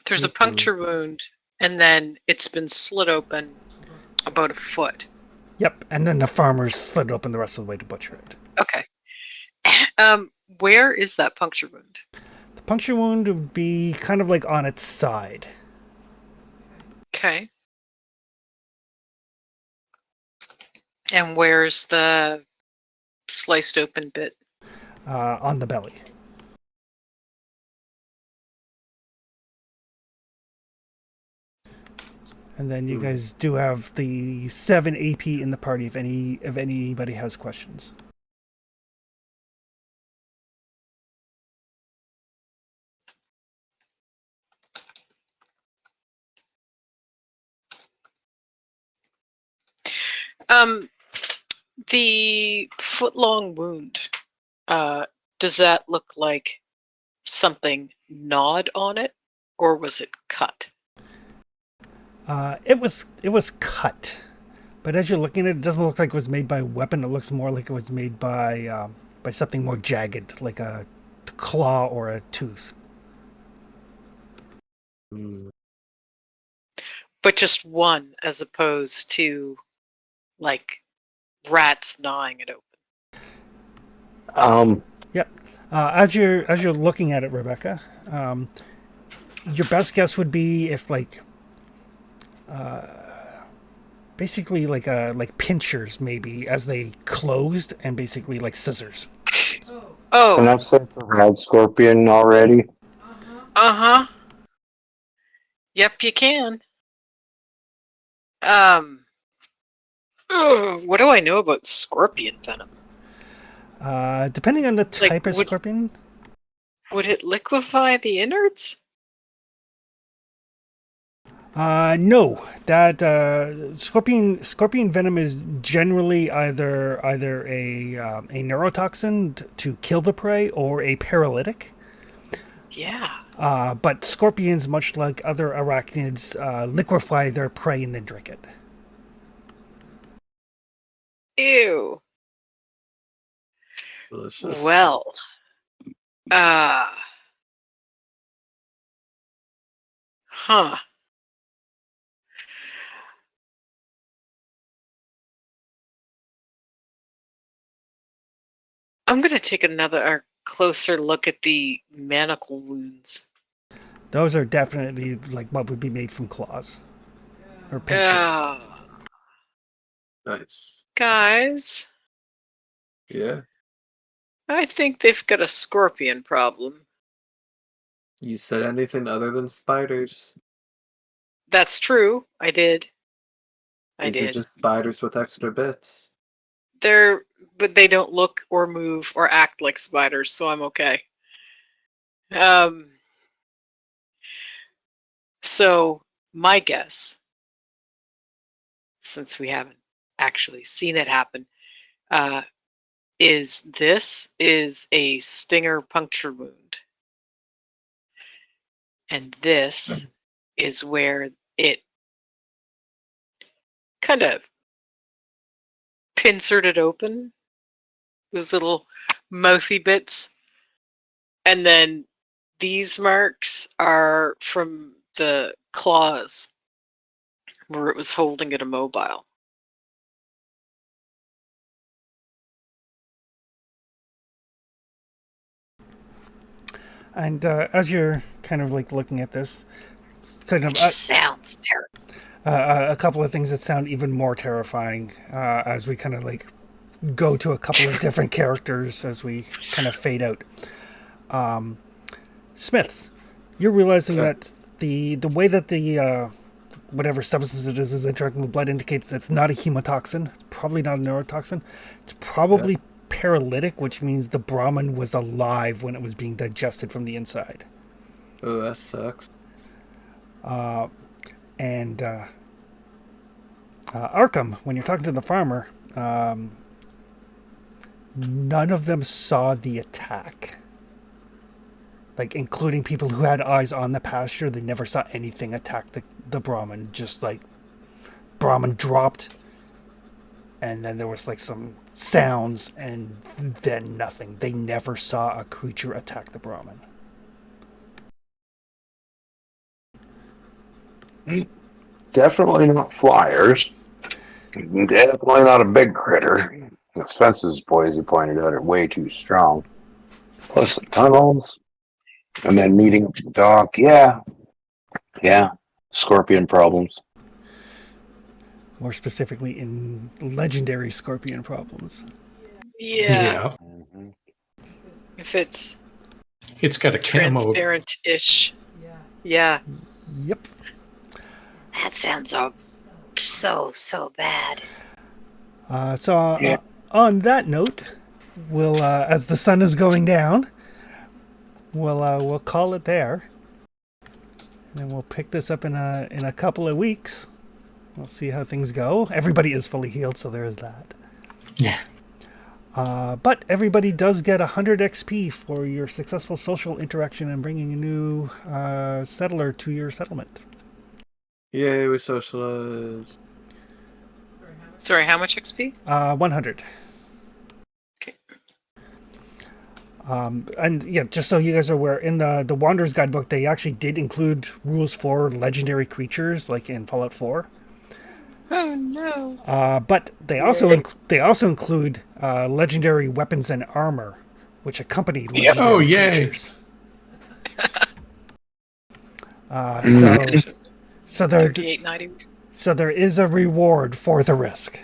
There's a puncture wound, and then it's been slit open about a foot. Yep, and then the farmers slit it open the rest of the way to butcher it. Okay. Where is that puncture wound? The puncture wound would be kind of on its side. Okay. And where's the sliced open bit? On the belly. And then you guys do have the 7 AP in the party if anybody has questions. The foot-long wound, does that look like something gnawed on it, or was it cut? It was cut, but as you're looking at it, it doesn't look like it was made by a weapon. It looks more like it was made by something more jagged, like a claw or a tooth. Hmm. But just one, as opposed to like rats gnawing it open. Yep. As you're looking at it, Rebecca, your best guess would be if basically like pinchers maybe as they closed and basically like scissors. And Oh, that's it for Rad Scorpion already. uh-huh. Yep, you can. What do I know about scorpion venom? Depending on the Like, type of scorpion. Would it liquefy the innards? No, that scorpion venom is generally either a neurotoxin to kill the prey or a paralytic. Yeah. But scorpions, much like other arachnids, liquefy their prey and then drink it. Ew. Delicious. Well, huh. I'm gonna take another closer look at the manacle wounds. Those are definitely like what would be made from claws or pinchers. Nice. Guys, Yeah. I think they've got a scorpion problem. You said anything other than spiders. That's true. I did. I These are did. just spiders with extra bits. But they don't look or move or act like spiders, so I'm okay. So my guess, since we haven't actually seen it happen, is this is a stinger puncture wound. And this is where it kind of pincered it open, those little mouthy bits. And then these marks are from the claws where it was holding it immobile. And as you're kind of like looking at this, kind of Which sounds terrible. a couple of things that sound even more terrifying as we kind of like go to a couple of different characters as we kind of fade out. Smiths, you're realizing that the way that the whatever substance it is entering the blood indicates it's not a hemotoxin. It's probably not a neurotoxin. It's probably paralytic, which means the Brahmin was alive when it was being digested from the inside. Oh, that sucks. And Arkham, when you're talking to the farmer, none of them saw the attack. Like, including people who had eyes on the pasture, they never saw anything attack the Brahmin. Just like, Brahmin dropped, and then there was like some sounds, and then nothing. They never saw a creature attack the Brahmin. Definitely not flyers. Definitely not a big critter. The fences, boys, you pointed out, are way too strong. Plus the tunnels. And then meeting up to the dock. Yeah. Scorpion problems. More specifically, in legendary scorpion problems. Yeah. Mm-hmm. If it's It's got a camo. transparent-ish. Yeah. Yep. That sounds so bad. On that note, we'll as the sun is going down, we'll call it there, and then we'll pick this up in a couple of weeks. We'll see how things go. Everybody is fully healed, so there is that. Yeah. But everybody does get 100 XP for your successful social interaction and bringing a new settler to your settlement. Yay, we socialized. Sorry, how much XP? 100. Okay. And yeah, just so you guys are aware, in the Wanderer's Guidebook, they actually did include rules for legendary creatures, like in Fallout 4. Oh no. But they also they also include legendary weapons and armor, which accompany legendary Oh, yay. creatures. So there 38.90. so there is a reward for the risk.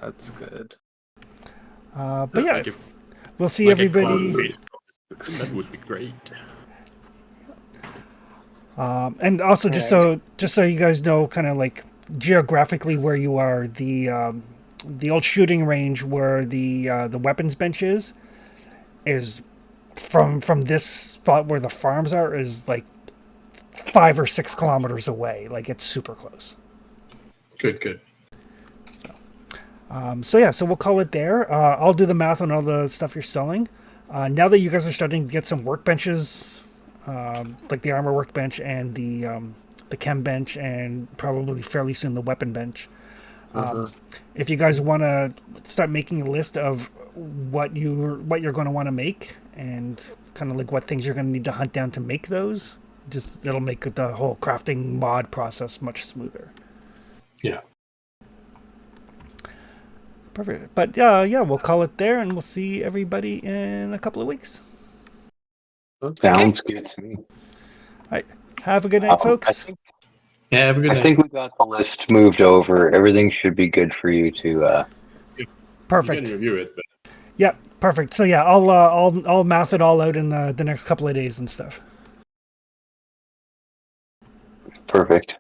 That's good. But yeah, Like if- we'll see like a everybody. cloud face, that would be great. And also, just so you guys know, kind of like geographically where you are, the old shooting range where the weapons bench is from this spot where the farms are is like 5 or 6 kilometers away. Like it's super close. Good. So we'll call it there. I'll do the math on all the stuff you're selling. Now that you guys are starting to get some workbenches, like the armor workbench and the chem bench, and probably fairly soon the weapon bench. If you guys want to start making a list of what you're going to want to make, and kind of like what things you're going to need to hunt down to make those, just it'll make the whole crafting mod process much smoother. Yeah. Perfect. But yeah, we'll call it there, and we'll see everybody in a couple of weeks. Sounds good to me. Have a good night, folks. Yeah, have a good I night. think we got the list moved over. Everything should be good for you to. You Perfect. can review it, but Yeah, perfect. So yeah, I'll math it all out in the next couple of days and stuff. Perfect.